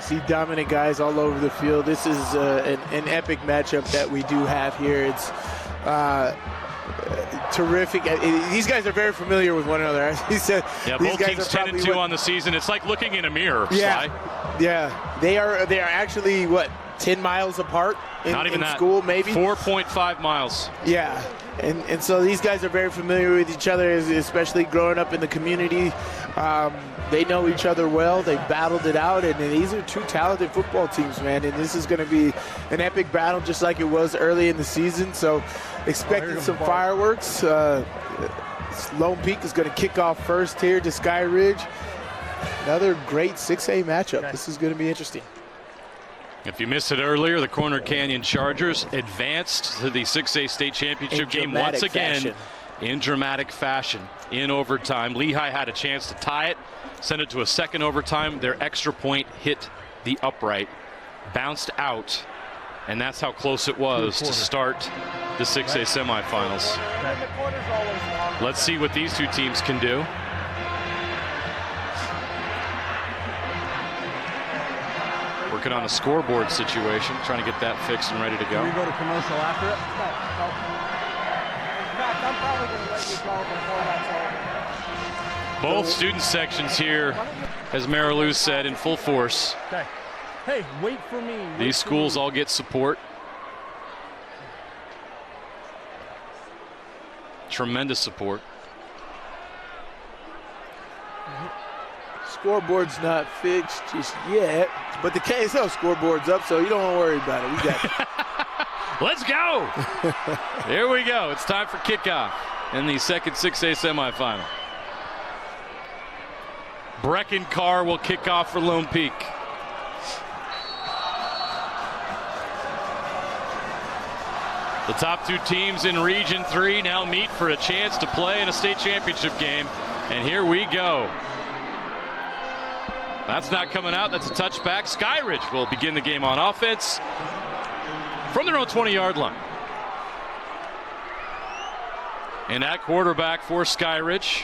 See dominant guys all over the field. This is an epic matchup that we do have here. It's terrific. These guys are very familiar with one another. He said, yeah, both teams 10-2 on the season. It's like looking in a mirror. Yeah, Sly. yeah. They are actually 10 miles apart in, Not even in that. school, maybe 4.5 miles. Yeah, and so these guys are very familiar with each other, especially growing up in the community. They know each other well. They battled it out, and these are two talented football teams, man. And this is going to be an epic battle, just like it was early in the season. So, expecting some fireworks. Lone Peak is going to kick off first here to Skyridge. Another great 6A matchup. This is going to be interesting. If you missed it earlier, the Corner Canyon Chargers advanced to the 6A state championship game once again in dramatic fashion in overtime. Lehigh had a chance to tie it, send it to a second overtime. Their extra point hit the upright, bounced out, and that's how close it was to start the 6A semifinals. Let's see what these two teams can do. Working on a scoreboard situation, trying to get that fixed and ready to go. Can we go to commercial after it? I'm probably going to let you go before that's over. Both student sections here, as Marilou said, in full force. Okay. Hey, wait for me. These schools all get support. Tremendous support. Scoreboard's not fixed just yet, but the KSL scoreboard's up, so you don't want to worry about it. We got it. Let's go. Here we go. It's time for kickoff in the second 6A semifinal. Brecken Carr will kick off for Lone Peak. The top two teams in Region 3 now meet for a chance to play in a state championship game. And here we go. That's not coming out. That's a touchback. Skyridge will begin the game on offense from their own 20-yard line. And at quarterback for Skyridge,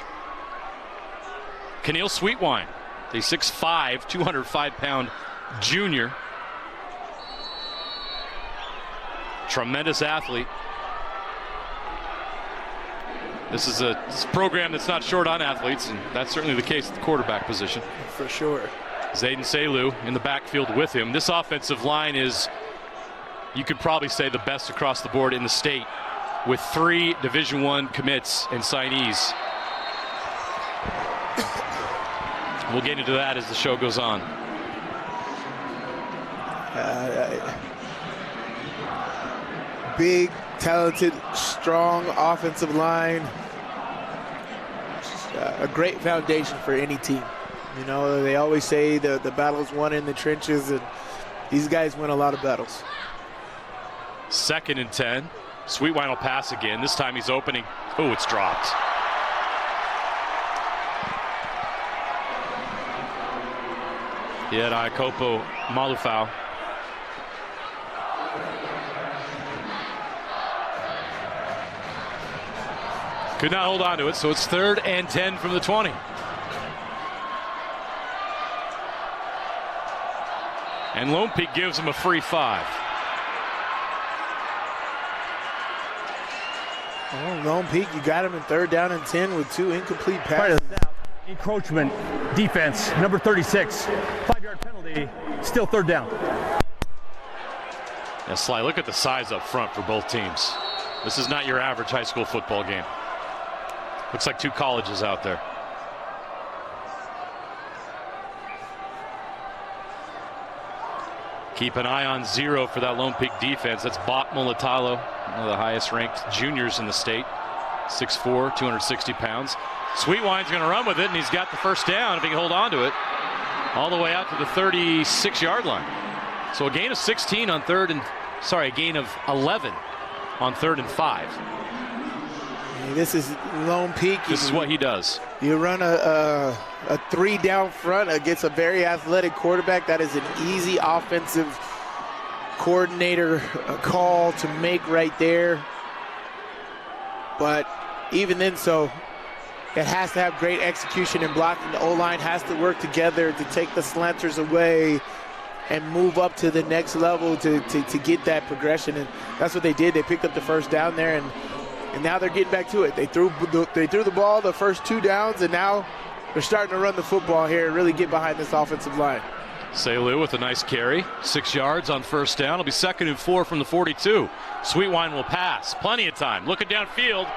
Keneal Sweetwine, the 6'5", 205-pound junior. Tremendous athlete. This is a program that's not short on athletes, and that's certainly the case at the quarterback position. For sure. Zayden Selu in the backfield with him. This offensive line is, you could probably say, the best across the board in the state, with 3 Division I commits and signees. We'll get into that as the show goes on. Big, talented, strong offensive line. A great foundation for any team. You know, they always say the battle's won in the trenches, and these guys win a lot of battles. 2nd and 10. Sweetwine will pass again. This time he's opening. Oh, it's dropped. Yet Ikopo Malufau. Could not hold on to it, so it's 3rd and 10 from the 20. And Lone Peak gives him a free 5. Well, Lone Peak, you got him in 3rd down and 10 with 2 incomplete passes. Encroachment defense, number 36. 5-yard penalty, still 3rd down. Now, Sly, look at the size up front for both teams. This is not your average high school football game. Looks like 2 colleges out there. Keep an eye on 0 for that Lone Peak defense. That's Bot Mulatalo, one of the highest ranked juniors in the state. 6'4", 260 pounds. Sweetwine's going to run with it, and he's got the first down if he can hold on to it. All the way out to the 36-yard line. So a gain of 16 on a gain of 11 on 3rd and 5. This is Lone Peak. This is what he does. You run a 3 down front against a very athletic quarterback. That is an easy offensive coordinator call to make right there. But even then, so it has to have great execution and blocking. The O-line has to work together to take the slanters away and move up to the next level to get that progression. And that's what they did. They picked up the first down there, and now they're getting back to it. They threw the ball the first 2 downs, and now they're starting to run the football here and really get behind this offensive line. Selu with a nice carry, 6 yards on first down. It'll be 2nd and 4 from the 42. Sweetwine will pass. Plenty of time. Looking downfield.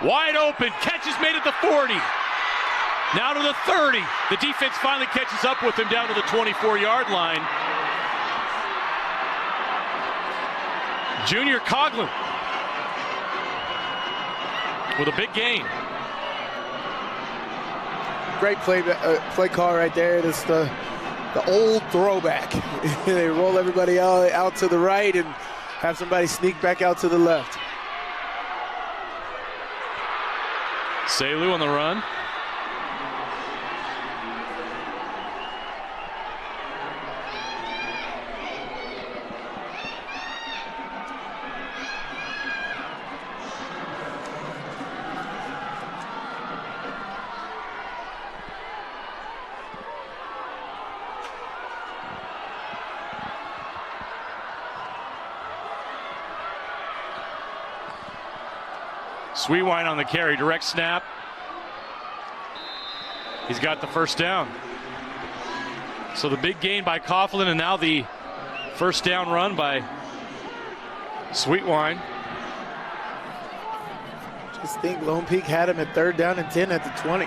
Wide open. Catch is made at the 40. Now to the 30. The defense finally catches up with him down to the 24-yard line. Junior Coughlin with a big gain. Great play call right there. That's the old throwback. They roll everybody out to the right and have somebody sneak back out to the left. Selu on the run. Sweetwine on the carry, direct snap. He's got the first down. So the big gain by Coughlin, and now the first down run by Sweetwine. Just think Lone Peak had him at 3rd down and 10 at the 20.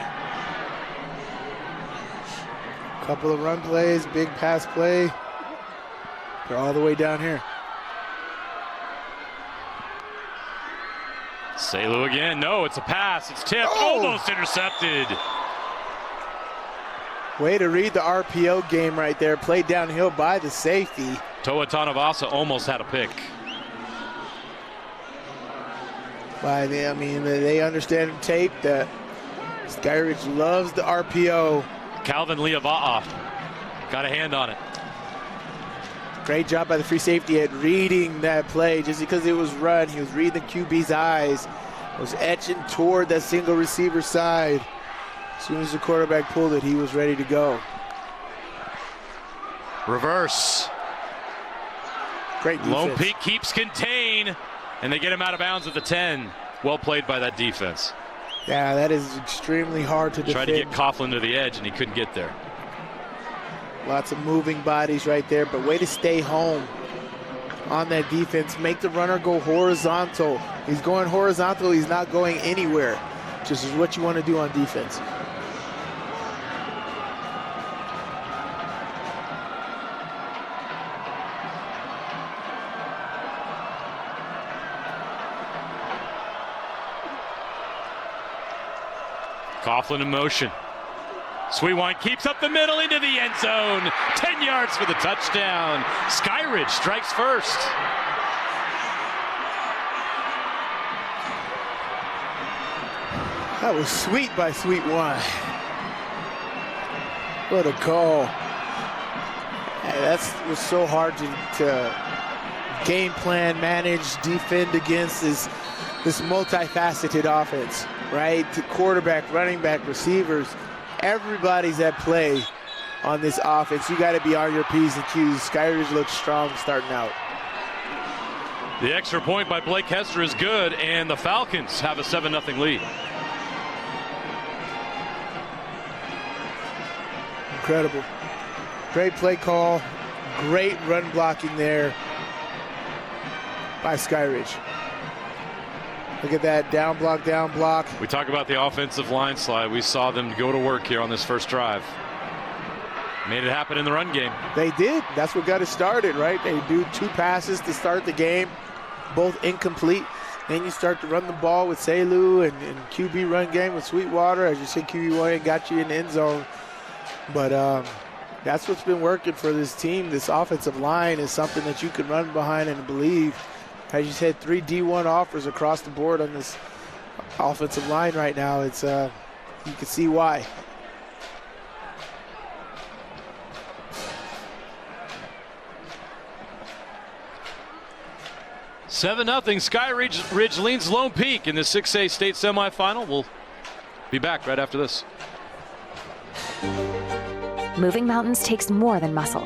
Couple of run plays, big pass play. They're all the way down here. Selu again. No, it's a pass. It's tipped. Almost intercepted. Way to read the RPO game right there. Played downhill by the safety. Toa Tanavasa almost had a pick. I mean, they understand tape that Skyridge loves the RPO. Calvin Liava'a got a hand on it. Great job by the free safety at reading that play. Just because it was run, he was reading the QB's eyes. Was etching toward that single receiver side. As soon as the quarterback pulled it, he was ready to go. Reverse. Great defense. Lone Peak keeps contain, and they get him out of bounds at the 10. Well played by that defense. Yeah, that is extremely hard to defend. Tried to get Coughlin to the edge, and he couldn't get there. Lots of moving bodies right there, but way to stay home on that defense. Make the runner go horizontal. He's going horizontal. He's not going anywhere. Just is what you want to do on defense. Coughlin in motion. Sweetwine keeps up the middle into the end zone. 10 yards for the touchdown. Skyridge strikes first. That was sweet by Sweetwine. What a call. That was so hard to game plan, manage, defend against this multifaceted offense, right? The quarterback, running back, receivers. Everybody's at play on this offense. You got to be on your P's and Q's. Skyridge looks strong starting out. The extra point by Blake Hester is good, and the Falcons have a 7-0 lead. Incredible. Great play call. Great run blocking there by Skyridge. Look at that, down block, down block. We talk about the offensive line slide. We saw them go to work here on this first drive. Made it happen in the run game. They did. That's what got it started, right? They do 2 passes to start the game, both incomplete. Then you start to run the ball with Selu and QB run game with Sweetwater. As you said, QB1 got you in the end zone. But that's what's been working for this team. This offensive line is something that you can run behind and believe. As you said, 3 D1 offers across the board on this offensive line right now. It's you can see why. Skyridge Skyridge leads Lone Peak in the 6A state semifinal. We'll be back right after this. Moving mountains takes more than muscle.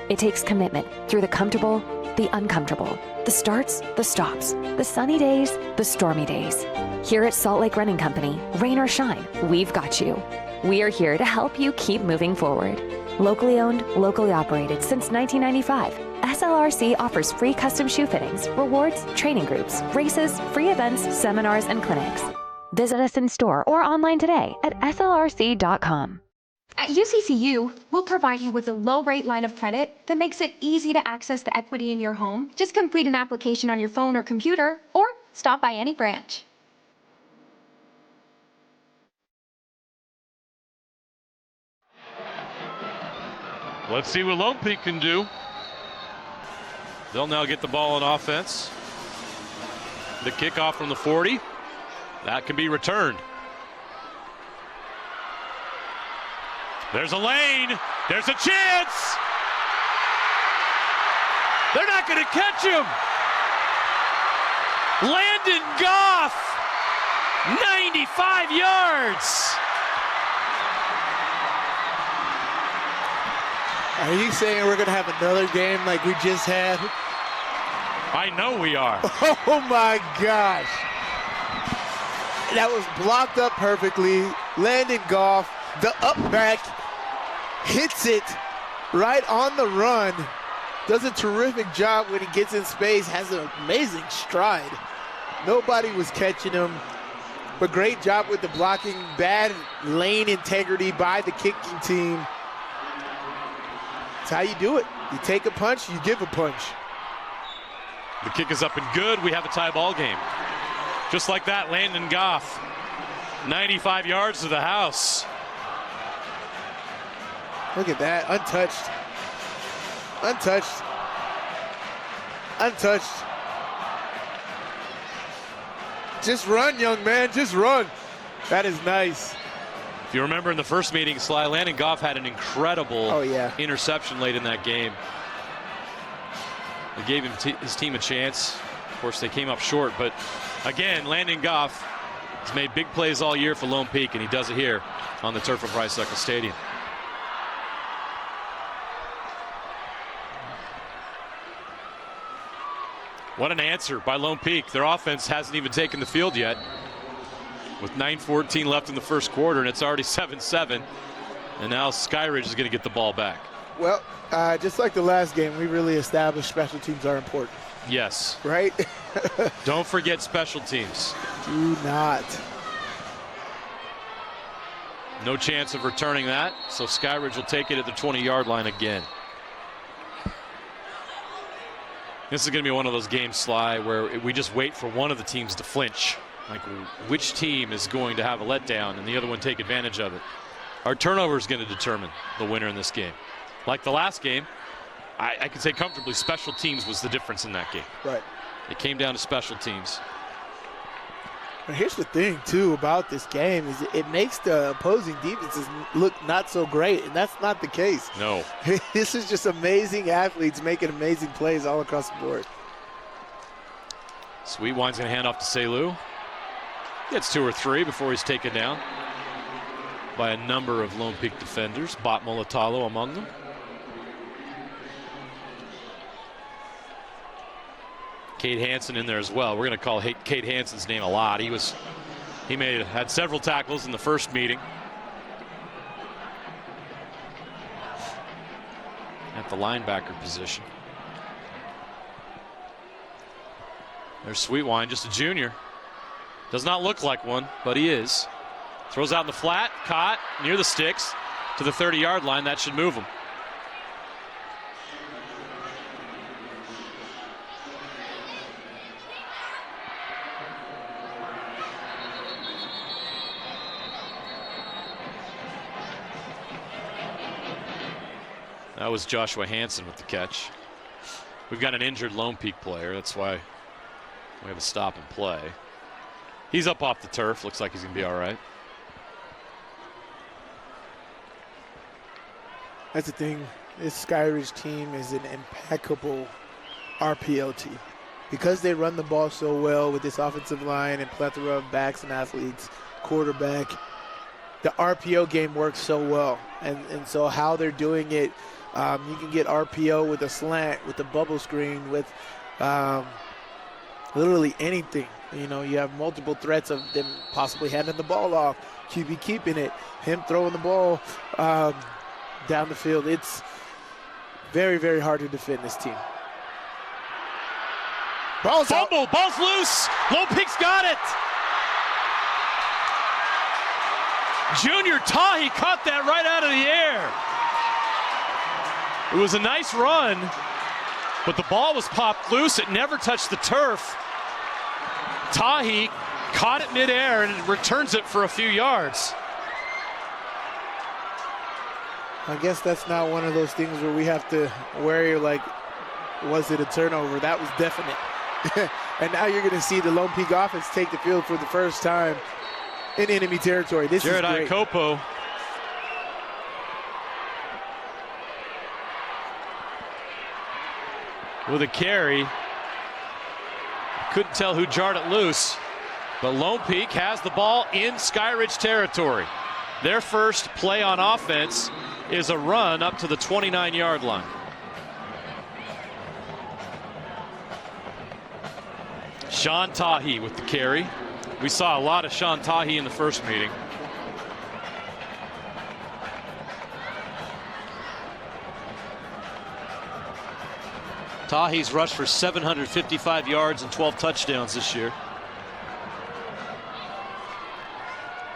It takes commitment through the comfortable, the uncomfortable, the starts, the stops, the sunny days, the stormy days. Here at Salt Lake Running Company, rain or shine, we've got you. We are here to help you keep moving forward. Locally owned, locally operated since 1995, SLRC offers free custom shoe fittings, rewards, training groups, races, free events, seminars, and clinics. Visit us in store or online today at slrc.com. At UCCU, we'll provide you with a low-rate line of credit that makes it easy to access the equity in your home. Just complete an application on your phone or computer, or stop by any branch. Let's see what Lone Peak can do. They'll now get the ball on offense. The kickoff from the 40. That can be returned. There's a lane. There's a chance. They're not going to catch him. Landon Goff, 95 yards. Are you saying we're going to have another game like we just had? I know we are. Oh my gosh. That was blocked up perfectly. Landon Goff, the up back, hits it right on the run. Does a terrific job when he gets in space, has an amazing stride. Nobody was catching him, but great job with the blocking. Bad lane integrity by the kicking team. That's how you do it. You take a punch, you give a punch. The kick is up and good. We have a tie ball game. Just like that, Landon Goff, 95 yards to the house. Look at that, untouched. Untouched. Untouched. Just run, young man, just run. That is nice. If you remember in the first meeting, Sly, Landon Goff had an incredible interception late in that game. They gave his team a chance. Of course, they came up short, but again, Landon Goff has made big plays all year for Lone Peak, and he does it here on the turf of Rice-Eccles Stadium. What an answer by Lone Peak. Their offense hasn't even taken the field yet. With 9:14 left in the first quarter, and it's already 7-7. And now Skyridge is going to get the ball back. Well, just like the last game, we really established special teams are important. Yes. Right? Don't forget special teams. Do not. No chance of returning that, so Skyridge will take it at the 20-yard line again. This is going to be one of those games, Sly, where we just wait for one of the teams to flinch. Like, which team is going to have a letdown and the other one take advantage of it? Our turnover is going to determine the winner in this game. Like the last game, I can say comfortably special teams was the difference in that game. Right. It came down to special teams. But here's the thing, too, about this game is it makes the opposing defenses look not so great, and that's not the case. No. This is just amazing athletes making amazing plays all across the board. Sweetwine's going to hand off to Selu. Gets 2 or 3 before he's taken down by a number of Lone Peak defenders, Bot Molotalo among them. Cade Hansen in there as well. We're going to call Cade Hansen's name a lot. He had several tackles in the first meeting. At the linebacker position. There's Sweetwine, just a junior. Does not look like one, but he is. Throws out in the flat, caught near the sticks to the 30-yard line. That should move him. That was Joshua Hansen with the catch. We've got an injured Lone Peak player. That's why we have a stop and play. He's up off the turf. Looks like he's going to be all right. That's the thing. This Skyridge team is an impeccable RPO team. Because they run the ball so well with this offensive line and plethora of backs and athletes, quarterback, the RPO game works so well. And so how they're doing it You can get RPO with a slant, with a bubble screen, with literally anything. You know, you have multiple threats of them possibly handing the ball off, QB keeping it, him throwing the ball down the field. It's very, very hard to defend this team. Ball's fumble, ball's loose. Lone Peak's got it. Junior Tahi caught that right out of the air. It was a nice run, but the ball was popped loose. It never touched the turf. Tahi caught it midair and returns it for a few yards. I guess that's not one of those things where we have to worry, like, was it a turnover? That was definite. And now you're going to see the Lone Peak offense take the field for the first time in enemy territory. This Jared is great. Iacopo with a carry. Couldn't tell who jarred it loose, but Lone Peak has the ball in Skyridge territory. Their first play on offense is a run up to the 29-yard line. Sean Tahi with the carry. We saw a lot of Sean Tahi in the first meeting. Tahi's rushed for 755 yards and 12 touchdowns this year.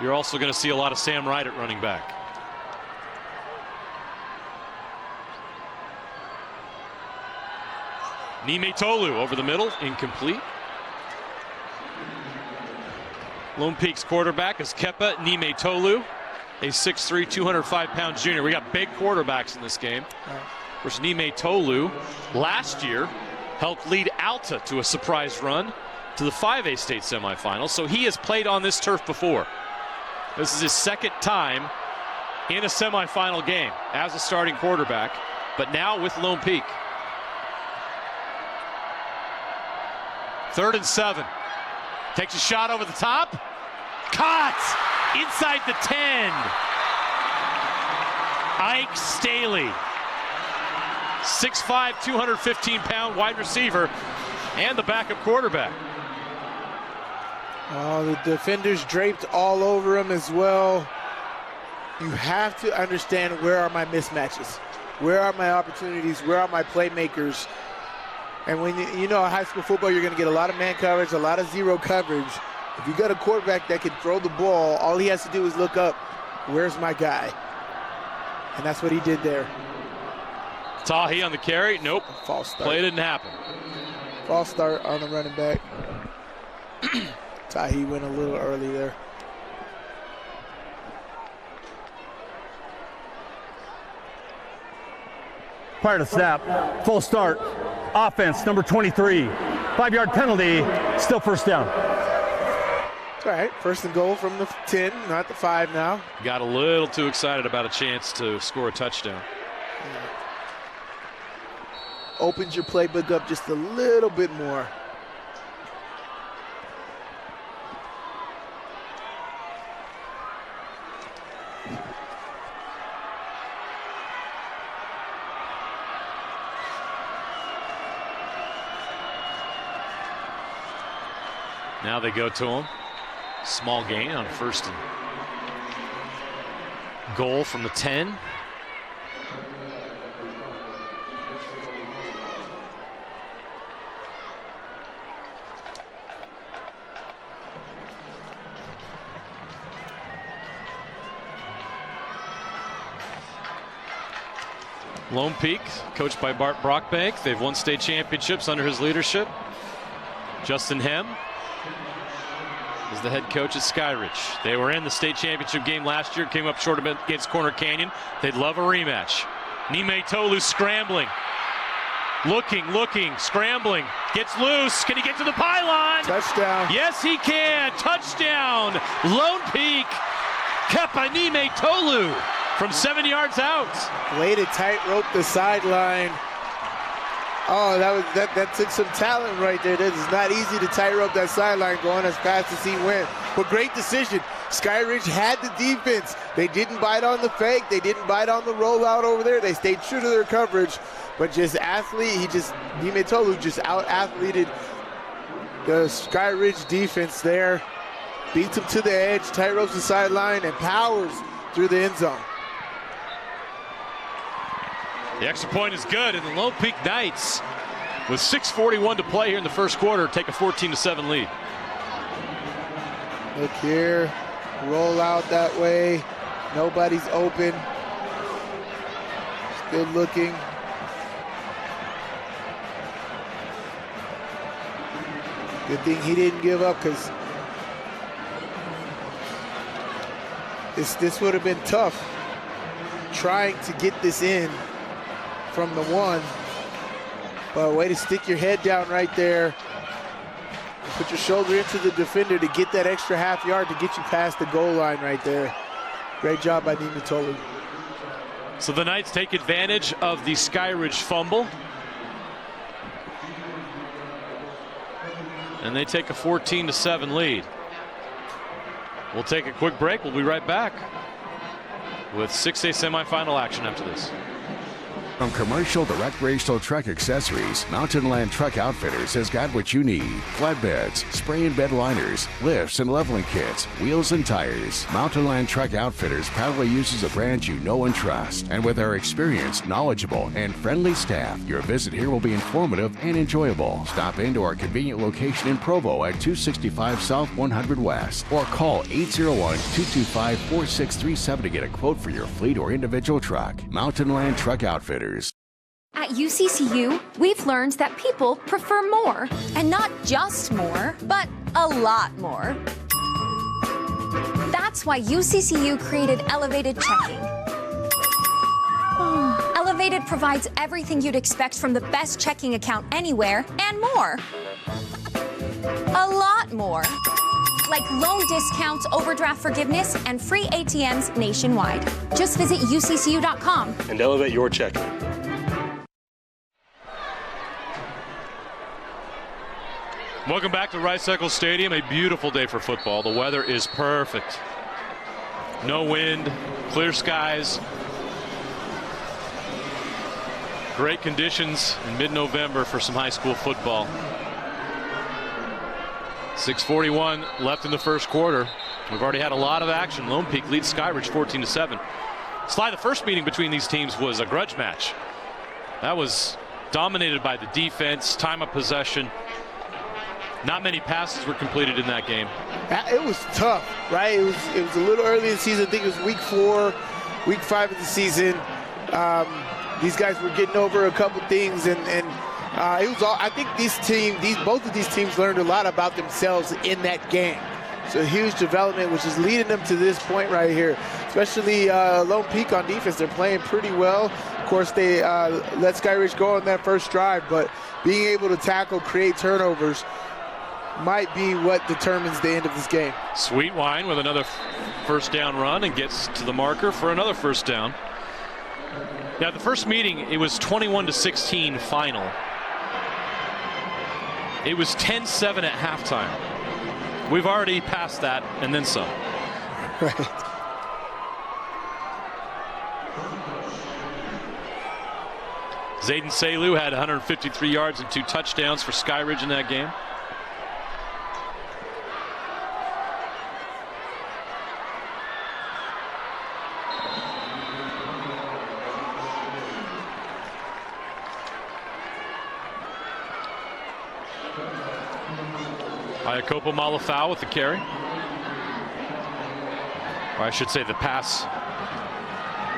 You're also going to see a lot of Sam Wright at running back. Nime Tolu over the middle, incomplete. Lone Peak's quarterback is Kepa Nime Tolu, a 6'3", 205-pound junior. We got big quarterbacks in this game. Of course, Nime Tolu last year helped lead Alta to a surprise run to the 5A state semifinals, so he has played on this turf before. This is his second time in a semifinal game as a starting quarterback, but now with Lone Peak. 3rd and 7. Takes a shot over the top. Caught inside the 10. Ike Staley, 6'5", 215-pound wide receiver and the backup quarterback. Oh, the defenders draped all over him as well. You have to understand, where are my mismatches? Where are my opportunities? Where are my playmakers? And when you know high school football, you're going to get a lot of man coverage, a lot of zero coverage. If you got a quarterback that can throw the ball, all he has to do is look up, where's my guy? And that's what he did there. Tahi on the carry. Nope. False start. Play didn't happen. False start on the running back. Tahi went a little early there. Prior to snap, full start, offense, number 23. 5-yard penalty, still first down. All right, 1st and goal from the 10, not the 5 now. Got a little too excited about a chance to score a touchdown. Opens your playbook up just a little bit more. Now they go to him. Small gain on 1st and goal from the 10. Lone Peak, coached by Bart Brockbank. They've won state championships under his leadership. Justin Hem is the head coach at Skyridge. They were in the state championship game last year, came up short against Corner Canyon. They'd love a rematch. Nime Tolu scrambling. Looking, scrambling. Gets loose. Can he get to the pylon? Touchdown. Yes, he can. Touchdown. Lone Peak. Kepa Nime Tolu from 7 yards out. Way to tightrope the sideline. Oh, that took some talent right there. It is not easy to tightrope that sideline going as fast as he went. But great decision. Skyridge had the defense. They didn't bite on the fake. They didn't bite on the rollout over there. They stayed true to their coverage. But Niumetolu just out-athleted the Skyridge defense there. Beats them to the edge, tight ropes the sideline, and powers through the end zone. The extra point is good, and the Lone Peak Knights, with 6:41 to play here in the first quarter, take a 14-7 lead. Look here, roll out that way. Nobody's open. Still looking. Good thing he didn't give up, because this would have been tough trying to get this in from the 1. But way to stick your head down right there. Put your shoulder into the defender to get that extra half yard to get you past the goal line right there. Great job by Niumetolu. So the Knights take advantage of the Skyridge fumble. And they take a 14-7 lead. We'll take a quick break. We'll be right back with 6A semifinal action after this. From commercial to recreational truck accessories, Mountain Land Truck Outfitters has got what you need. Flatbeds, spray and bed liners, lifts and leveling kits, wheels and tires. Mountain Land Truck Outfitters proudly uses a brand you know and trust. And with our experienced, knowledgeable, and friendly staff, your visit here will be informative and enjoyable. Stop into our convenient location in Provo at 265 South 100 West, or call 801-225-4637 to get a quote for your fleet or individual truck. Mountain Land Truck Outfitters. At UCCU, we've learned that people prefer more. And not just more, but a lot more. That's why UCCU created Elevated Checking. Elevated provides everything you'd expect from the best checking account anywhere and more. A lot more. Like loan discounts, overdraft forgiveness, and free ATMs nationwide. Just visit uccu.com and elevate your checking. Welcome back to Rice-Eccles Stadium. A beautiful day for football. The weather is perfect. No wind, clear skies. Great conditions in mid-November for some high school football. 6:41 left in the first quarter. We've already had a lot of action. Lone Peak leads Skyridge 14-7. Sly, the first meeting between these teams was a grudge match. That was dominated by the defense, time of possession. Not many passes were completed in that game. It was tough, right? It was a little early in the season. I think it was week 4, week 5 of the season. These guys were getting over a couple things, and it was all. I think both of these teams learned a lot about themselves in that game. So huge development, which is leading them to this point right here. Especially Lone Peak on defense, they're playing pretty well. Of course, they let Skyridge go on that first drive, but being able to tackle, create turnovers, might be what determines the end of this game. Sweetwine with another first down run and gets to the marker for another first down. Now, the first meeting, it was 21-16 final. It was 10-7 at halftime. We've already passed that and then some. Right. Zayden Selu had 153 yards and 2 touchdowns for Skyridge in that game. Iakopo Malafau with the carry. Or I should say the pass,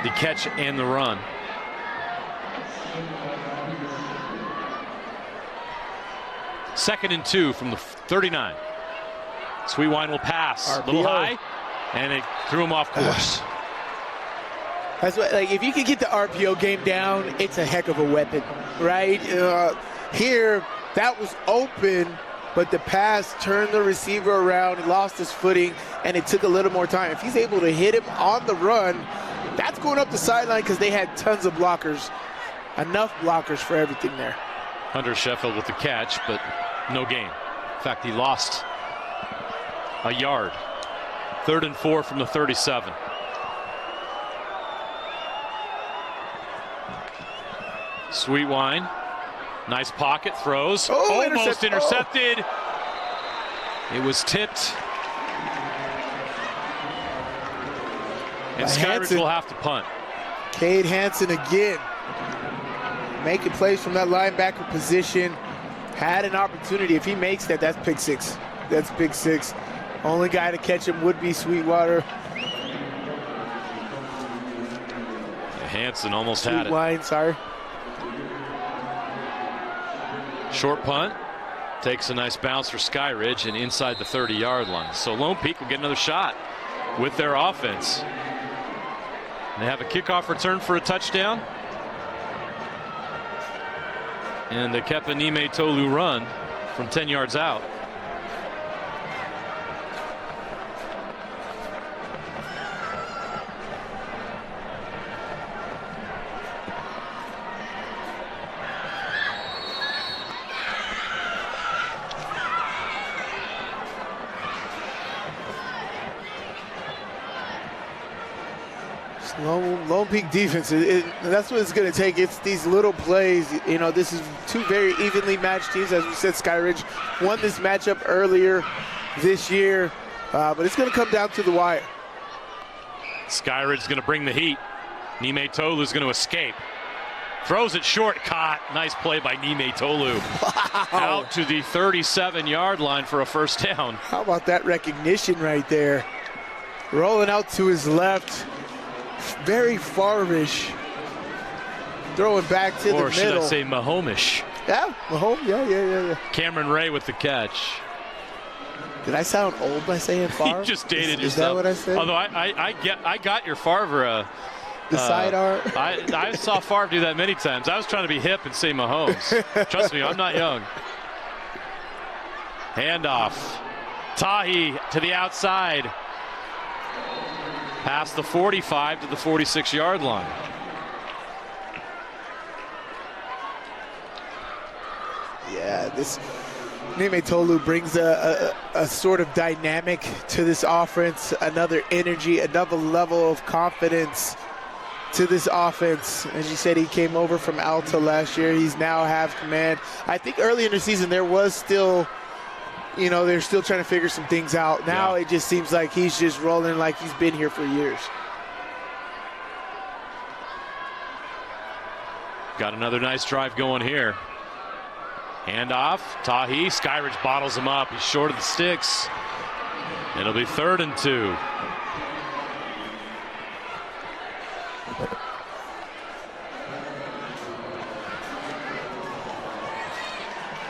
the catch, and the run. Second and 2 from the 39. Sweetwine will pass. RPO. A little high, and it threw him off course. That's what, like, if you can get the RPO game down, it's a heck of a weapon, right? Here, that was open, but the pass turned the receiver around, he lost his footing, and it took a little more time. If he's able to hit him on the run, that's going up the sideline because they had tons of blockers. Enough blockers for everything there. Hunter Sheffield with the catch, but no gain. In fact, he lost a yard. 3rd and 4 from the 37. Sweetwine, nice pocket, throws, almost intercepted. It was tipped. And Skyridge will have to punt. Cade Hansen again, making plays from that linebacker position. Had an opportunity. If he makes that, that's pick 6. That's pick 6. Only guy to catch him would be Sweetwater. Hansen almost had it. Sweetwine, sorry. Short punt. Takes a nice bounce for Skyridge and inside the 30-yard line. So Lone Peak will get another shot with their offense. They have a kickoff return for a touchdown. And the Kepanime Tolu run from 10 yards out. Lone Peak defense, that's what it's going to take. It's these little plays. You know, this is two very evenly matched teams. As we said, Skyridge won this matchup earlier this year, but it's going to come down to the wire. Skyridge is going to bring the heat. Nime Tolu is going to escape. Throws it short, caught. Nice play by Nime Tolu. Wow. Out to the 37-yard line for a first down. How about that recognition right there? Rolling out to his left. Very far-ish. Throwing back to the middle. Or should I say Mahomish? Yeah, Mahomes. Yeah. Cameron Ray with the catch. Did I sound old by saying Favre? You just dated yourself. Is that what I said? Although I got your Favre. The side art. I saw Favre do that many times. I was trying to be hip and say Mahomes. Trust me, I'm not young. Handoff. Tahi to the outside. Past the 45 to the 46-yard line. Yeah, this Nime Tolu brings a sort of dynamic to this offense, another energy, another level of confidence to this offense. As you said, he came over from Alta last year. He's now have command. I think early in the season there was still, you know, they're still trying to figure some things out. Now It just seems like he's just rolling like he's been here for years. Got another nice drive going here. Handoff, Tahi, Skyridge bottles him up. He's short of the sticks. It'll be 3rd and 2.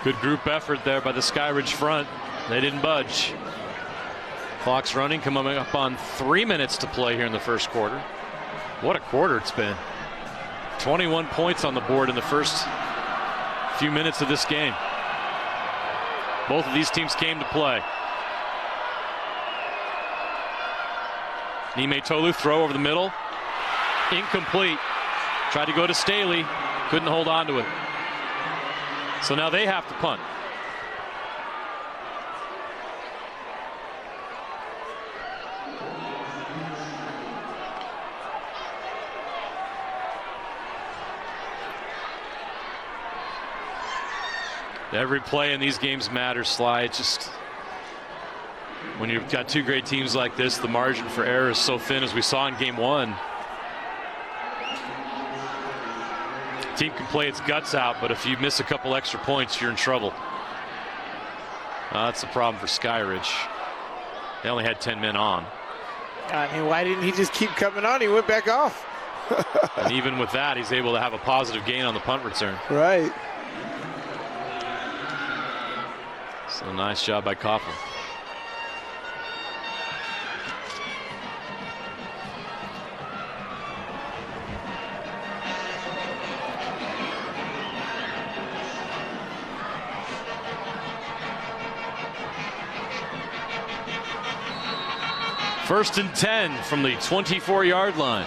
Good group effort there by the Skyridge front. They didn't budge. Clock's running, coming up on 3 minutes to play here in the first quarter. What a quarter it's been. 21 points on the board in the first few minutes of this game. Both of these teams came to play. Nime Tolu, throw over the middle. Incomplete. Tried to go to Staley. Couldn't hold on to it. So now they have to punt. Every play in these games matters, Sly. It's just when you've got two great teams like this, the margin for error is so thin, as we saw in game 1. Team can play its guts out, but if you miss a couple extra points, you're in trouble. That's the problem for Skyridge. They only had 10 men on. I mean, why didn't he just keep coming on? He went back off. And even with that, he's able to have a positive gain on the punt return. Right. So nice job by Coughlin. First and 10 from the 24-yard line.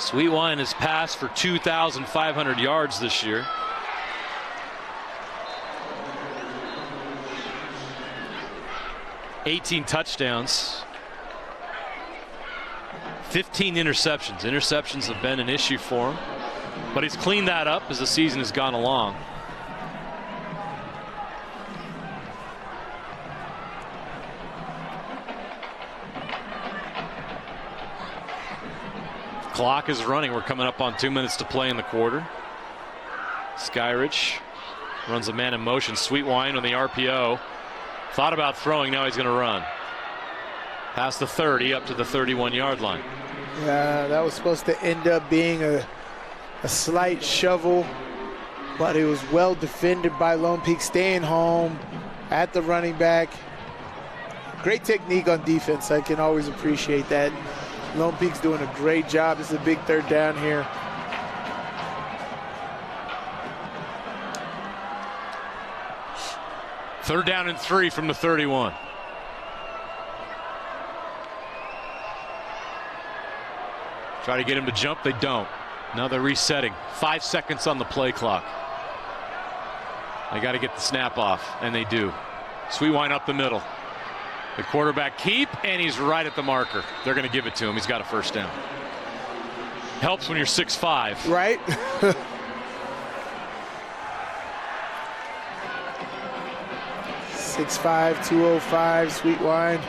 Sweetwine has passed for 2,500 yards this year. $18 touchdowns. 15 interceptions. Interceptions have been an issue for him, but he's cleaned that up as the season has gone along. Clock is running. We're coming up on 2 minutes to play in the quarter. Skyridge runs a man in motion. Sweetwine on the RPO. Thought about throwing, now he's going to run. Past the 30, up to the 31-yard line. Yeah, that was supposed to end up being a slight shovel, but it was well defended by Lone Peak, staying home at the running back. Great technique on defense. I can always appreciate that. Lone Peak's doing a great job. This is a big third down here. Third down and 3 from the 31. Try to get him to jump, they don't. Now they're resetting. 5 seconds on the play clock. They got to get the snap off, and they do. Sweetwine up the middle. The quarterback keep, and he's right at the marker. They're going to give it to him. He's got a first down. Helps when you're 6'5". Right? (6'5", 205, Sweetwine.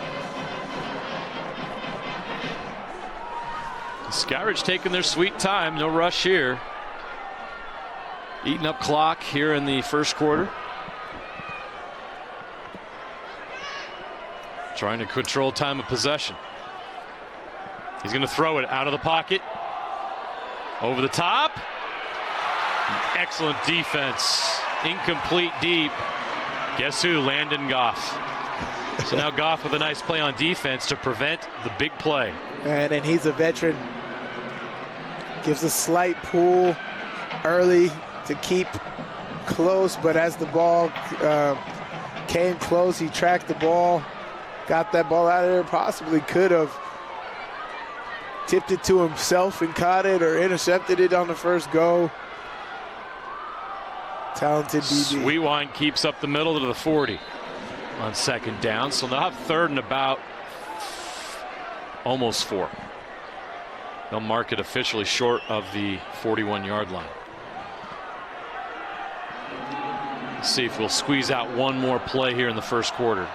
Skyridge taking their sweet time. No rush here. Eating up clock here in the first quarter. Trying to control time of possession. He's going to throw it out of the pocket. Over the top. Excellent defense. Incomplete deep. Guess who? Landon Goff. So now Goff with a nice play on defense to prevent the big play. And he's a veteran. Gives a slight pull early to keep close, but as the ball came close, he tracked the ball, got that ball out of there, possibly could have tipped it to himself and caught it or intercepted it on the first go. Talented DB. Sweetwine keeps up the middle to the 40 on second down, so they'll have third and about almost 4. They'll mark it officially short of the 41-yard line. Let's see if we'll squeeze out one more play here in the first quarter.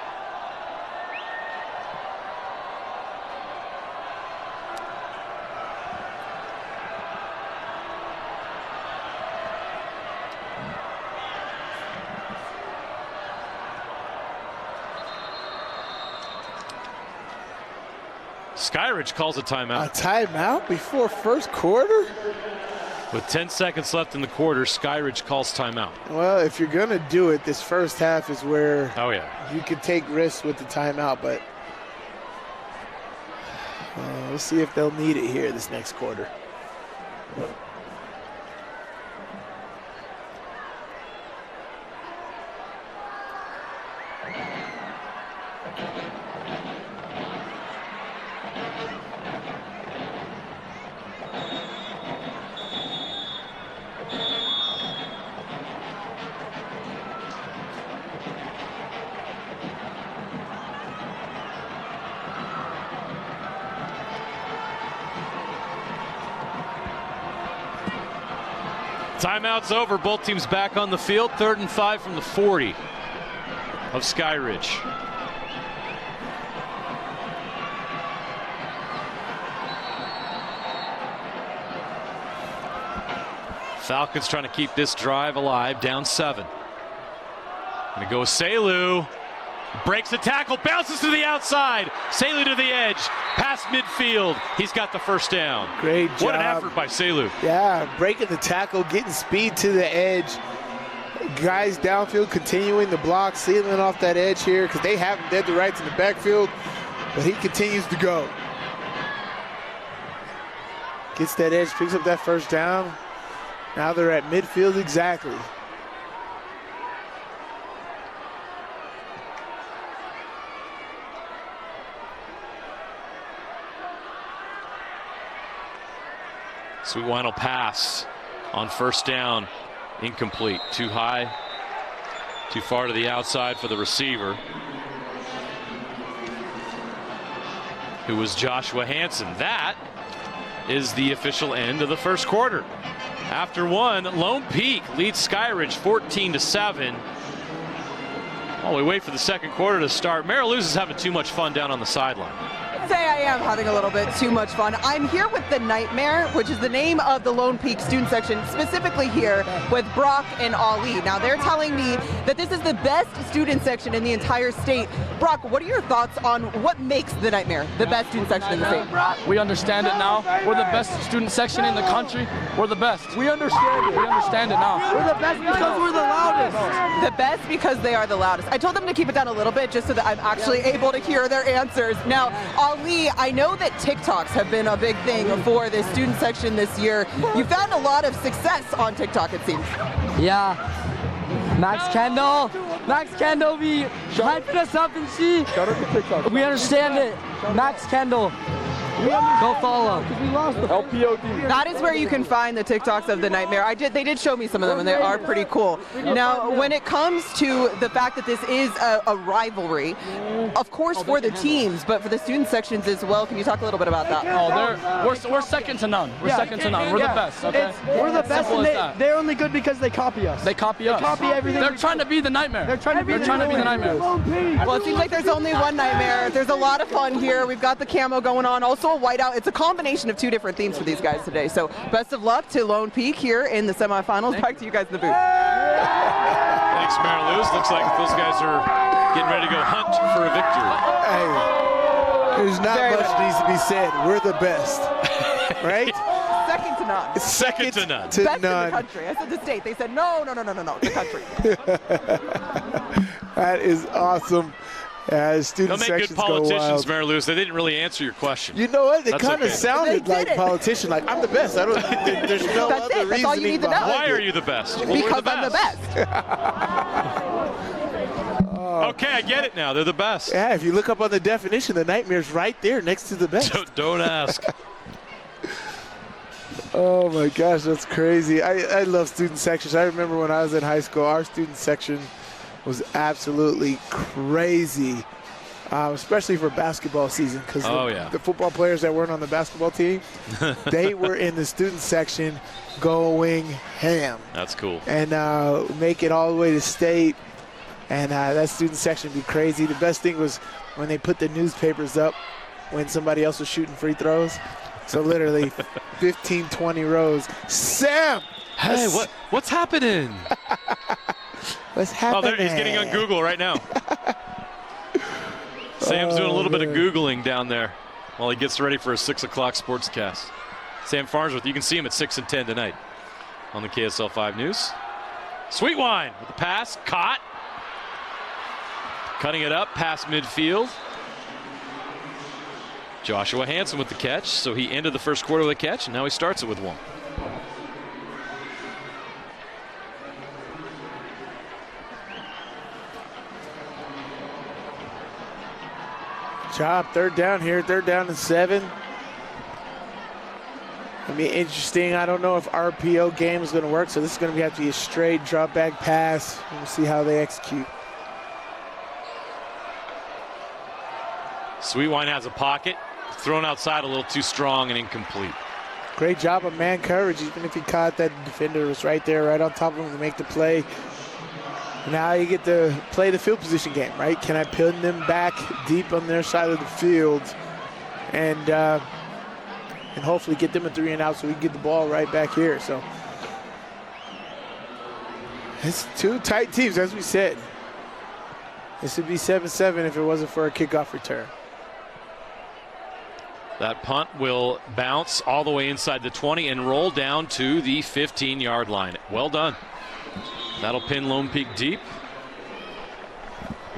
Skyridge calls a timeout. A timeout before first quarter? With 10 seconds left in the quarter, Skyridge calls timeout. Well, if you're going to do it, this first half is where you can take risks with the timeout, but we'll see if they'll need it here this next quarter. Timeout's over. Both teams back on the field. 3rd and 5 from the 40 of Skyridge. Falcons trying to keep this drive alive, down 7. Gonna go Selu. Breaks the tackle, bounces to the outside. Selu to the edge, past midfield. He's got the first down. Great job. What an effort by Selu. Yeah, breaking the tackle, getting speed to the edge. Guys downfield continuing the block, sealing off that edge here because they have him dead to rights in the backfield, but he continues to go. Gets that edge, picks up that first down. Now they're at midfield exactly. Sweetwine will pass on first down. Incomplete. Too high, too far to the outside for the receiver, who was Joshua Hansen. That is the official end of the first quarter. After one, Lone Peak leads Skyridge 14-7. While we wait for the second quarter to start, Mariluz is having too much fun down on the sideline. I'd say I am having a little bit too much fun. I'm here with the Nightmare, which is the name of the Lone Peak student section, specifically here with Brock and Ali. Now they're telling me that this is the best student section in the entire state. Brock, what are your thoughts on what makes the Nightmare the best student section in the state? We understand it now. We're the best student section in the country. We're the best. We understand it. We understand it now. We're the best because we're the loudest. The best because they are the loudest. I told them to keep it down a little bit just so that I'm actually able to hear their answers. Now, Ali, I know that TikToks have been a big thing for this student section this year. You found a lot of success on TikTok, it seems. Yeah. Max Kendall, we hyping us up and see. We understand it. Max Kendall. Go follow. LPOD. That is where you can find the TikToks of the Nightmare. They did show me some of them, and they are pretty cool. Now, when it comes to the fact that this is a rivalry, of course for the teams, but for the student sections as well, can you talk a little bit about that? Oh, we're second to none. We're second to none. We're the best. Okay? We're the best, and they're only good because they copy us. They copy us. They copy everything. They're trying to be the Nightmare. They're trying to be the Nightmare. Well, it seems like there's only one Nightmare. There's a lot of fun here. We've got the camo going on, also a whiteout. It's a combination of two different themes for these guys today. So best of luck to Lone Peak here in the semifinals. Back to you guys in the booth. Thanks, Mariluz. Looks like those guys are getting ready to go hunt for a victory. Hey, there's not much needs to be said. We're the best, right? Second to none. It's second to none. Best in the country. I said the state. They said no, the country. That is awesome. Student They'll make good sections politicians, go wild. Mariluz. They didn't really answer your question. You know what? They That's kind of okay. sounded like politician. Like, I'm the best. I don't. There's no That's other it. That's all you reasoning need to know. behind Why it. are you the best? Well, Because we're I'm the best. Okay, I get it now. They're the best. Yeah, if you look up on the definition, the Nightmare's right there next to the best. Don't ask. Oh my gosh, that's crazy. I love student sections. I remember when I was in high school, our student section was absolutely crazy, especially for basketball season, because the football players that weren't on the basketball team, they were in the student section going ham. That's cool. And make it all the way to state. And that student section would be crazy. The best thing was when they put the newspapers up when somebody else was shooting free throws. So literally 15, 20 rows. Sam! Hey, what's happening? What's happening? Oh, there, he's getting on Google right now. Sam's doing a little bit of Googling down there while he gets ready for a 6 o'clock sportscast. Sam Farnsworth, you can see him at 6 and 10 tonight on the KSL 5 News. Sweetwine with the pass, caught. Cutting it up past midfield. Joshua Hansen with the catch. So he ended the first quarter with a catch, and now he starts it with one. Job, third down here, third down and 7. It'll be interesting. I don't know if RPO game is going to work, so this is going to have to be a straight drop back pass. We'll see how they execute. Sweetwine has a pocket, thrown outside a little too strong and incomplete. Great job of man coverage. Even if he caught that defender, was right there, right on top of him to make the play. Now you get to play the field position game, right? Can I pin them back deep on their side of the field and hopefully get them a 3 and out so we can get the ball right back here. So it's two tight teams, as we said. This would be 7-7 if it wasn't for a kickoff return. That punt will bounce all the way inside the 20 and roll down to the 15-yard line. Well done. That'll pin Lone Peak deep.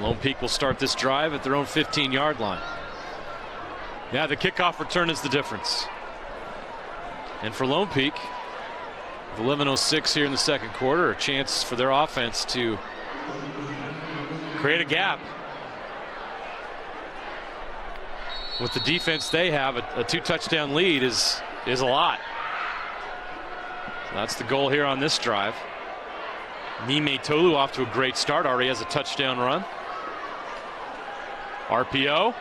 Lone Peak will start this drive at their own 15-yard line. Yeah, the kickoff return is the difference. And for Lone Peak, with 11:06 here in the second quarter, a chance for their offense to create a gap. With the defense they have, a 2-touchdown lead is a lot. That's the goal here on this drive. Nime Tolu off to a great start. Already has a touchdown run. RPO.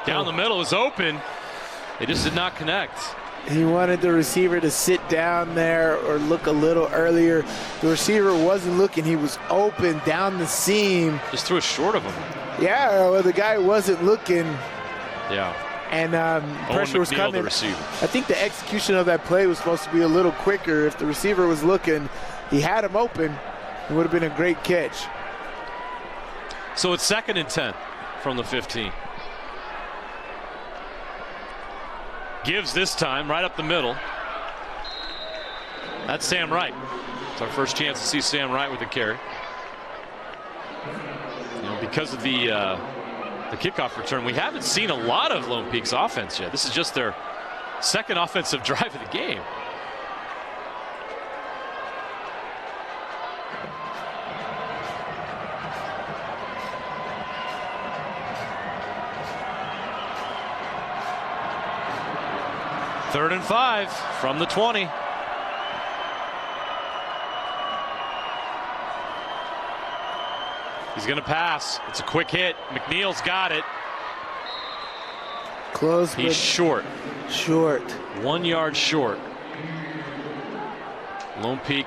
Down the middle is open. They just did not connect. He wanted the receiver to sit down there or look a little earlier. The receiver wasn't looking. He was open down the seam. Just threw it short of him. Yeah, well, the guy wasn't looking. Yeah. And pressure was coming. The receiver. I think the execution of that play was supposed to be a little quicker. If the receiver was looking, he had him open. It would have been a great catch. So it's 2nd and 10 from the 15. Gives this time right up the middle. That's Sam Wright. It's our first chance to see Sam Wright with the carry. You know, because of the kickoff return, we haven't seen a lot of Lone Peak's offense yet. This is just their 2nd offensive drive of the game. Third and 5 from the 20. He's going to pass. It's a quick hit. McNeil's got it. Close. He's short. Short. 1 yard short. Lone Peak,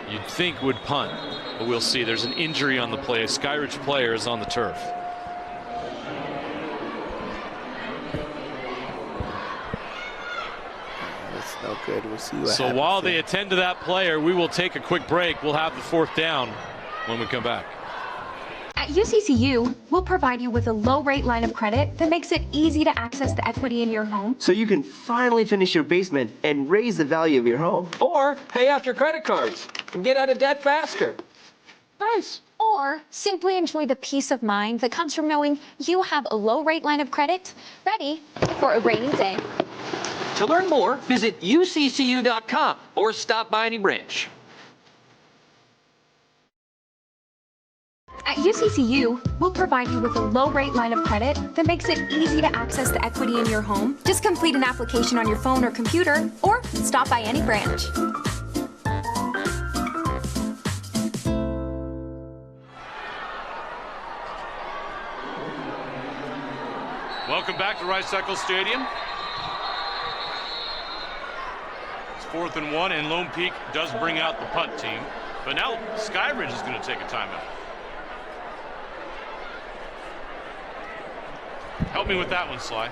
you'd think would punt, but we'll see. There's an injury on the play. A Skyridge player is on the turf. No good. We'll see what so happens while there. they attend to that player, we will take a quick break. We'll have the 4th down when we come back. At UCCU, we'll provide you with a low-rate line of credit that makes it easy to access the equity in your home. So you can finally finish your basement and raise the value of your home. Or pay off your credit cards and get out of debt faster. Nice. Or simply enjoy the peace of mind that comes from knowing you have a low-rate line of credit ready for a rainy day. To learn more, visit uccu.com or stop by any branch. At UCCU, we'll provide you with a low-rate line of credit that makes it easy to access the equity in your home. Just complete an application on your phone or computer, or stop by any branch. Welcome back to Rice-Eccles Stadium. It's 4th and 1, and Lone Peak does bring out the punt team. But now Skyridge is going to take a timeout. Help me with that one, Sly.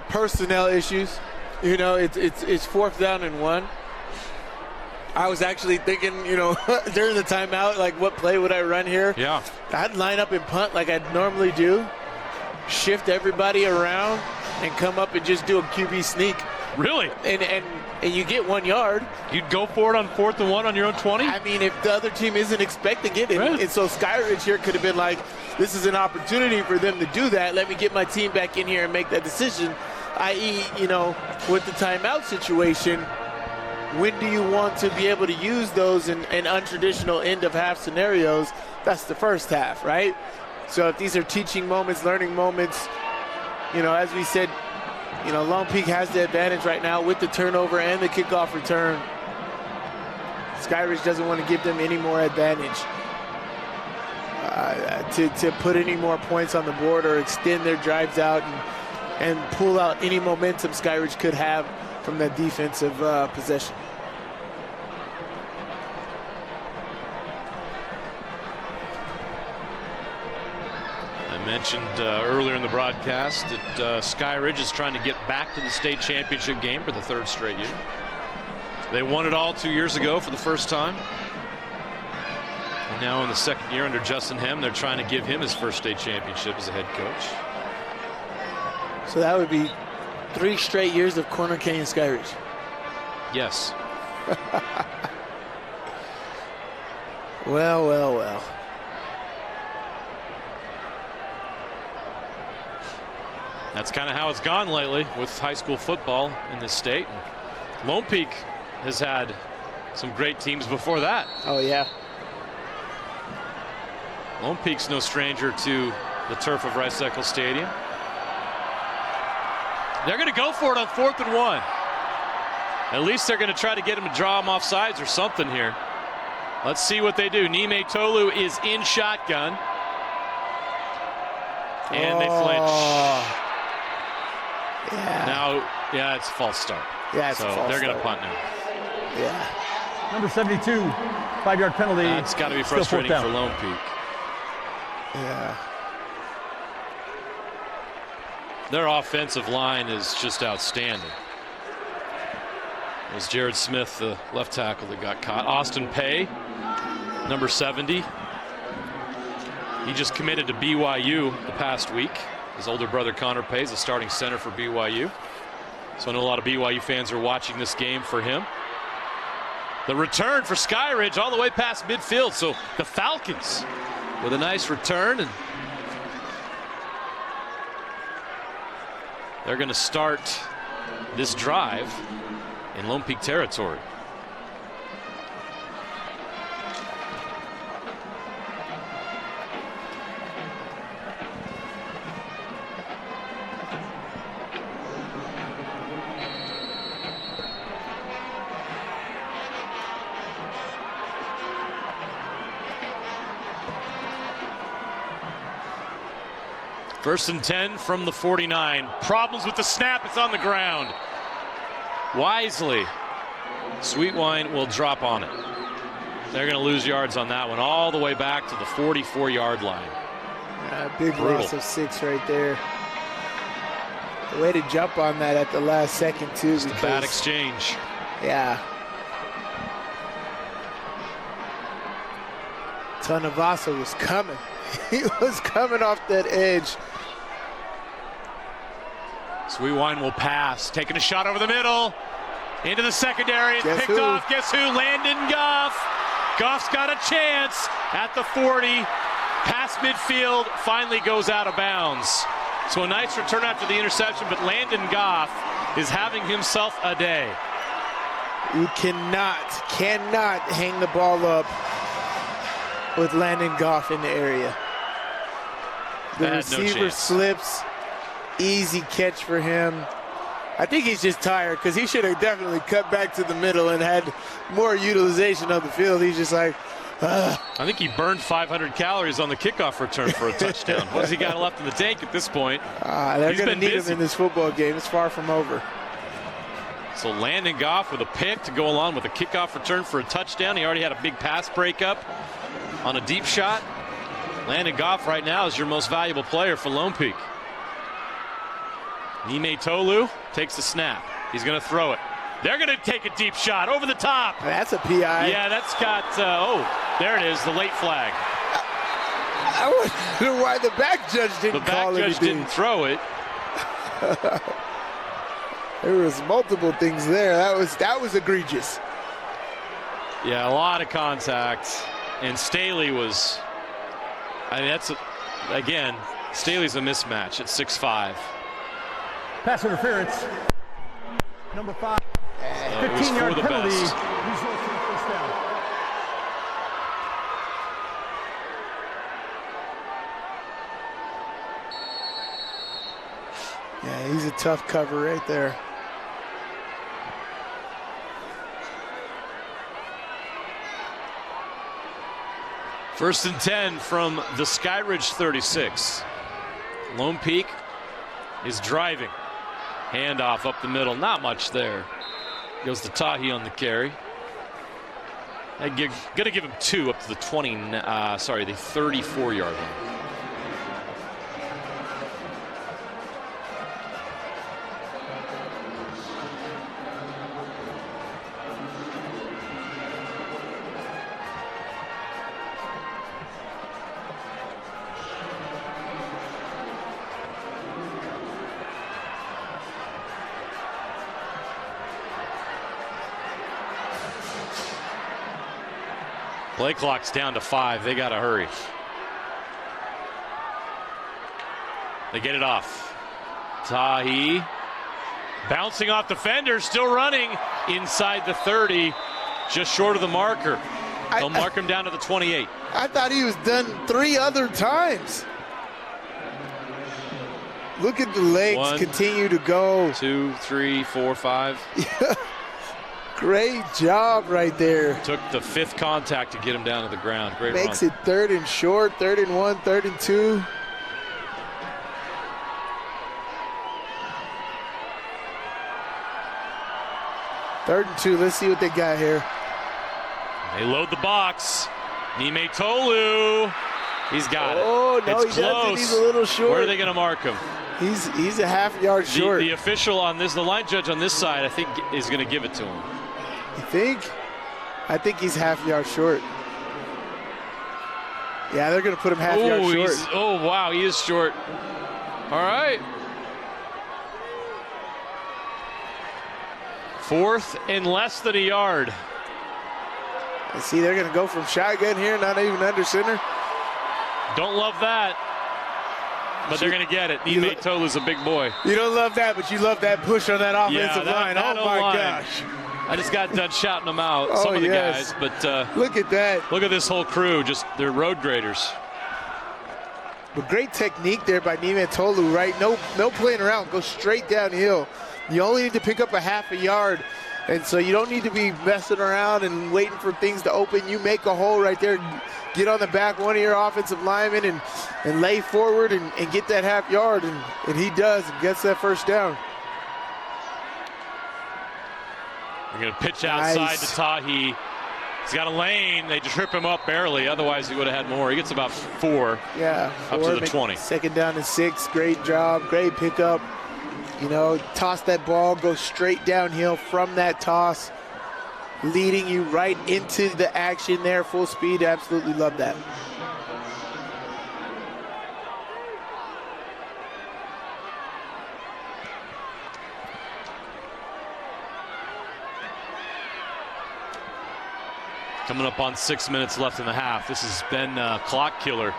Personnel issues. You know, it's 4th down and 1. I was actually thinking, you know, during the timeout, like, what play would I run here? Yeah. I'd line up and punt like I normally do, shift everybody around, and come up and just do a QB sneak. Really? And you get 1 yard. You'd go for it on 4th and 1 on your own 20? I mean, if the other team isn't expecting it, and so Skyridge here could have been like, this is an opportunity for them to do that. Let me get my team back in here and make that decision. I.e., you know, with the timeout situation, when do you want to be able to use those in untraditional end-of-half scenarios? That's the first half, right? So if these are teaching moments, learning moments, you know, as we said, you know, Lone Peak has the advantage right now with the turnover and the kickoff return. Skyridge doesn't want to give them any more advantage to put any more points on the board or extend their drives out and pull out any momentum Skyridge could have from that defensive possession. I mentioned earlier in the broadcast that Skyridge is trying to get back to the state championship game for the 3rd straight year. They won it all 2 years ago for the first time. And now in the 2nd year under Justin Hem, they're trying to give him his first state championship as a head coach. So that would be 3 straight years of Corner Canyon Skyridge. Yes. Well, well, well. That's kind of how it's gone lately with high school football in this state. Lone Peak has had some great teams before that. Oh, yeah. Lone Peak's no stranger to the turf of Rice-Eccles Stadium. They're going to go for it on 4th and 1. At least they're going to try to get him to draw him off sides or something here. Let's see what they do. Nime Tolu is in shotgun. And they flinch. Yeah. Now, yeah, it's a false start. Yeah, it's so a false they're going to start. punt now. Yeah. Number 72, 5-yard penalty. It's got to be Still frustrating 4th for down. Lone Peak. Yeah. Their offensive line is just outstanding. It was Jared Smith, the left tackle, that got caught. Austin Pay, number 70. He just committed to BYU the past week. His older brother Connor Pay is the starting center for BYU. So I know a lot of BYU fans are watching this game for him. The return for Skyridge all the way past midfield. So the Falcons with a nice return, and they're going to start this drive in Lone Peak territory. First and 10 from the 49. Problems with the snap. It's on the ground. Wisely, Sweetwine will drop on it. They're going to lose yards on that one all the way back to the 44-yard line. Big Brutal. loss of 6 right there. The way to jump on that at the last second, too. Just a bad exchange. Yeah. Tonavasa was coming. He was coming off that edge. Sweetwine will pass, taking a shot over the middle, into the secondary. It's Guess picked who? off. Guess who? Landon Goff. Goff's got a chance at the 40. Past midfield, finally goes out of bounds. So a nice return after the interception, but Landon Goff is having himself a day. You cannot hang the ball up with Landon Goff in the area. The Had no receiver chance. slips. Easy catch for him. I think he's just tired because he should have definitely cut back to the middle and had more utilization of the field. He's just like, I think he burned 500 calories on the kickoff return for a touchdown. What has he got left in the tank at this point? they're He's going to been need busy. him in this football game. It's far from over. So Landon Goff with a pick to go along with a kickoff return for a touchdown. He already had a big pass breakup on a deep shot. Landon Goff right now is your most valuable player for Lone Peak. Nime Tolu takes the snap. He's going to throw it. They're going to take a deep shot over the top. That's a PI. Yeah, that's got, there it is, the late flag. I wonder why the back judge didn't call The back judge anything. didn't throw it. There was multiple things there. That was egregious. Yeah, a lot of contact. And Staley was, I mean, again, Staley's a mismatch at 6'5". Pass interference. Number 5. It was 15-yard for the penalty. best. Results in first down. Yeah, he's a tough cover right there. First and 10 from the Skyridge 36. Lone Peak is driving. Handoff up the middle, not much there. Goes to Tahi on the carry. Gonna give him 2 up to the 34-yard line. Play clock's down to 5. They got to hurry. They get it off. Tahi bouncing off defenders, still running inside the 30, just short of the marker. They'll mark him down to the 28. I thought he was done 3 other times. Look at the legs continue to go. 2, 3, 4, 5. Great job right there. Took the 5th contact to get him down to the ground. Great run. Makes it 3rd and short, 3rd and 1, 3rd and 2. Third and 2. Let's see what they got here. They load the box. Nime Tolu. He's got it. Oh, no, it's he close. doesn't. He's a little short. Where are they going to mark him? He's a half-yard short. The official on this, the line judge on this side, I think, is going to give it to him. You think? I think he's half-yard short. Yeah, they're going to put him half-yard short. Oh, wow, he is short. All right. 4th and less than a yard. See, they're going to go from shotgun here, not even under center. Don't love that, but they're going to get it. Nime Tolu's a big boy. You don't love that, but you love that push on that offensive line. That oh, my gosh. I just got done shouting them out, some of the guys. But look at that. Look at this whole crew. Just they're road graders. But great technique there by Nime Tolu, right? No playing around. Go straight downhill. You only need to pick up a half a yard. And so you don't need to be messing around and waiting for things to open. You make a hole right there. Get on the back one of your offensive linemen and lay forward and get that half yard. And he does and gets that first down. They're going to pitch outside to Tahi. He's got a lane. They just trip him up barely. Otherwise, he would have had more. He gets about 4. Yeah. Up to the 20. 2nd down and 6. Great job. Great pickup. You know, toss that ball, go straight downhill from that toss, leading you right into the action there, full speed. Absolutely love that. Coming up on 6 minutes left in the half. This has been a clock killer,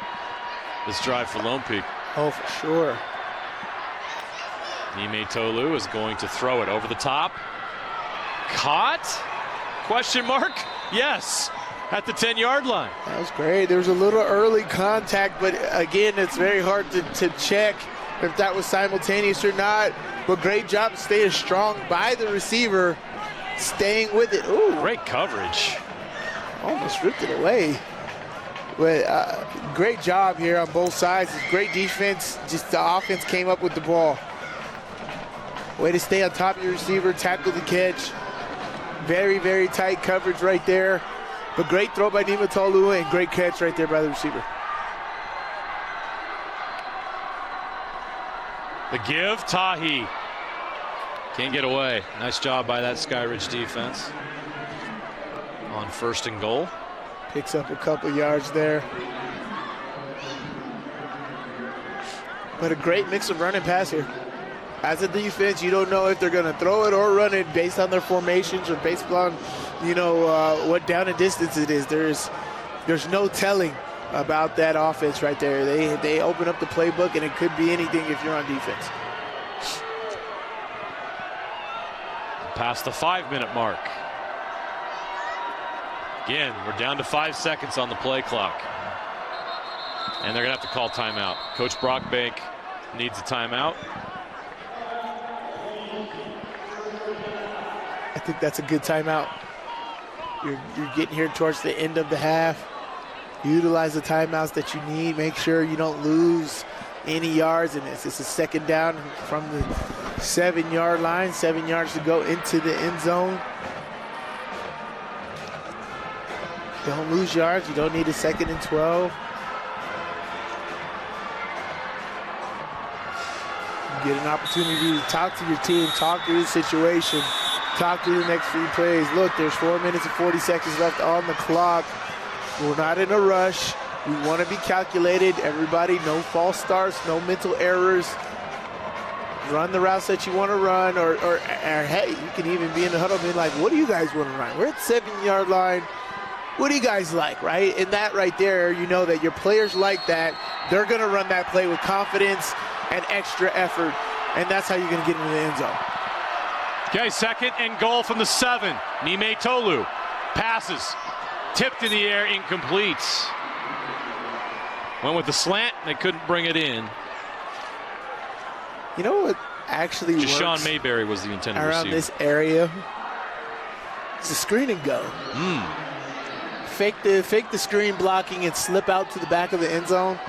this drive for Lone Peak. Oh, for sure. Nime Tolu is going to throw it over the top. Caught? Question mark? Yes, at the 10-yard line. That was great. There was a little early contact, but again, it's very hard to check if that was simultaneous or not. But great job staying strong by the receiver, staying with it. Ooh. Great coverage. Almost ripped it away. But great job here on both sides. Great defense. Just the offense came up with the ball. Way to stay on top of your receiver, tackle the catch. Very, very tight coverage right there. But great throw by Nime Tolu and great catch right there by the receiver. The give, Tahi. Can't get away. Nice job by that Skyridge defense. On 1st and goal. Picks up a couple yards there. But a great mix of run and pass here. As a defense, you don't know if they're going to throw it or run it based on their formations or based on, you know, what down and distance it is. There's no telling about that offense right there. They open up the playbook, and it could be anything if you're on defense. Past the 5-minute mark. Again, we're down to 5 seconds on the play clock. And they're going to have to call timeout. Coach Brockbank needs a timeout. I think that's a good timeout. You're getting here towards the end of the half. Utilize the timeouts that you need. Make sure you don't lose any yards. And it's a 2nd down from the 7-yard line. 7 yards to go into the end zone. Don't lose yards. You don't need a 2nd and 12. You get an opportunity to talk to your team, talk through the situation, talk through the next few plays. Look, there's 4 minutes and 40 seconds left on the clock. We're not in a rush. We want to be calculated. Everybody, no false starts, no mental errors. Run the routes that you want to run, or hey, you can even be in the huddle being like, what do you guys want to run? We're at 7-yard line. What do you guys like, right? And that right there, you know that your players like that. They're going to run that play with confidence and extra effort, and that's how you're going to get into the end zone. Okay, 2nd and goal from the 7. Nime Tolu passes. Tipped in the air, incomplete. Went with the slant, they couldn't bring it in. You know what actually works? Deshaun Mayberry was the intended around receiver. this area? It's a screen and go. Fake the screen blocking and slip out to the back of the end zone.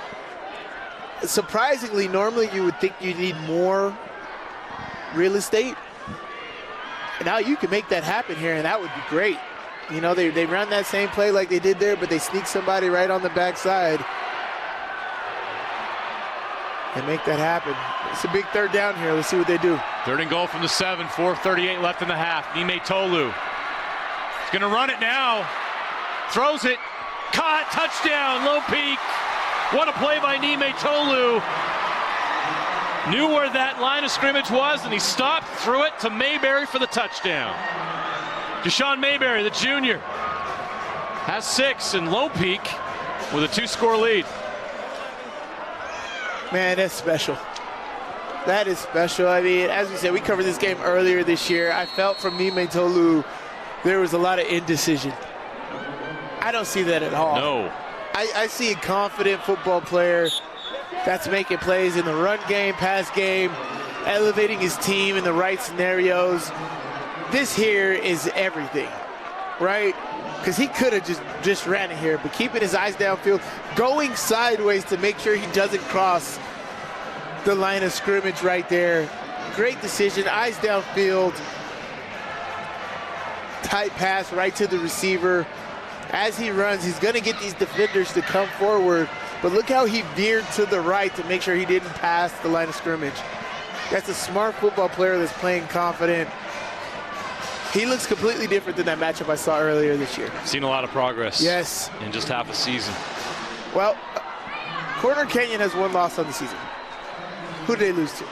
Surprisingly, normally you would think you need more real estate. And now you can make that happen here, and that would be great. You know, they run that same play like they did there, but they sneak somebody right on the backside and make that happen. It's a big third down here. Let's see what they do. 3rd and goal from the 7, 4:38 left in the half. Nime Tolu. He's going to run it now. Throws it. Caught. Touchdown. Lone Peak. What a play by Nime Tolu. Knew where that line of scrimmage was, and he stopped, threw it to Mayberry for the touchdown. Deshaun Mayberry, the junior, has 6, and Lone Peak with a 2-score lead. Man, that's special. That is special. I mean, as we said, we covered this game earlier this year. I felt from Nime Tolu there was a lot of indecision. I don't see that at all. No. I see a confident football player that's making plays in the run game, pass game, elevating his team in the right scenarios. This here is everything, right? Because he could have just ran it here, but keeping his eyes downfield, going sideways to make sure he doesn't cross the line of scrimmage right there. Great decision, eyes downfield. Tight pass right to the receiver. As he runs, he's going to get these defenders to come forward, but look how he veered to the right to make sure he didn't pass the line of scrimmage. That's a smart football player that's playing confident. He looks completely different than that matchup I saw earlier this year. Seen a lot of progress. Yes. In just half a season. Well, Corner Canyon has 1 loss on the season. Who did they lose to?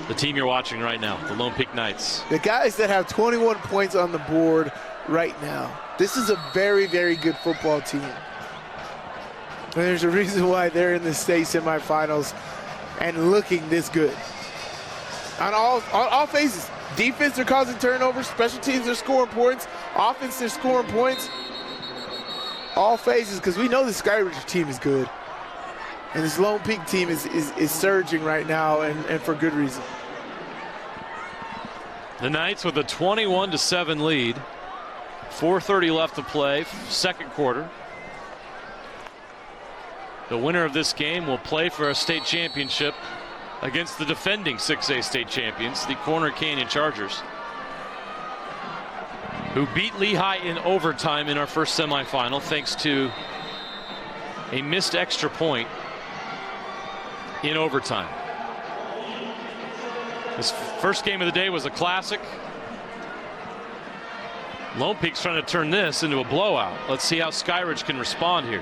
The team you're watching right now, the Lone Peak Knights. The guys that have 21 points on the board right now. This is a very, very good football team. And there's a reason why they're in the state semifinals and looking this good. On all phases. Defense, they're causing turnovers. Special teams, they're scoring points. Offense, they're scoring points. All phases, because we know the Skyridge team is good. And this Lone Peak team is surging right now, and for good reason. The Knights with a 21-7 lead. 4:30 left to play, 2nd quarter. The winner of this game will play for a state championship against the defending 6A state champions, the Corner Canyon Chargers, who beat Lehigh in overtime in our first semifinal thanks to a missed extra point in overtime. This first game of the day was a classic. Lone Peak's trying to turn this into a blowout. Let's see how Skyridge can respond here.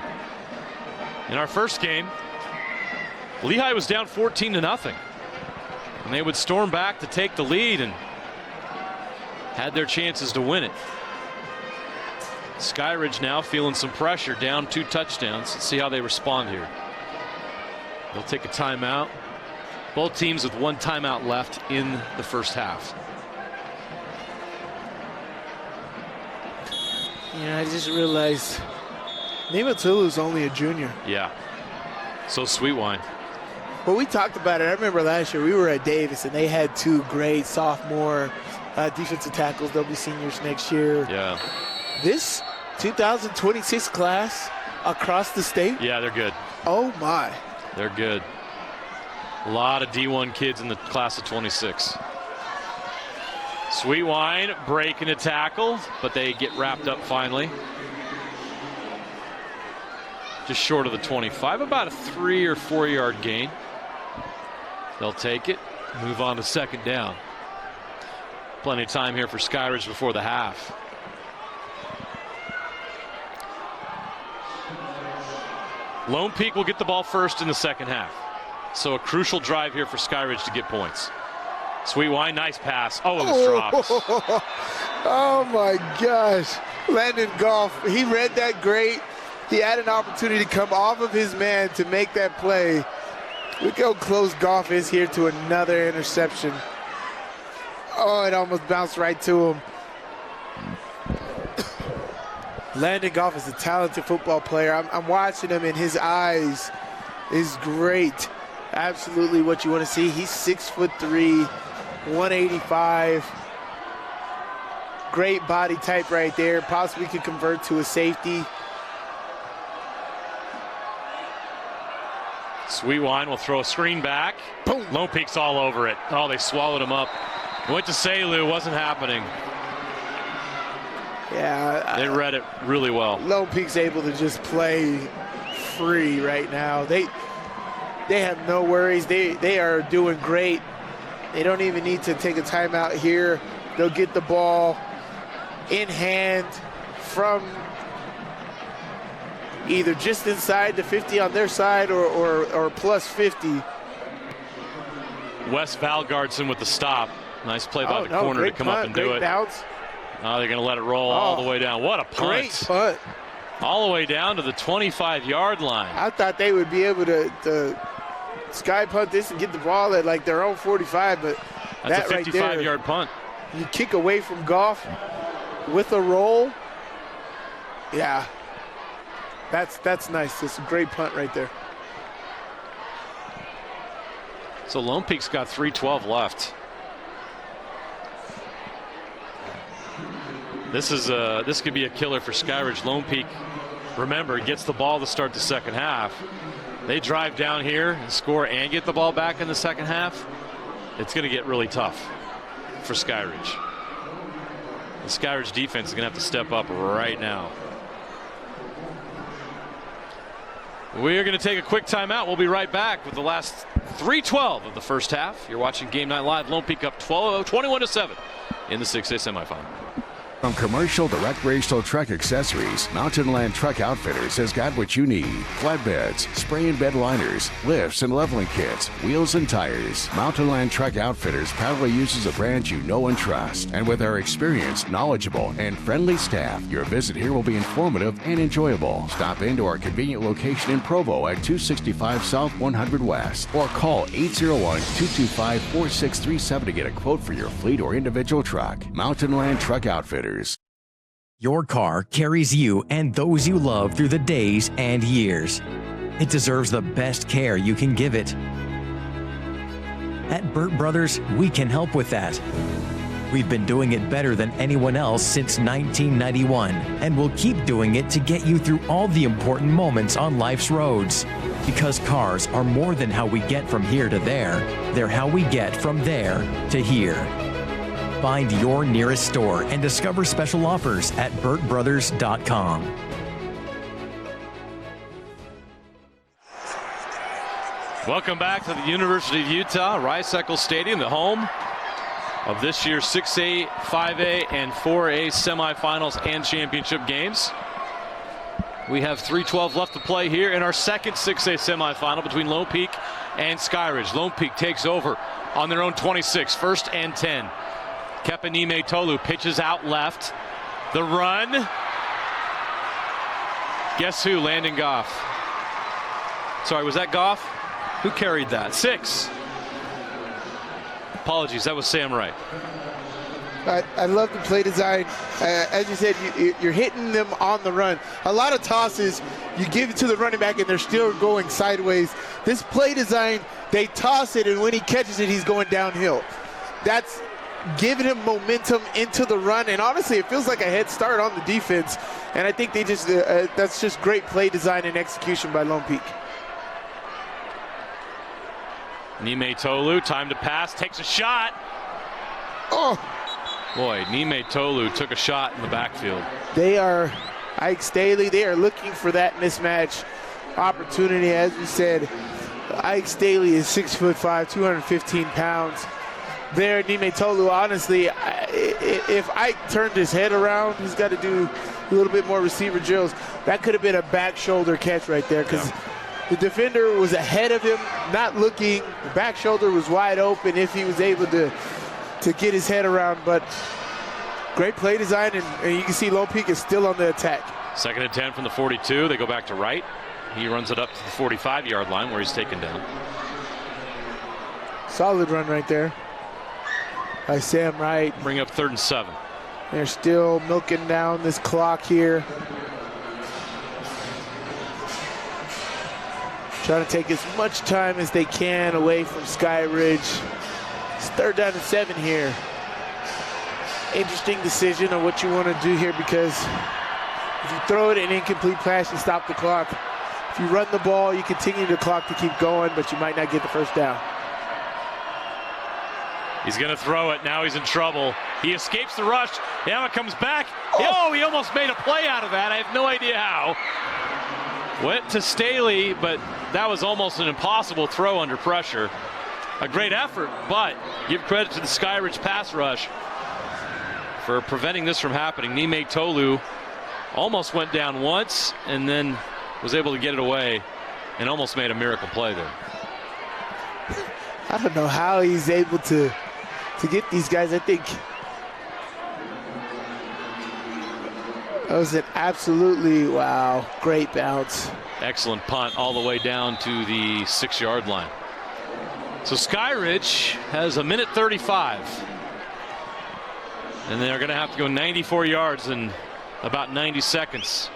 In our first game, Lehigh was down 14-0. And they would storm back to take the lead and had their chances to win it. Skyridge now feeling some pressure, down 2 touchdowns. Let's see how they respond here. They'll take a timeout. Both teams with 1 timeout left in the first half. Yeah, I just realized Nime Tolu's only a junior. Yeah. So Sweetwine. Well, we talked about it. I remember last year we were at Davis and they had 2 great sophomore defensive tackles. They'll be seniors next year. Yeah. This 2026 class across the state. Yeah, they're good. Oh my. They're good. A lot of D1 kids in the class of 26. Sweetwine breaking a tackle, but they get wrapped up finally. Just short of the 25, about a 3 or 4 yard gain. They'll take it, move on to 2nd down. Plenty of time here for Skyridge before the half. Lone Peak will get the ball first in the 2nd half. So a crucial drive here for Skyridge to get points. Sweetwine, nice pass. Oh, it was dropped. Oh my gosh. Landon Goff, he read that great. He had an opportunity to come off of his man to make that play. Look how close Goff is here to another interception. Oh, it almost bounced right to him. Landon Goff is a talented football player. I'm watching him, and his eyes is great. absolutely what you want to see. He's 6'3", 185. Great body type right there. Possibly could convert to a safety. Sweetwine will throw a screen back. Boom. Lone Peak's all over it. Oh, they swallowed him up. Went to Selu, wasn't happening. Yeah. They read it really well. Lone Peak's able to just play free right now. They have no worries. They are doing great. They don't even need to take a timeout here. They'll get the ball in hand from either just inside the 50 on their side or plus 50. Wes Valgardson with the stop. Nice play by the corner to come up and do it. Bounce. Oh, they're going to let it roll all the way down. What a punt. Great punt. All the way down to the 25-yard line. I thought they would be able to sky punt this and get the ball at like their own 45, but that's a 55-yard right punt. You kick away from Goff with a roll. Yeah. That's nice. It's a great punt right there. So Lone Peak's got 3:12 left. This could be a killer for Skyridge. Lone Peak, remember, gets the ball to start the second half. They drive down here and score and get the ball back in the second half. It's going to get really tough for Skyridge. The Skyridge defense is going to have to step up right now. We are going to take a quick timeout. We'll be right back with the last 3:12 of the first half. You're watching Game Night Live. Lone Peak up 21-7 in the 6A semifinal. From Commercial to Recreational Truck Accessories, Mountain Land Truck Outfitters has got what you need. Flatbeds, spray and bed liners, lifts and leveling kits, wheels and tires. Mountain Land Truck Outfitters proudly uses a brand you know and trust. And with our experienced, knowledgeable, and friendly staff, your visit here will be informative and enjoyable. Stop into our convenient location in Provo at 265 South 100 West or call 801-225-4637 to get a quote for your fleet or individual truck. Mountain Land Truck Outfitters. Your car carries you and those you love through the days and years. It deserves the best care you can give it. At Burt Brothers, we can help with that. We've been doing it better than anyone else since 1991, and we'll keep doing it to get you through all the important moments on life's roads. Because cars are more than how we get from here to there, they're how we get from there to here. Find your nearest store and discover special offers at burtbrothers.com. Welcome back to the University of Utah, Rice-Eccles Stadium, the home of this year's 6A, 5A, and 4A semifinals and championship games. We have 3:12 left to play here in our second 6A semifinal between Lone Peak and Skyridge. Lone Peak takes over on their own 26, 1st and 10. Kepanime Tolu pitches out left. The run. Guess who? Landon Goff. Sorry, was that Goff? Who carried that? 6. Apologies, that was Sam Wright. I love the play design. As you said, you're hitting them on the run. A lot of tosses, you give it to the running back and they're still going sideways. This play design, they toss it and when he catches it, he's going downhill. That's giving him momentum into the run, and honestly, it feels like a head start on the defense. And I think they just that's just great play design and execution by Lone Peak. Nime Tolu, time to pass, takes a shot. Oh, boy, Nime Tolu took a shot in the backfield. They are Ike Staley. They are looking for that mismatch opportunity. As we said, Ike Staley is 6'5", 215 pounds. There, Nime Tolu, honestly, if Ike turned his head around, he's got to do a little bit more receiver drills. That could have been a back shoulder catch right there because the defender was ahead of him, not looking. The back shoulder was wide open if he was able to get his head around. But great play design, and you can see Lone Peak is still on the attack. 2nd and 10 from the 42. They go back to Wright. He runs it up to the 45-yard line where he's taken down. Solid run right there by Sam Wright. Bring up 3rd and 7. They're still milking down this clock here. trying to take as much time as they can away from Skyridge. It's 3rd down and 7 here. Interesting decision on what you want to do here, because if you throw it an incomplete pass, you stop the clock. If you run the ball, you continue the clock to keep going, but you might not get the first down. He's going to throw it. Now he's in trouble. He escapes the rush. Now it comes back. Oh, he almost made a play out of that. I have no idea how. Went to Staley, but that was almost an impossible throw under pressure. A great effort, but give credit to the Skyridge pass rush for preventing this from happening. Nime Tolu almost went down once and then was able to get it away and almost made a miracle play there. I don't know how he's able to get these guys. I think that was an absolutely, wow, great bounce. Excellent punt all the way down to the 6-yard line. So Skyridge has 1:35. And they're going to have to go 94 yards in about 90 seconds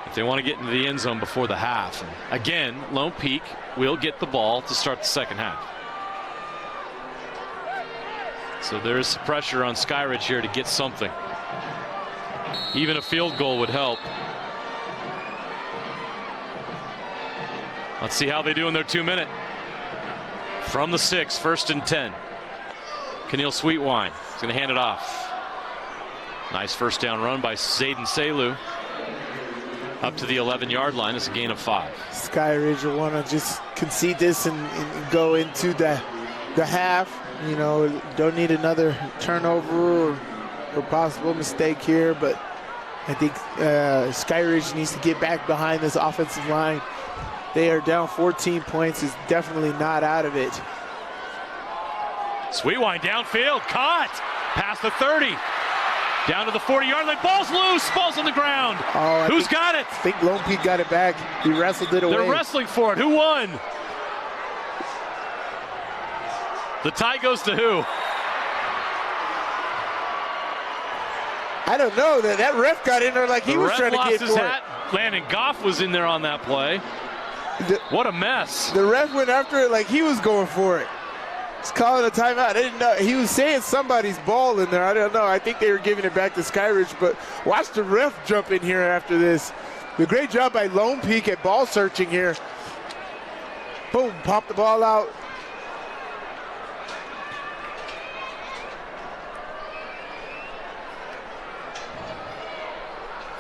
if they want to get into the end zone before the half. And again, Lone Peak will get the ball to start the second half. So there's pressure on Skyridge here to get something. Even a field goal would help. Let's see how they do in their 2-minute. From the 6, 1st and 10. Keneal Sweetwine is going to hand it off. Nice first down run by Zayden Selu. Up to the 11-yard line. It's a gain of 5. Skyridge will want to just concede this and go into the half. You know, don't need another turnover or possible mistake here, but I think Skyridge needs to get back behind this offensive line. They are down 14 points. Is definitely not out of it. Sweetwine downfield, caught, past the 30, down to the 40-yard line. Ball's loose, ball's on the ground. Who's got it? I think Lone Peak got it back. He wrestled it away. They're wrestling for it. Who won? The tie goes to who? I don't know. That ref got in there like he was trying to get his hat. Landon Goff was in there on that play. What a mess. The ref went after it like he was going for it. He's calling a timeout. I didn't know. He was saying somebody's ball in there. I don't know. I think they were giving it back to Skyridge, but watch the ref jump in here after this. The great job by Lone Peak at ball searching here. Boom, pop the ball out.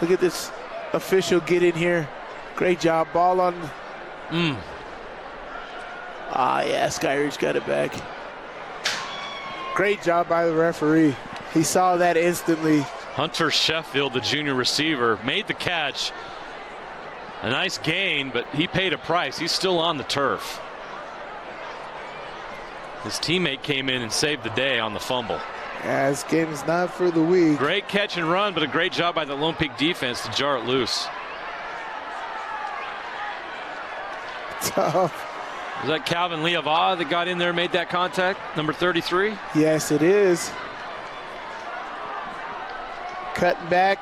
Look at this official get in here. Great job. Ball on. Yeah, Skyridge got it back. Great job by the referee. He saw that instantly. Hunter Sheffield, the junior receiver, made the catch. A nice gain, but he paid a price. He's still on the turf. His teammate came in and saved the day on the fumble. Yeah, this game is not for the weak. Great catch and run, but a great job by the Lone Peak defense to jar it loose. Tough. Was that Calvin Liava that got in there and made that contact? Number 33? Yes, it is. Cutting back.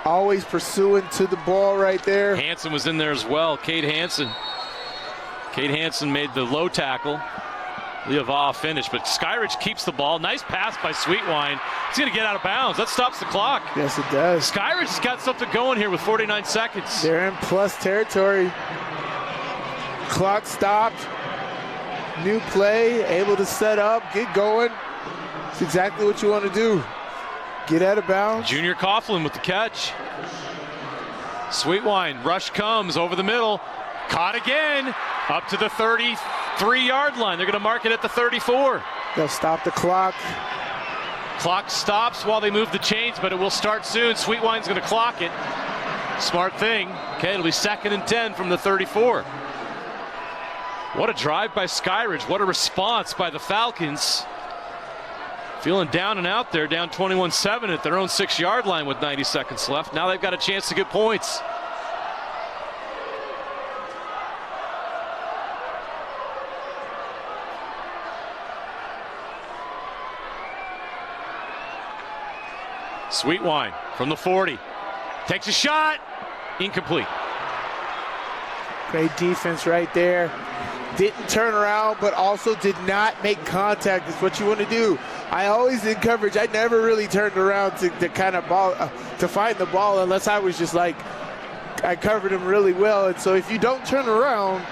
Always pursuing to the ball right there. Hansen was in there as well. Cade Hansen. Cade Hansen made the low tackle. Liava finished, but Skyridge keeps the ball. Nice pass by Sweetwine. He's going to get out of bounds. That stops the clock. Yes, it does. Skyridge has got something going here with 49 seconds. They're in plus territory. Clock stopped. New play, able to set up, get going. It's exactly what you want to do. Get out of bounds. Junior Coughlin with the catch. Sweetwine, rush comes over the middle. Caught again, up to the 33-yard line. They're going to mark it at the 34. They'll stop the clock. Clock stops while they move the chains, but it will start soon. Sweetwine's going to clock it. Smart thing. Okay, it'll be 2nd and 10 from the 34. What a drive by Skyridge. What a response by the Falcons. Feeling down and out there, down 21-7 at their own 6-yard line with 90 seconds left. Now they've got a chance to get points. Sweetwine from the 40. Takes a shot. Incomplete. Great defense right there. Didn't turn around, but also did not make contact. It's what you want to do. I always in coverage, I never really turned around to kind of ball, to find the ball unless I was just like, I covered him really well. And so if you don't turn around,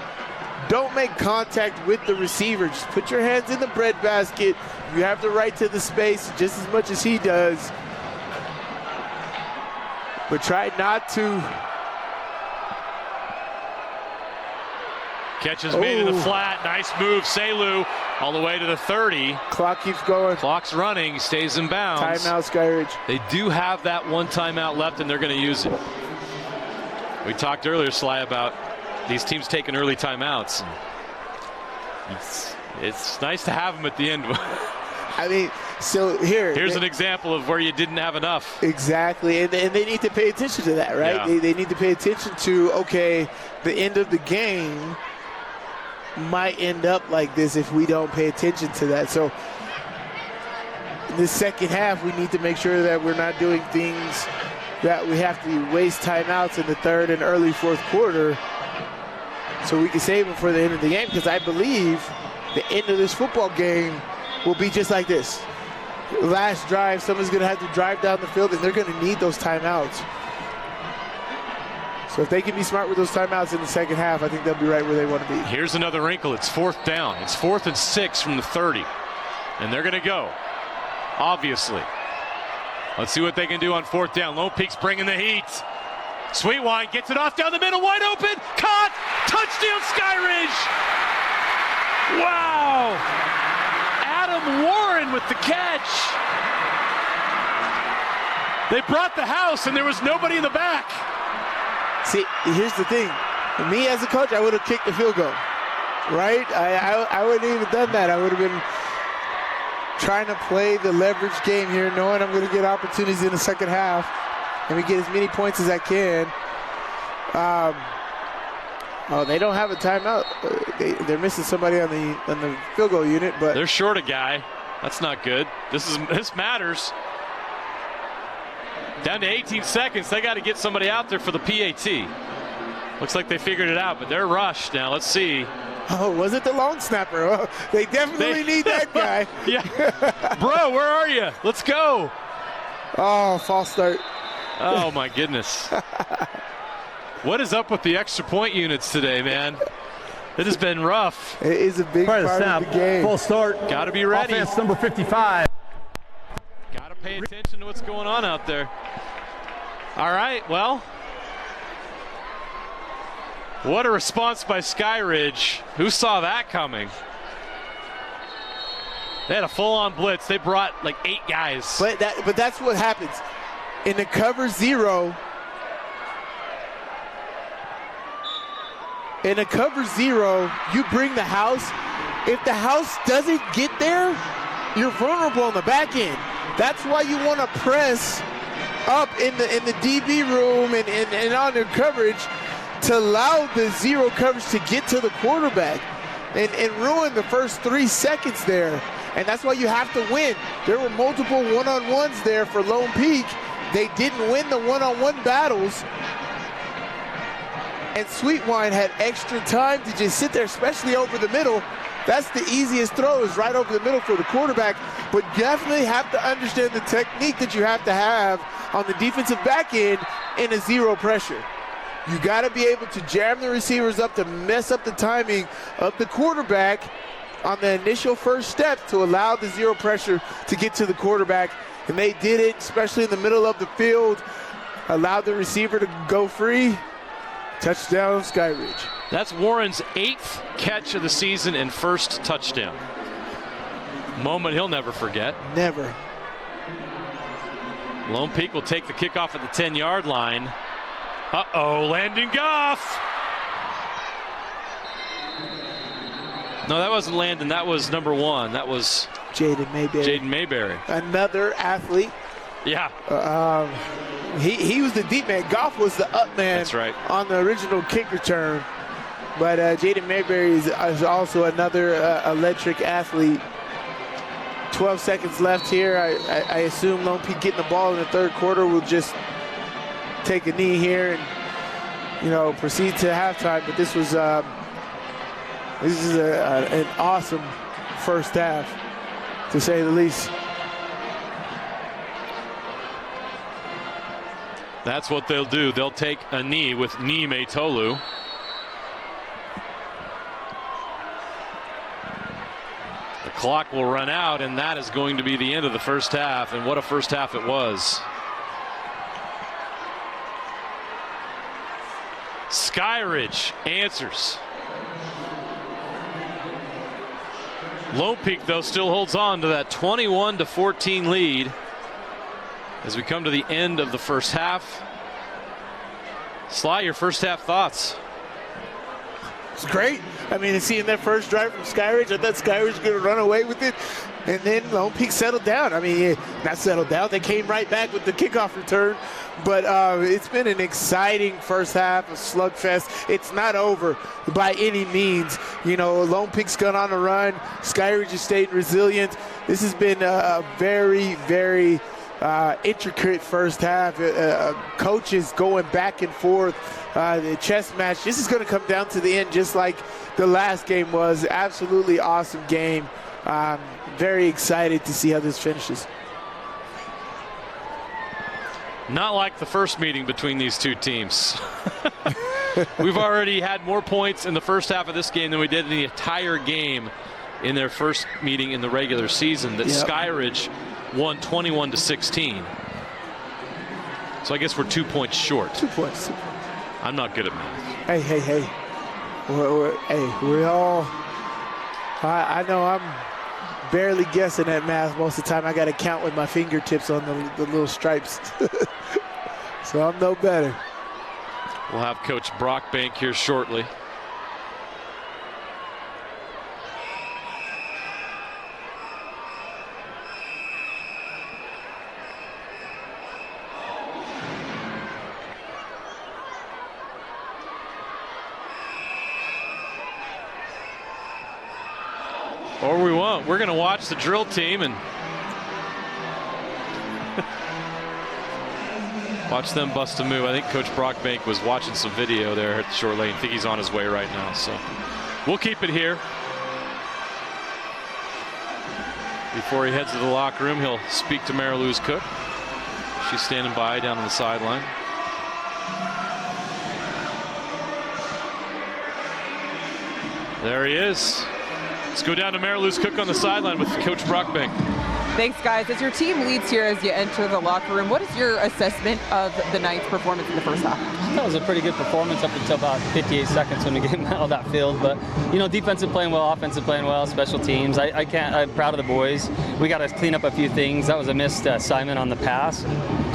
don't make contact with the receiver. Just put your hands in the breadbasket. You have the right to the space just as much as he does. But try not to. Catch is made in the flat. Nice move, Selu, all the way to the 30. Clock keeps going. Clock's running. He stays in bounds. Timeout, Skyridge. They do have that one timeout left, and they're going to use it. We talked earlier, Sly, about these teams taking early timeouts. It's nice to have them at the end. I mean, so here's an example of where you didn't have enough. Exactly, and they need to pay attention to that, right? Yeah. They need to pay attention to, okay, the end of the game might end up like this if we don't pay attention to that. So in the second half, we need to make sure that we're not doing things that we have to waste timeouts in the third and early fourth quarter so we can save them for the end of the game, because I believe the end of this football game will be just like this. Last drive, someone's going to have to drive down the field, and they're going to need those timeouts. So if they can be smart with those timeouts in the second half, I think they'll be right where they want to be. Here's another wrinkle. It's 4th down. It's 4th and 6 from the 30. And they're going to go, obviously. Let's see what they can do on 4th down. Lone Peak's bringing the heat. Sweetwine gets it off down the middle, wide open. Caught. Touchdown, Skyridge. Wow. Adam Warren with the catch. They brought the house, and there was nobody in the back. See, here's the thing. Me as a coach, I would have kicked the field goal, right? I wouldn't have even done that. I would have been trying to play the leverage game here, knowing I'm going to get opportunities in the second half. Let me get as many points as I can. Oh, they don't have a timeout. They're missing somebody on the field goal unit, but they're short a guy. That's not good. This matters. Down to 18 seconds. They got to get somebody out there for the PAT. Looks like they figured it out, but they're rushed now. Let's see. Oh, was it the long snapper? Oh, they definitely need that guy. Yeah. Bro, where are you? Let's go. Oh, false start. Oh, my goodness. What is up with the extra point units today, man? It has been rough. It is a big part of the game. Full start. Got to be ready. Offense number 55. Got to pay attention to what's going on out there. All right, well. What a response by Skyridge. Who saw that coming? They had a full-on blitz. They brought like 8 guys. But that's what happens. In the cover 0, you bring the house. If the house doesn't get there, you're vulnerable on the back end. That's why you want to press up in the DB room and on their coverage to allow the 0 coverage to get to the quarterback and ruin the first 3 seconds there. And that's why you have to win. There were multiple one-on-ones there for Lone Peak. They didn't win the one-on-one battles. And Sweetwine had extra time to just sit there, especially over the middle. That's the easiest throw, is right over the middle for the quarterback. But definitely have to understand the technique that you have to have on the defensive back end in a 0 pressure. You got to be able to jam the receivers up to mess up the timing of the quarterback on the initial first step to allow the 0 pressure to get to the quarterback. And they did it, especially in the middle of the field. Allowed the receiver to go free. Touchdown, Skyridge. That's Warren's 8th catch of the season and first touchdown. Moment he'll never forget. Never. Lone Peak will take the kickoff at the 10-yard line. Uh-oh, Landon Goff. No, that wasn't Landon. That was number 1. That was Jaden Mayberry. Another athlete. Yeah. He was the deep man. Goff was the up man. That's right. On the original kick return. But Jaden Mayberry is also another electric athlete. 12 seconds left here. I assume Lone Peak getting the ball in the third quarter will just take a knee here and proceed to halftime. But this is an awesome first half, to say the least. That's what they'll do. They'll take a knee with Nime Tolu. The clock will run out, and that is going to be the end of the first half. And what a first half it was. Skyridge answers. Lone Peak, though, still holds on to that 21-14 lead as we come to the end of the first half. Sly, your first half thoughts? It's great. I mean, seeing that first drive from Skyridge, I thought Skyridge was going to run away with it. And then Lone Peak settled down. I mean, not settled down. They came right back with the kickoff return. But it's been an exciting first half, a slugfest. It's not over by any means. Lone Peak's gone on a run. Skyridge has stayed resilient. This has been a very, very intricate first half. Coaches going back and forth. The chess match. This is going to come down to the end just like the last game was. Absolutely awesome game. Very excited to see how this finishes. Not like the first meeting between these two teams. We've already had more points in the first half of this game than we did in the entire game in their first meeting in the regular season. That Skyridge won 21-16. So I guess we're 2 points short. 2 points. I'm not good at math. Hey. We all. I know I'm barely guessing at math most of the time. I got to count with my fingertips on the little stripes. So I'm no better. We'll have Coach Brockbank here shortly. Or we won't. We're going to watch the drill team and watch them bust a move. I think Coach Brockbank was watching some video there at the short lane. I think he's on his way right now. So we'll keep it here. Before he heads to the locker room, he'll speak to Mary Louise Cook. She's standing by down on the sideline. There he is. Let's go down to Mary Louise Cook on the sideline with Coach Brockbank. Thanks, guys. As your team leads here as you enter the locker room, what is your assessment of the Knights' performance in the first half? I thought it was a pretty good performance up until about 58 seconds when we get out of that field. But, defensive playing well, offensive playing well, special teams. I'm proud of the boys. We got to clean up a few things. That was a missed assignment on the pass.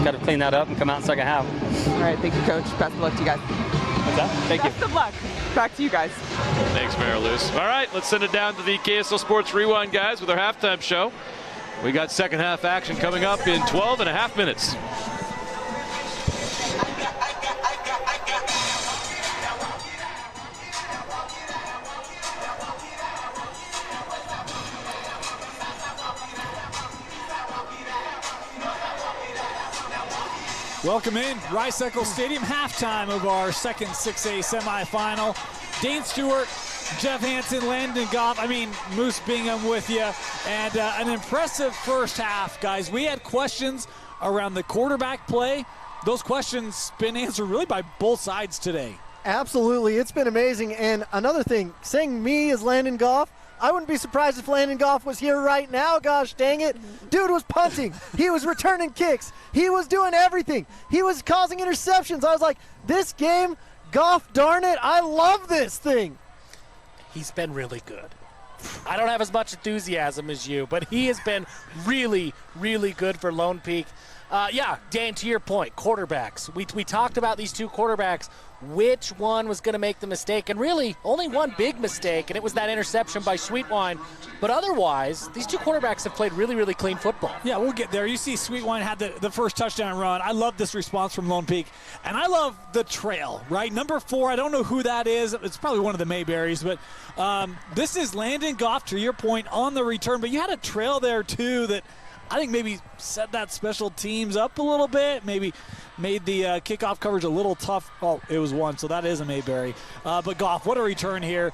Got to clean that up and come out in the second half. All right. Thank you, Coach. Best of luck to you guys. What's that? Thank you. Best of luck. Back to you guys. Thanks, Mary Louise. All right, let's send it down to the KSL Sports Rewind guys with our halftime show. We got second half action coming up in 12 and a half minutes. Welcome in Rice-Eccles Stadium, halftime of our second 6A semifinal. Dane Stewart, Jeff Hansen, Landon Goff, Moose Bingham with you. And an impressive first half, guys. We had questions around the quarterback play. Those questions been answered really by both sides today. Absolutely. It's been amazing. And another thing, saying me as Landon Goff, I wouldn't be surprised if Landon Goff was here right now, gosh dang it. Dude was punting. He was returning kicks. He was doing everything. He was causing interceptions. I was like, this game, Goff, darn it, I love this thing. He's been really good. I don't have as much enthusiasm as you, but he has been really, really good for Lone Peak. Dan, to your point, quarterbacks. We talked about these two quarterbacks, which one was going to make the mistake, and really only one big mistake, and it was that interception by Sweetwine. But otherwise, these two quarterbacks have played really, really clean football. Yeah, we'll get there. You see Sweetwine had the first touchdown run. I love this response from Lone Peak, and I love the trail, right? Number 4, I don't know who that is. It's probably one of the Mayberries, but this is Landon Goff, to your point, on the return. But you had a trail there, too, that I think maybe set that special teams up a little bit, maybe made the kickoff coverage a little tough. Oh, it was one, so that is a Mayberry. But Goff, what a return here.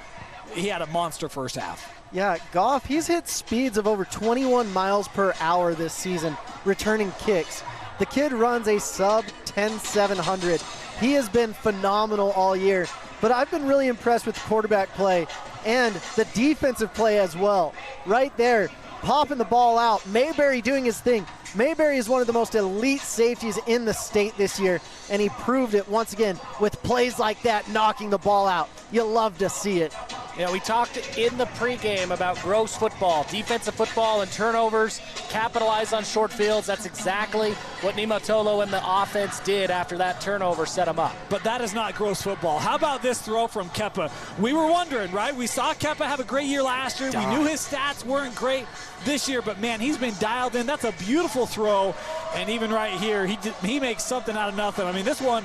He had a monster first half. Yeah, Goff, he's hit speeds of over 21 miles per hour this season, returning kicks. The kid runs a sub 10-700. He has been phenomenal all year, but I've been really impressed with quarterback play and the defensive play as well. Right there, popping the ball out, Mayberry doing his thing. Mayberry is one of the most elite safeties in the state this year, and he proved it once again with plays like that, knocking the ball out. You love to see it. You know, we talked in the pregame about gross football, defensive football, and turnovers, capitalize on short fields. That's exactly what Niumatolo and the offense did after that turnover set them up. But that is not gross football. How about this throw from Kepa? We were wondering, right? We saw Kepa have a great year last year. We knew his stats weren't great this year, but man, he's been dialed in. That's a beautiful throw, and even right here, he makes something out of nothing. I mean, this one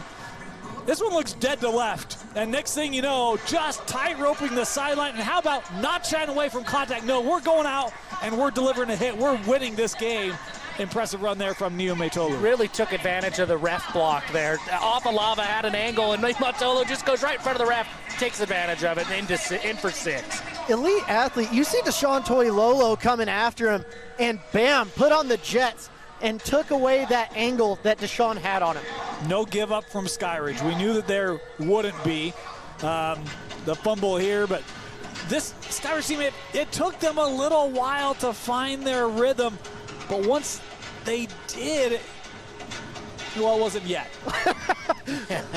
looks dead to left. And next thing you know, just tight-roping the sideline. And how about not shying away from contact? No, we're going out and we're delivering a hit. We're winning this game. Impressive run there from Niumatolo. Really took advantage of the ref block there. Afalava had an angle, and Niumatolo just goes right in front of the ref, takes advantage of it, in for 6. Elite athlete. You see Deshaun Toilolo coming after him, and bam, put on the Jets and took away that angle that Deshaun had on him. No give up from Skyridge. We knew that there wouldn't be the fumble here, but this Skyridge team, it took them a little while to find their rhythm, but once they did, well, it wasn't yet.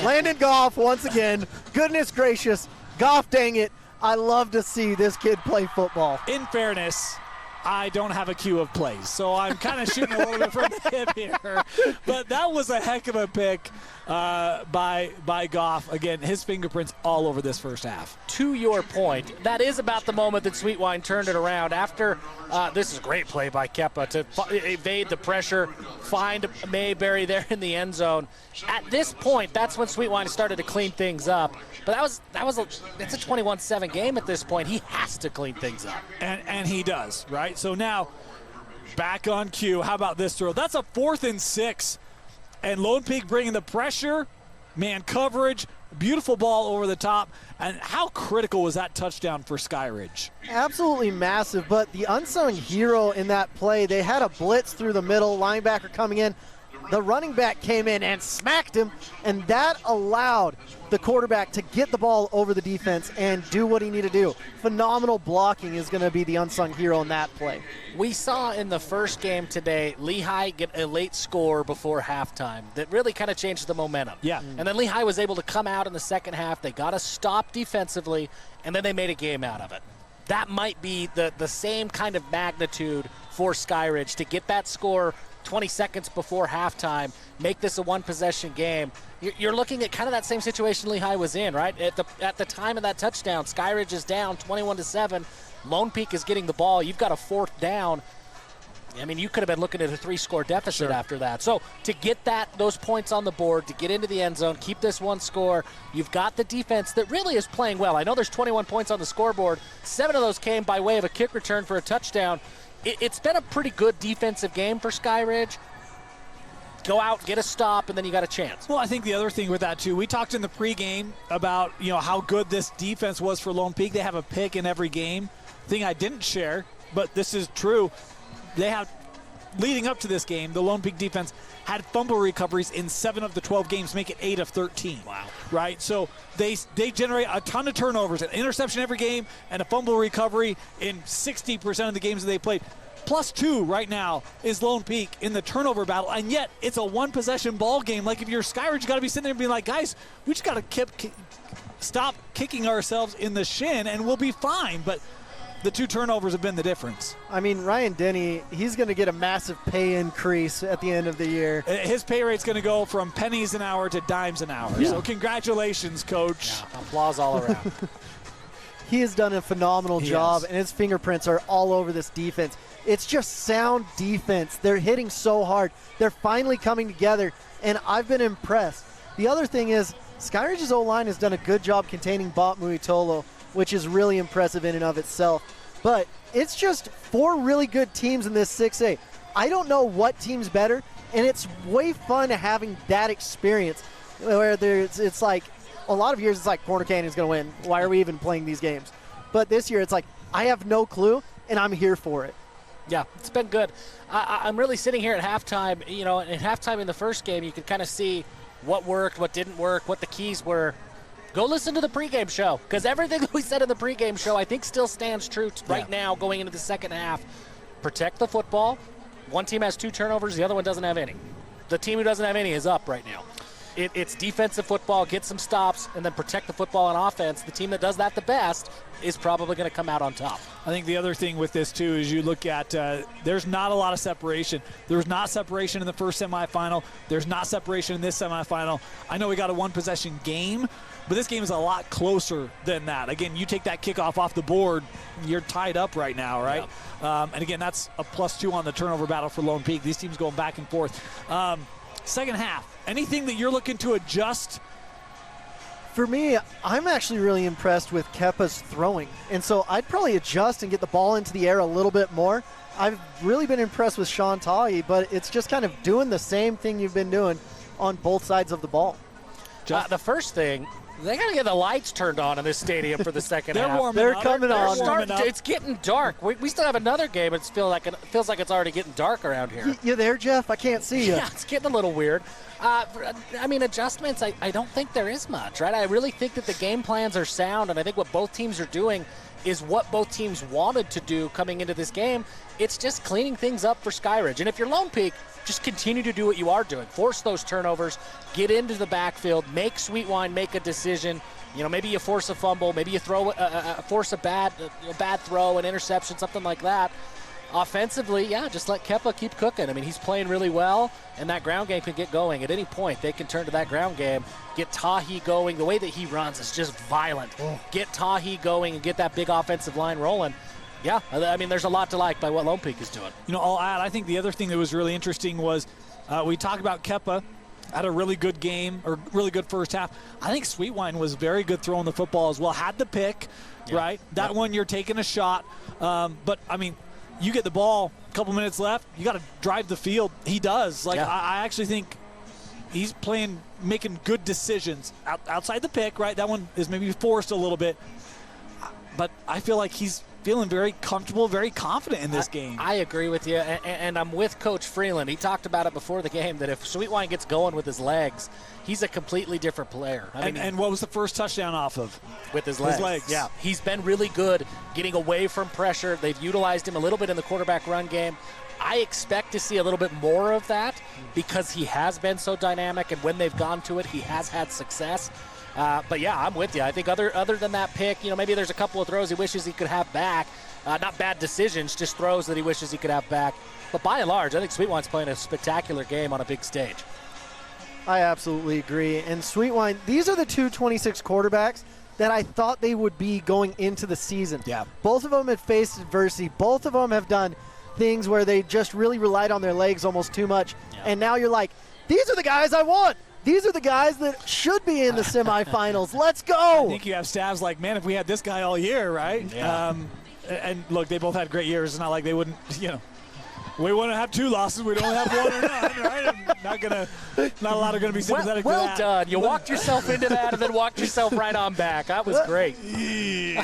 Landon Goff once again. Goodness gracious. Goff, dang it. I love to see this kid play football. In fairness, I don't have a queue of plays, so I'm kind of shooting a little bit from the hip here. But that was a heck of a pick by Goff. Again, his fingerprints all over this first half. To your point, that is about the moment that Sweetwine turned it around. After this is a great play by Kepa to evade the pressure, find Mayberry there in the end zone. At this point, that's when Sweetwine started to clean things up. But it's a 21-7 game at this point. He has to clean things up. And he does, right? So now, back on cue. How about this throw? That's a 4th and 6. And Lone Peak bringing the pressure, man coverage, beautiful ball over the top. And how critical was that touchdown for Skyridge? Absolutely massive, but the unsung hero in that play, they had a blitz through the middle, linebacker coming in. The running back came in and smacked him, and that allowed the quarterback to get the ball over the defense and do what he needed to do. Phenomenal blocking is going to be the unsung hero in that play. We saw in the first game today Lehigh get a late score before halftime that really kind of changed the momentum. Yeah. And then Lehigh was able to come out in the second half. They got a stop defensively, and then they made a game out of it. That might be the same kind of magnitude for Skyridge to get that score 20 seconds before halftime, make this a one-possession game. You're looking at kind of that same situation Lehigh was in, right? At the time of that touchdown, Skyridge is down 21-7. Lone Peak is getting the ball. You've got a 4th down. I mean, you could have been looking at a 3-score deficit after that. So to get those points on the board, to get into the end zone, keep this one score, you've got the defense that really is playing well. I know there's 21 points on the scoreboard. 7 of those came by way of a kick return for a touchdown. It's been a pretty good defensive game for Skyridge. Go out, get a stop, and then you got a chance. Well, I think the other thing with that, too, we talked in the pregame about, how good this defense was for Lone Peak. They have a pick in every game. Thing I didn't share, but this is true. They have, leading up to this game, the Lone Peak defense had fumble recoveries in 7 of the 12 games, make it 8 of 13. Wow. Right? So they generate a ton of turnovers, an interception every game, and a fumble recovery in 60% of the games that they played. +2 right now is Lone Peak in the turnover battle, and yet it's a one-possession ball game. Like, if you're Skyridge, you got to be sitting there and being like, guys, we just got to stop kicking ourselves in the shin, and we'll be fine. But the 2 turnovers have been the difference. I mean, Ryan Denny, he's going to get a massive pay increase at the end of the year. His pay rate's going to go from pennies an hour to dimes an hour. Yeah. So congratulations, Coach. Yeah, applause all around. He has done a phenomenal job, and his fingerprints are all over this defense. It's just sound defense. They're hitting so hard. They're finally coming together, and I've been impressed. The other thing is, Skyridge's O-line has done a good job containing Bot Muitolo, which is really impressive in and of itself. But it's just 4 really good teams in this 6A. I don't know what team's better, and it's way fun having that experience where it's like a lot of years it's like Corner Canyon's going to win. Why are we even playing these games? But this year it's like I have no clue, and I'm here for it. Yeah, it's been good. I'm really sitting here at halftime. You know, at halftime in the first game, you could kind of see what worked, what didn't work, what the keys were. Go listen to the pregame show, because everything that we said in the pregame show I think still stands true right now going into the second half. Protect the football. One team has 2 turnovers, the other one doesn't have any. The team who doesn't have any is up right now. It's defensive football, get some stops, and then protect the football on offense. The team that does that the best is probably going to come out on top. I think the other thing with this, too, is you look at there's not a lot of separation. There was not separation in the first semifinal. There's not separation in this semifinal. I know we got a one-possession game, but this game is a lot closer than that. Again, you take that kickoff off the board, you're tied up right now, right? Yeah. And, again, that's a +2 on the turnover battle for Lone Peak. These teams going back and forth. Second half, anything that you're looking to adjust? For me, I'm actually really impressed with Kepa's throwing. And so I'd probably adjust and get the ball into the air a little bit more. I've really been impressed with Sean Tahi, but it's just kind of doing the same thing you've been doing on both sides of the ball. The first thing, they got to get the lights turned on in this stadium for the second half. They're coming on. It's getting dark. We still have another game. It feels like it's already getting dark around here. You there, Jeff? I can't see you. Yeah, it's getting a little weird. I mean, adjustments, I don't think there is much, right? I really think that the game plans are sound, and I think what both teams are doing is what both teams wanted to do coming into this game. It's just cleaning things up for Skyridge. And if you're Lone Peak, just continue to do what you are doing. Force those turnovers, get into the backfield, make Sweetwine make a decision. You know, maybe you force a fumble, maybe you throw force a bad throw, an interception, something like that. Offensively, yeah, just let Kepa keep cooking. I mean, he's playing really well, and that ground game can get going. At any point, they can turn to that ground game, get Tahi going. The way that he runs is just violent. Get Tahi going and get that big offensive line rolling. Yeah, I mean, there's a lot to like by what Lone Peak is doing. You know, I'll add, I think the other thing that was really interesting was we talked about Kepa had a really good game, or really good first half. I think Sweetwine was very good throwing the football as well. Had the pick, right? That one you're taking a shot. But, I mean, you get the ball, a couple minutes left, you got to drive the field. He does. Like, I actually think he's making good decisions outside the pick, right? That one is maybe forced a little bit. But I feel like he's feeling very comfortable, very confident in this game. I agree with you, and I'm with Coach Freeland. He talked about it before the game, that if Sweetwine gets going with his legs, he's a completely different player. And what was the first touchdown off of? With his legs. Yeah, he's been really good getting away from pressure. They've utilized him a little bit in the quarterback run game. I expect to see a little bit more of that because he has been so dynamic, and when they've gone to it, he has had success. But yeah, I'm with you. I think other than that pick, you know, maybe there's a couple of throws he wishes he could have back. Not bad decisions, just throws that he wishes he could have back. But by and large, I think Sweetwine's playing a spectacular game on a big stage. I absolutely agree. And Sweetwine, these are the two 26 quarterbacks that I thought they would be going into the season. Yeah. Both of them have faced adversity. Both of them have done things where they just really relied on their legs almost too much. Yeah. And now you're like, these are the guys I want. These are the guys that should be in the semifinals. Let's go. I think you have staffs like, man, if we had this guy all year, right? Yeah. And look, they both had great years. It's not like they wouldn't, you know. We want to have 2 losses. We don't have 1 or none, right? Not a lot are going to be sympathetic to that. Well done. You walked yourself into that and then walked yourself right on back. That was great. Hey,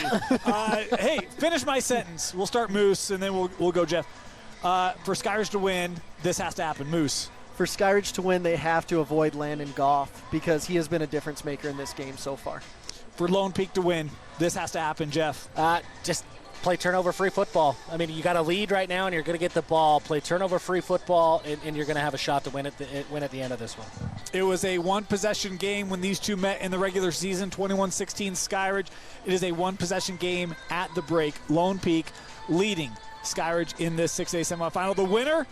finish my sentence. We'll start Moose, and then we'll go Jeff. For Skyridge to win, this has to happen. Moose. For Skyridge to win, they have to avoid Landon Goff because he has been a difference maker in this game so far. For Lone Peak to win, this has to happen, Jeff. Just play turnover-free football. I mean, you got a lead right now, and you're going to get the ball. Play turnover-free football, and you're going to have a shot to win at the end of this one. It was a one-possession game when these two met in the regular season, 21-16 Skyridge. It is a one-possession game at the break. Lone Peak leading Skyridge in this 6A semifinal. The winner,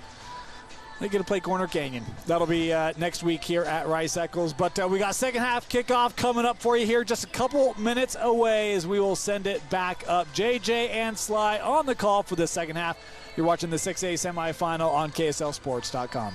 they get to play Corner Canyon. That'll be next week here at Rice-Eccles. But we got second half kickoff coming up for you here just a couple minutes away as we will send it back up. JJ and Sly on the call for the second half. You're watching the 6A semifinal on KSLSports.com.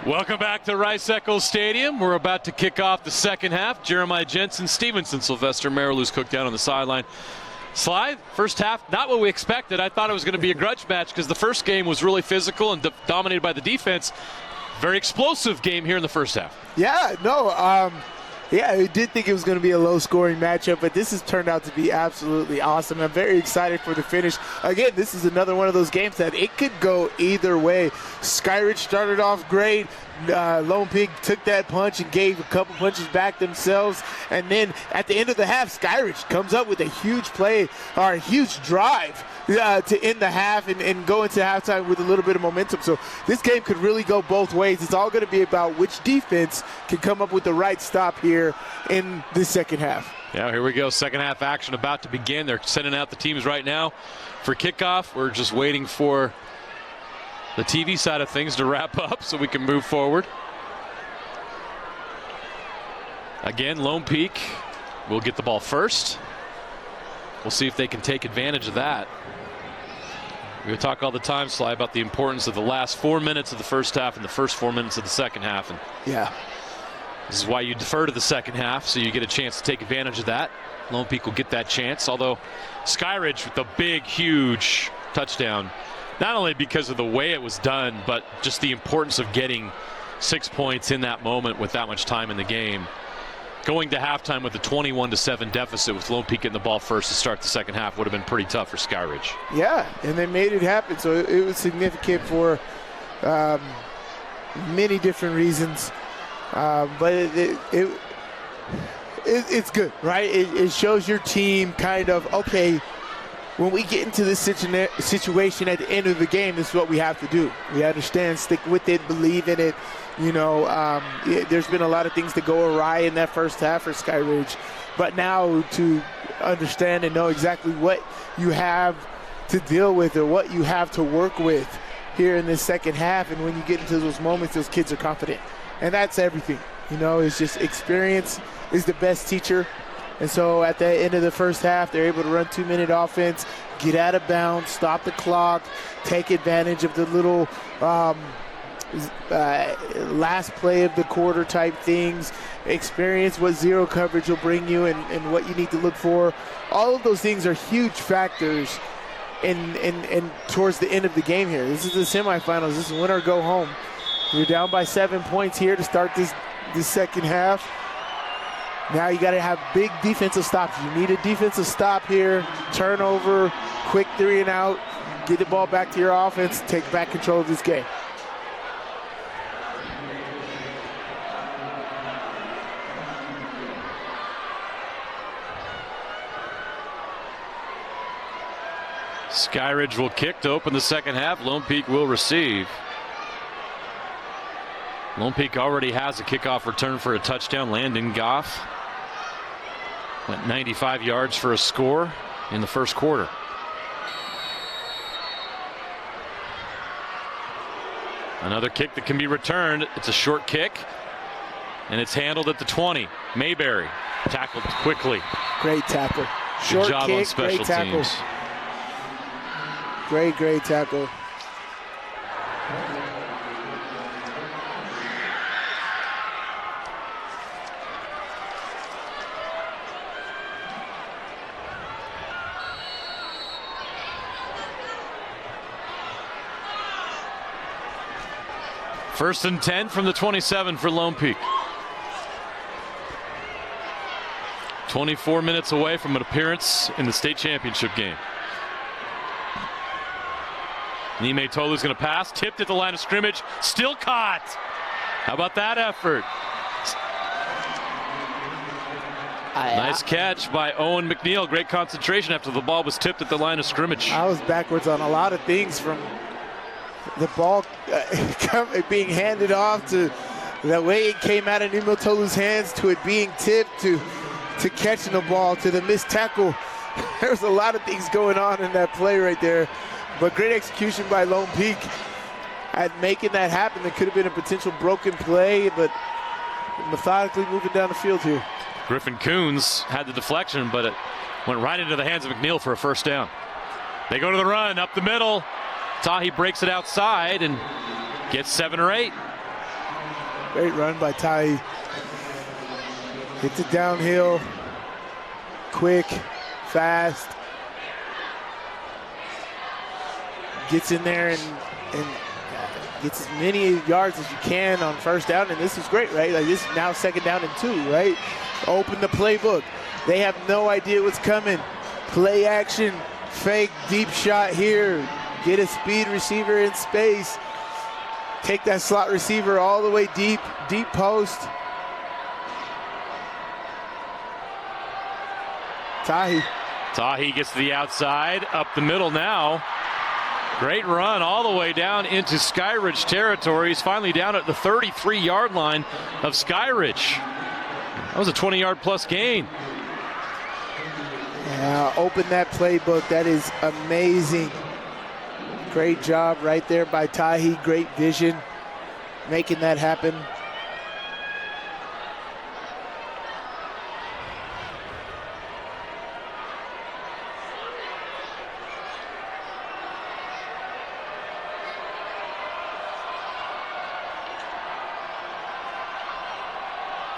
Welcome back to Rice-Eccles Stadium. We're about to kick off the second half. Jeremiah Jensen, Stevenson, Sylvester Mariluz cooked down on the sideline. Sly, first half, not what we expected. I thought it was going to be a grudge match because the first game was really physical and dominated by the defense. Very explosive game here in the first half. Yeah, no, yeah, I did think it was going to be a low-scoring matchup, but this has turned out to be absolutely awesome. I'm very excited for the finish. Again, this is another one of those games that it could go either way. Skyridge started off great. Lone Peak took that punch and gave a couple punches back themselves. And then at the end of the half, Skyridge comes up with a huge play, or a huge drive to end the half and go into halftime with a little bit of momentum. So this game could really go both ways. It's all going to be about which defense can come up with the right stop here in the second half. Yeah, here we go. Second half action about to begin. They're sending out the teams right now for kickoff. We're just waiting for the TV side of things to wrap up so we can move forward. Again, Lone Peak will get the ball first. We'll see if they can take advantage of that. We talk all the time, Sly, about the importance of the last 4 minutes of the first half and the first 4 minutes of the second half. And yeah, this is why you defer to the second half, so you get a chance to take advantage of that. Lone Peak will get that chance, although Skyridge with the big, huge touchdown, not only because of the way it was done, but just the importance of getting 6 points in that moment with that much time in the game. Going to halftime with a 21-7 deficit with Lone Peak getting the ball first to start the second half would have been pretty tough for Skyridge. Yeah, and they made it happen. So it was significant for many different reasons. But it's good, right? It shows your team kind of, okay, when we get into this situation at the end of the game, this is what we have to do. We understand, stick with it, believe in it. You know, there's been a lot of things that go awry in that first half for Skyridge. But now to understand and know exactly what you have to deal with or what you have to work with here in this second half. And when you get into those moments, those kids are confident. And that's everything. You know, it's just experience is the best teacher. And so at the end of the first half, they're able to run 2-minute offense, get out of bounds, stop the clock, take advantage of the little last play of the quarter type things, experience what zero coverage will bring you and what you need to look for. All of those things are huge factors in towards the end of the game here. This is the semifinals. This is win or go home. You're down by 7 points here to start this second half. Now you got to have big defensive stops. You need a defensive stop here, turnover, quick 3 and out, get the ball back to your offense, take back control of this game. Skyridge will kick to open the second half. Lone Peak will receive. Lone Peak already has a kickoff return for a touchdown. Landon Goff went 95 yards for a score in the first quarter. Another kick that can be returned. It's a short kick, and it's handled at the 20. Mayberry tackled quickly. Great tackle. Good job on special teams. Great tackle. First and 10 from the 27 for Lone Peak. 24 minutes away from an appearance in the state championship game. Nime Tolu's going to pass, tipped at the line of scrimmage, still caught. How about that effort? Nice catch by Owen McNeil. Great concentration after the ball was tipped at the line of scrimmage. I was backwards on a lot of things, from the ball being handed off to the way it came out of Nime Tolu's hands to it being tipped to catching the ball to the missed tackle. There's a lot of things going on in that play right there. But great execution by Lone Peak at making that happen. There could have been a potential broken play, but methodically moving down the field here. Griffin Coons had the deflection, but it went right into the hands of McNeil for a first down. They go to the run up the middle. Tahi breaks it outside and gets 7 or 8. Great run by Ty. Hits it downhill. Quick, fast. Gets in there and gets as many yards as you can on first down, and this is great, right? Like, this is now 2nd down and 2, right? Open the playbook. They have no idea what's coming. Play action, fake, deep shot here. Get a speed receiver in space. Take that slot receiver all the way deep post. Tahi gets to the outside, up the middle now. Great run all the way down into Skyridge territory. He's finally down at the 33-yard line of Skyridge. That was a 20-yard plus gain. Yeah, open that playbook. That is amazing. Great job right there by Tahi. Great vision, making that happen.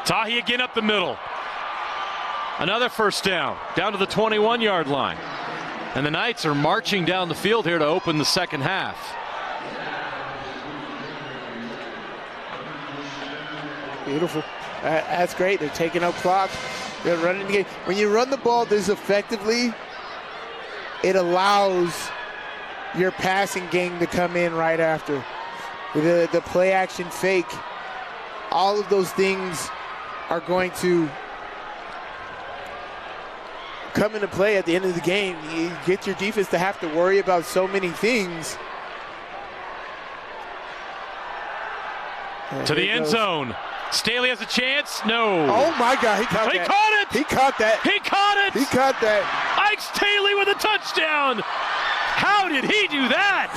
Tahi again up the middle. Another first down to the 21-yard line. And the Knights are marching down the field here to open the second half. Beautiful. That's great. They're taking up clock. They're running the game. When you run the ball this effectively, it allows your passing game to come in right after. The play action fake, all of those things are going to come into play at the end of the game. You get your defense to have to worry about so many things. To the end zone. Staley has a chance. No. Oh my God, he caught that. Caught it. He caught that. He caught it. He caught that. Ike Staley with a touchdown. How did he do that?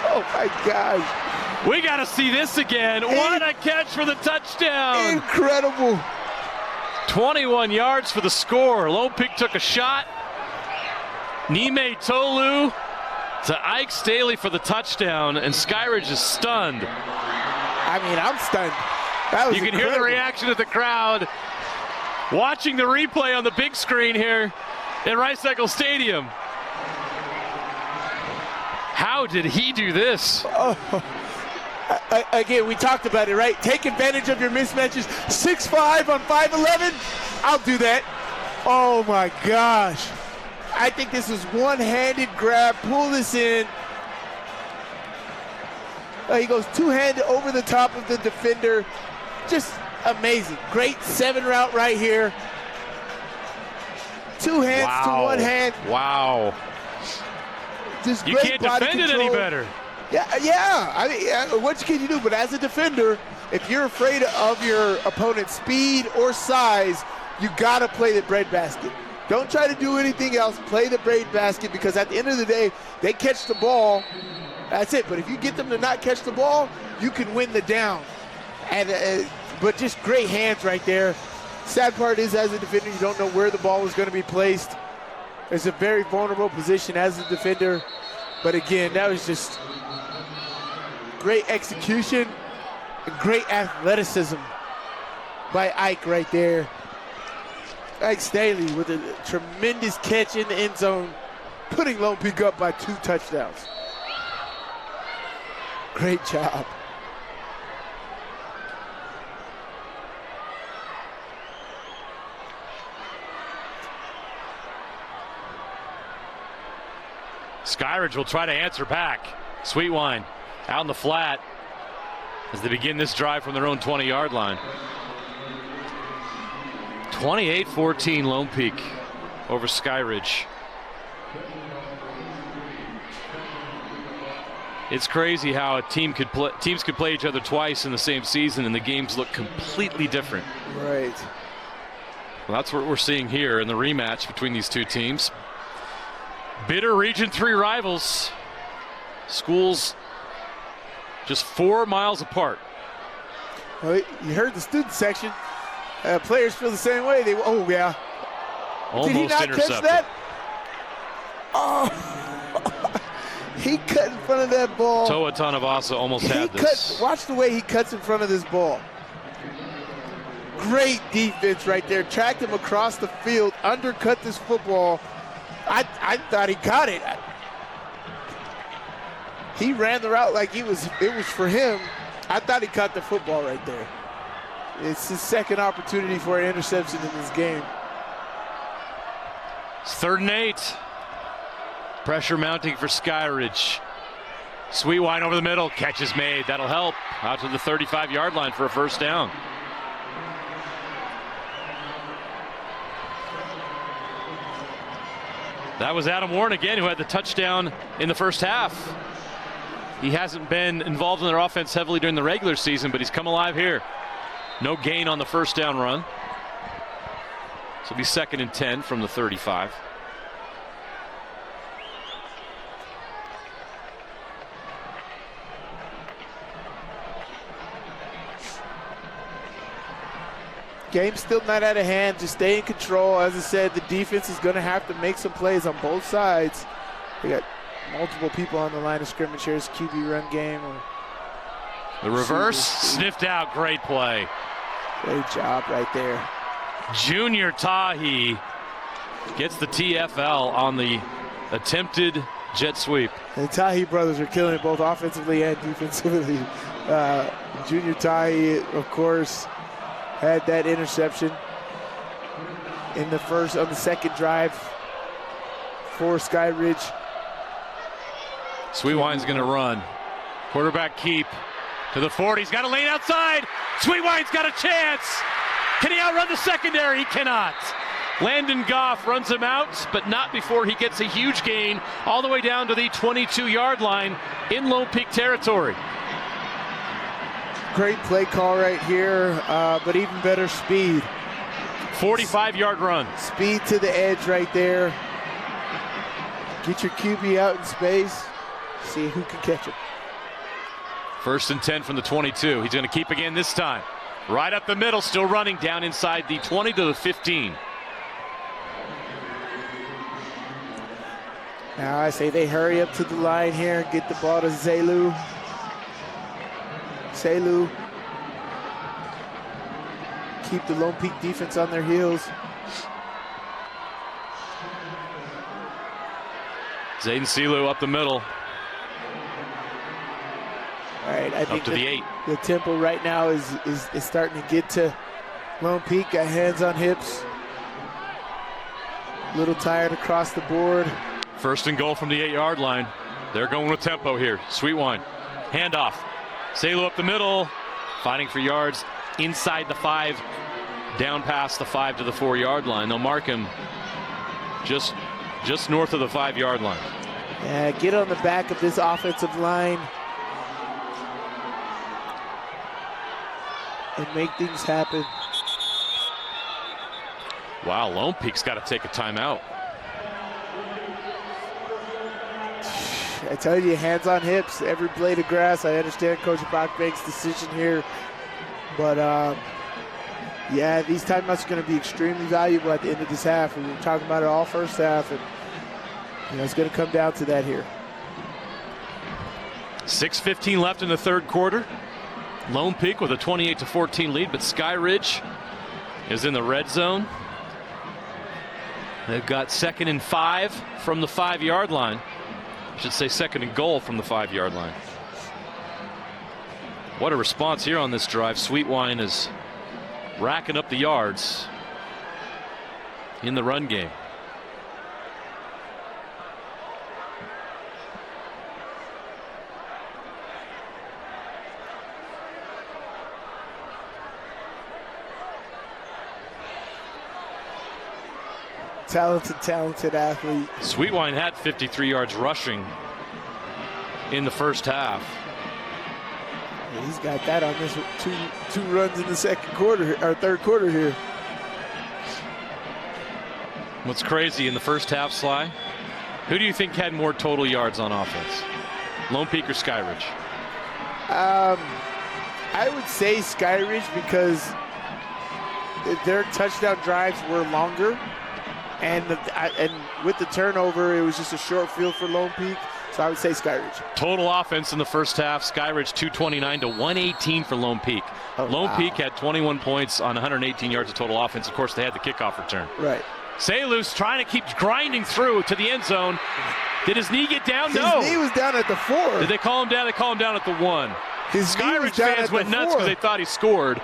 Oh my gosh. We got to see this again. What a catch for the touchdown. Incredible. 21 yards for the score. Lone Peak took a shot. Nime Tolu to Ike Staley for the touchdown, and Skyridge is stunned. I mean, I'm stunned. That was You can hear the reaction of the crowd watching the replay on the big screen here in Rice-Eccles Stadium. How did he do this? Again, we talked about it, right? Take advantage of your mismatches. 6'5" on 5'11". I'll do that. Oh my gosh. I think this is one-handed grab. Pull this in. He goes two-handed over the top of the defender. Just amazing. Great 7 route right here. 2 hands to 1 hand. Wow. Just you great can't body defend control. it any better. Yeah. I mean, what can you do? But as a defender, if you're afraid of your opponent's speed or size, you got to play the breadbasket. Don't try to do anything else. Play the breadbasket, because at the end of the day, they catch the ball. That's it. But if you get them to not catch the ball, you can win the down. And but just great hands right there. Sad part is, as a defender, you don't know where the ball is going to be placed. It's a very vulnerable position as a defender. But again, that was just great execution and great athleticism by Ike right there. Ike Staley with a tremendous catch in the end zone, putting Lone Peak up by 2 touchdowns. Great job. Skyridge will try to answer back. Sweetwine out in the flat as they begin this drive from their own 20-yard line. 28-14 Lone Peak over Skyridge. It's crazy how teams could play each other twice in the same season and the games look completely different. Right. Well, that's what we're seeing here in the rematch between these two teams. Bitter Region 3 rivals. Schools just 4 miles apart. Well, you heard the student section. Players feel the same way. Oh, yeah. Almost Did he not intercepted. catch that? Oh. He cut in front of that ball. Toa Tanavasa almost had this. Watch the way he cuts in front of this ball. Great defense right there. Tracked him across the field, undercut this football. I thought he got it. He ran the route like it was for him. I thought he caught the football right there. It's his second opportunity for an interception in this game. It's 3rd and 8. Pressure mounting for Skyridge. Sweetwine over the middle. Catch is made. That'll help. Out to the 35-yard line for a first down. That was Adam Warren again, who had the touchdown in the first half. He hasn't been involved in their offense heavily during the regular season, but he's come alive here. No gain on the first down run. So it'll be 2nd and 10 from the 35. Game's still not out of hand. Just stay in control. As I said, the defense is going to have to make some plays on both sides. They got multiple people on the line of scrimmage here. It's QB run game. The reverse sniffed out. Great play. Great job right there. Junior Tahi gets the TFL on the attempted jet sweep. The Tahi brothers are killing it both offensively and defensively. Junior Tahi, of course, had that interception on the second drive for Skyridge. Sweetwine's going to run. Quarterback keep to the 40. He's got a lane outside. Sweetwine's got a chance. Can he outrun the secondary? He cannot. Landon Goff runs him out, but not before he gets a huge gain all the way down to the 22-yard line in Lone Peak territory. Great play call right here, but even better speed. 45-yard run. Speed to the edge right there. Get your QB out in space. See who can catch him. 1st and 10 from the 22. He's going to keep again this time. Right up the middle, still running down inside the 20 to the 15. Now I say they hurry up to the line here and get the ball to Zelu. Keep the Lone Peak defense on their heels. Zayden Selu up the middle. All right, I think up to the 8. The tempo right now is starting to get to Lone Peak. Got hands on hips. A little tired across the board. 1st and goal from the 8-yard line. They're going with tempo here. Sweetwine. Handoff. Selu up the middle. Fighting for yards inside the 5. Down past the 5 to the 4-yard line. They'll mark him just north of the 5-yard line. Yeah, get on the back of this offensive line and make things happen. Wow, Lone Peak's got to take a timeout. I tell you, hands on hips, every blade of grass. I understand Coach Bachbank's decision here, but yeah, these timeouts are going to be extremely valuable at the end of this half. We were talking about it all first half, and it's going to come down to that here. 6:15 left in the 3rd quarter. Lone Peak with a 28-14 lead, but Skyridge is in the red zone. They've got 2nd and 5 from the 5-yard line. I should say 2nd and goal from the 5-yard line. What a response here on this drive. Sweetwine is racking up the yards in the run game. Talented athlete. Sweetwine had 53 yards rushing in the first half. Yeah, he's got that on this two runs in the 2nd quarter or 3rd quarter here. What's crazy in the first half, Sly? Who do you think had more total yards on offense? Lone Peak or Skyridge? I would say Skyridge because their touchdown drives were longer. And with the turnover, it was just a short field for Lone Peak. So I would say Skyridge. Total offense in the first half, Skyridge 229 to 118 for Lone Peak. Lone Peak had 21 points on 118 yards of total offense. Of course, they had the kickoff return. Right. Salu's trying to keep grinding through to the end zone. Did his knee get down? No. His knee was down at the 4. Did they call him down? They called him down at the 1. His Skyridge fans went nuts because they thought he scored.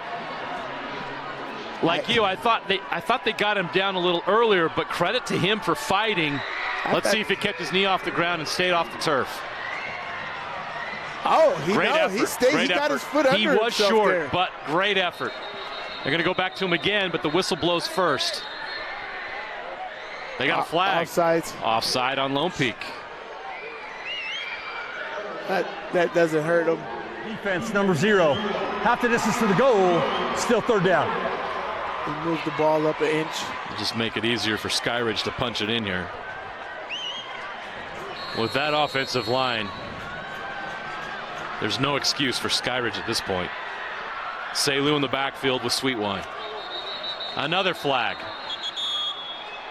Like you, I thought they got him down a little earlier, but credit to him for fighting. Let's see if he kept his knee off the ground and stayed off the turf. Oh, great effort. He stayed. Great he got effort. his foot under He was short, there. but great effort. They're going to go back to him again, but the whistle blows first. They got a flag. Offside on Lone Peak. That doesn't hurt him. Defense number 0. Half the distance to the goal. Still third down. He moved the ball up an inch. Just make it easier for Skyridge to punch it in here. With that offensive line, there's no excuse for Skyridge at this point. Salu in the backfield with Sweetwine. Another flag.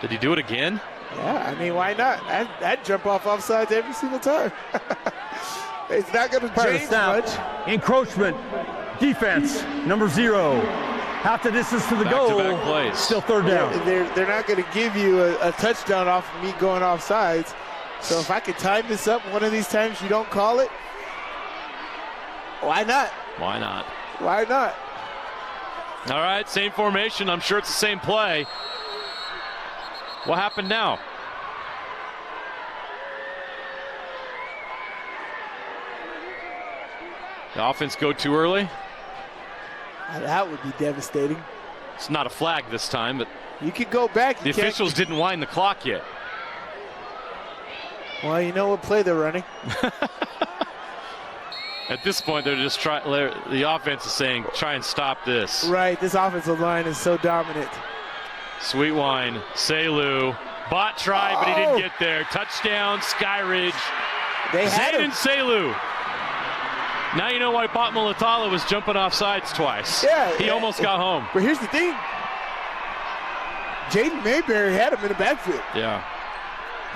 Did he do it again? Yeah, I mean, why not? I'd jump off offsides every single time. It's not going to change much. Encroachment. Defense number 0. Half the distance to the goal. Plays. Still third down. They're not going to give you a touchdown off of me going offsides. So if I could time this up one of these times you don't call it, why not? Why not? Why not? All right, same formation. I'm sure it's the same play. What happened now? The offense go too early? That would be devastating. It's not a flag this time, but you could go back. The officials didn't wind the clock yet. Well, you know what play they're running. At this point, they're just trying. The offense is saying, "Try and stop this." Right. This offensive line is so dominant. Sweetwine, Salu, bot try, but he didn't get there. Touchdown, Skyridge. Zayden Salu. Now you know why Bot Mulatalo was jumping off sides twice. Yeah. He almost got home. But here's the thing. Jaden Mayberry had him in the backfield. Yeah.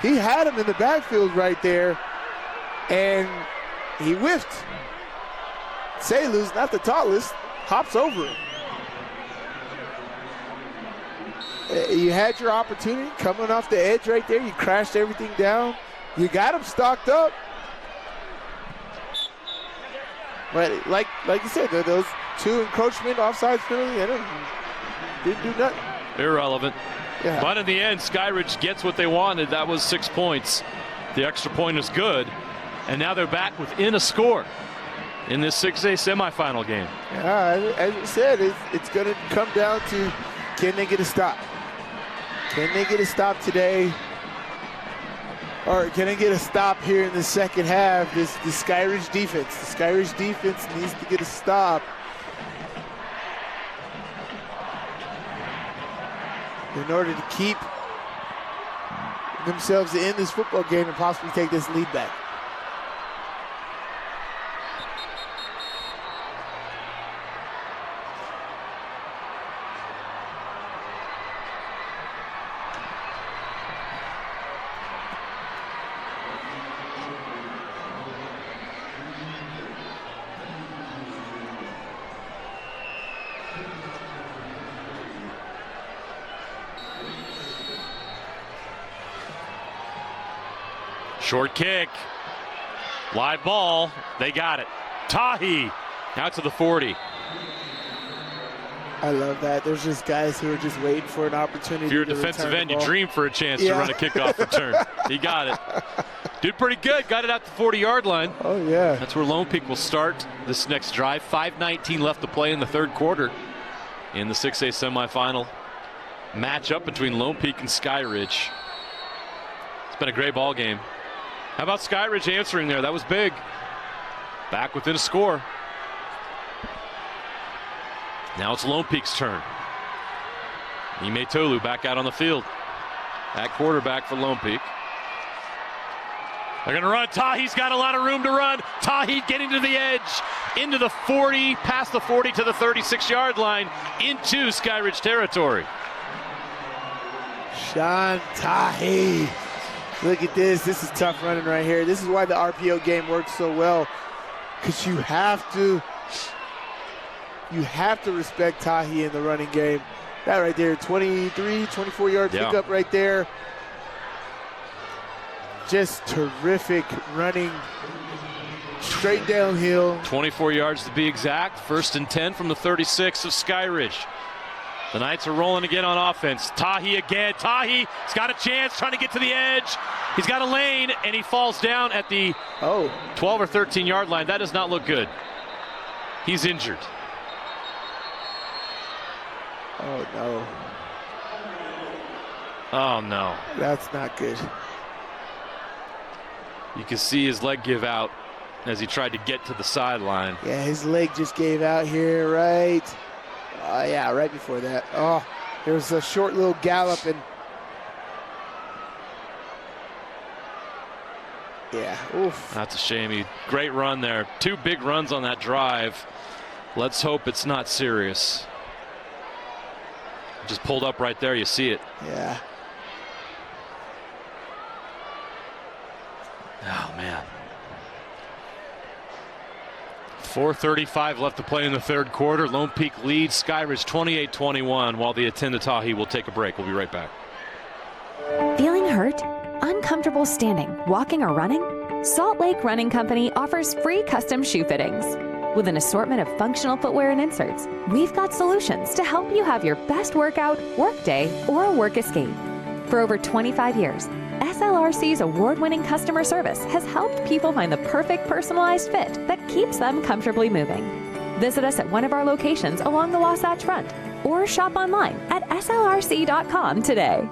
He had him in the backfield right there, and he whiffed. Salu's not the tallest, hops over him. You had your opportunity coming off the edge right there. You crashed everything down. You got him stocked up. But like you said, those 2 encroachment offside penalty, didn't do nothing. Irrelevant. Yeah. But in the end, Skyridge gets what they wanted. That was 6 points. The extra point is good. And now they're back within a score in this 6A semifinal game. Yeah, as you said, it's going to come down to, can they get a stop? Can they get a stop today? Or can they get a stop here in the second half? The Skyridge defense. The Skyridge defense needs to get a stop in order to keep themselves in this football game and possibly take this lead back. Short kick. Live ball. They got it. Tahi out to the 40. I love that. There's just guys who are just waiting for an opportunity. If you're a defensive end, you dream for a chance to run a kickoff return. He got it. Did pretty good. Got it out the 40-yard line. Oh, yeah. That's where Lone Peak will start this next drive. 5:19 left to play in the third quarter in the 6A semifinal matchup between Lone Peak and Skyridge. It's been a great ball game. How about Skyridge answering there? That was big. Back within a score. Now it's Lone Peak's turn. Ime Tolu back out on the field. At quarterback for Lone Peak. They're going to run. Tahi's got a lot of room to run. Tahi getting to the edge. Into the 40, past the 40 to the 36-yard line. Into Skyridge territory. Sean Tahi. Look at this. This is tough running right here. This is why the RPO game works so well, because you have to respect Tahi in the running game. That right there, 23, 24-yard pickup right there. Just terrific running, straight downhill. 24 yards to be exact. 1st and 10 from the 36 of Skyridge. The Knights are rolling again on offense. Tahi again. Tahi's got a chance, trying to get to the edge. He's got a lane, and he falls down at the 12 or 13-yard line. That does not look good. He's injured. Oh, no. Oh, no. That's not good. You can see his leg give out as he tried to get to the sideline. Yeah, his leg just gave out here, right? Yeah, right before that. Oh, there was a short little gallop, and yeah, oof. That's a shame. Great run there. 2 big runs on that drive. Let's hope it's not serious. Just pulled up right there. You see it. Yeah. Oh, man. 4:35 left to play in the 3rd quarter. Lone Peak leads Skyridge 28-21 while the attend to Tahi will take a break. We'll be right back. Feeling hurt? Uncomfortable standing, walking, or running? Salt Lake Running Company offers free custom shoe fittings. With an assortment of functional footwear and inserts, we've got solutions to help you have your best workout, work day, or work escape. For over 25 years, SLRC's award-winning customer service has helped people find the perfect personalized fit that keeps them comfortably moving. Visit us at one of our locations along the Wasatch Front or shop online at slrc.com today.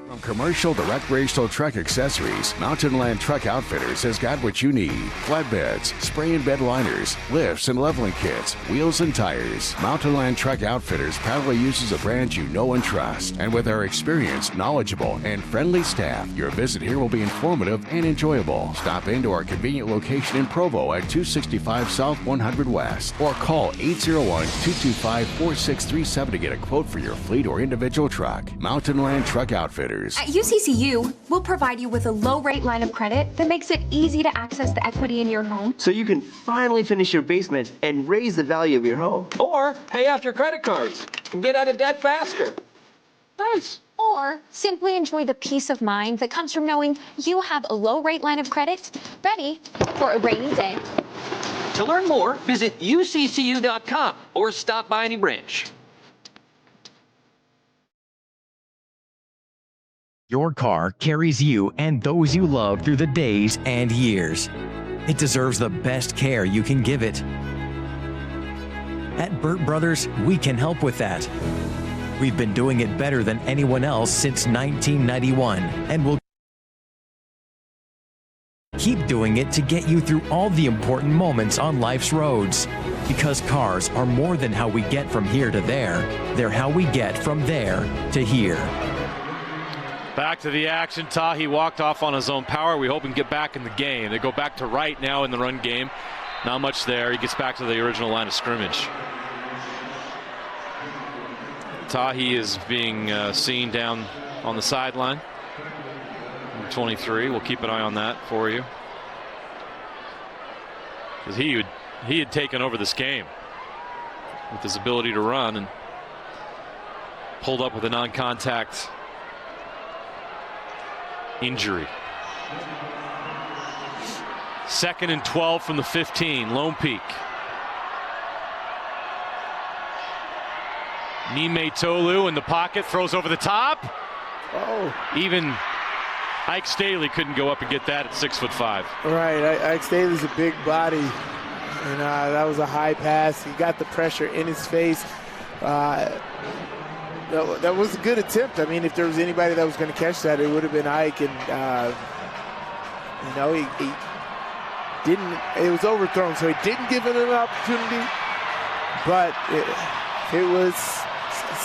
From commercial to recreational truck accessories, Mountain Land Truck Outfitters has got what you need. Flatbeds, spray and bed liners, lifts and leveling kits, wheels and tires. Mountain Land Truck Outfitters proudly uses a brand you know and trust. And with our experienced, knowledgeable, and friendly staff, your visit here will be informative and enjoyable. Stop into our convenient location in Provo at 265 South 100 West or call 801-225-4637 to get a quote for your fleet or individual truck. Mountain Land Truck Outfitters. At UCCU, we'll provide you with a low-rate line of credit that makes it easy to access the equity in your home. So you can finally finish your basement and raise the value of your home. Or pay off your credit cards and get out of debt faster. Nice. Or simply enjoy the peace of mind that comes from knowing you have a low-rate line of credit ready for a rainy day. To learn more, visit uccu.com or stop by any branch. Your car carries you and those you love through the days and years. It deserves the best care you can give it. At Burt Brothers, we can help with that. We've been doing it better than anyone else since 1991, and we'll keep doing it to get you through all the important moments on life's roads. Because cars are more than how we get from here to there. They're how we get from there to here. Back to the action. Tahi walked off on his own power. We hope he can get back in the game. They go back to right now in the run game. Not much there. He gets back to the original line of scrimmage. Tahi is being seen down on the sideline. Number 23. We'll keep an eye on that for you. Because he had taken over this game with his ability to run and pulled up with a non-contact injury. 2nd and 12 from the 15. Lone Peak. Nime Tolu in the pocket, throws over the top. Oh. Even Ike Staley couldn't go up and get that at 6'5". Right, Ike Staley's a big body, and that was a high pass. He got the pressure in his face. That was a good attempt. I mean, if there was anybody that was going to catch that, it would have been Ike. And, he didn't. It was overthrown, so he didn't give it an opportunity. But if it was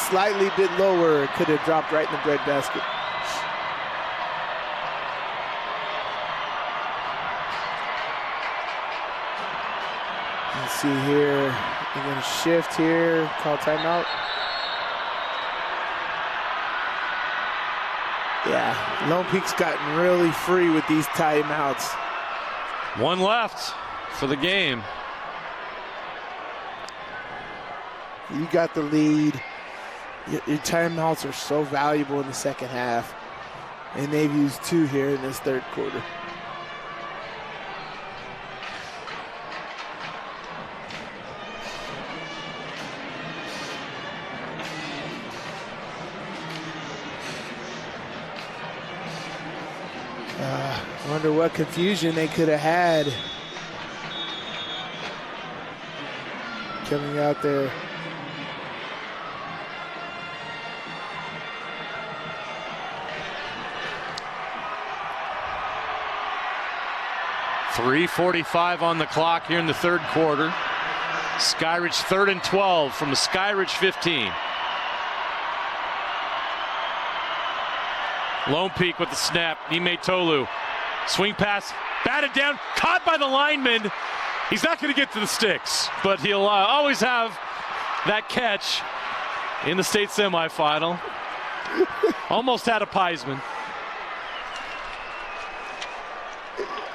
slightly bit lower, it could have dropped right in the breadbasket. Let's see here. They're going to shift here. Call timeout. Yeah, Lone Peak's gotten really free with these timeouts. One left for the game. You got the lead. Your timeouts are so valuable in the second half. And they've used 2 here in this third quarter. Wonder what confusion they could have had coming out there. .345 on the clock here in the third quarter. Skyridge 3rd and 12 from the Skyridge 15. Lone Peak with the snap. Nime Tolu. Swing pass, batted down, caught by the lineman. He's not going to get to the sticks, but he'll always have that catch in the state semifinal. Almost had a Piesman.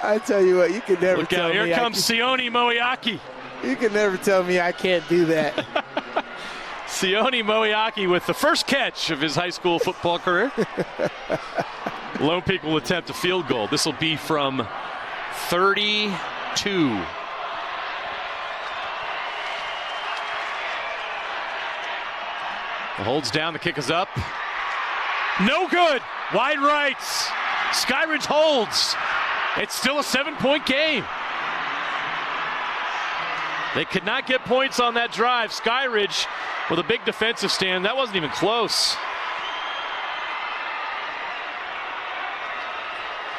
I tell you what, you can never Look out, here comes Sione Moeaki. You can never tell me I can't do that. Sione Moeaki with the first catch of his high school football career. Lone Peak will attempt a field goal. This will be from 32. The hold's down, the kick is up. No good. Wide right. Skyridge holds. It's still a 7-point game. They could not get points on that drive. Skyridge with a big defensive stand. That wasn't even close.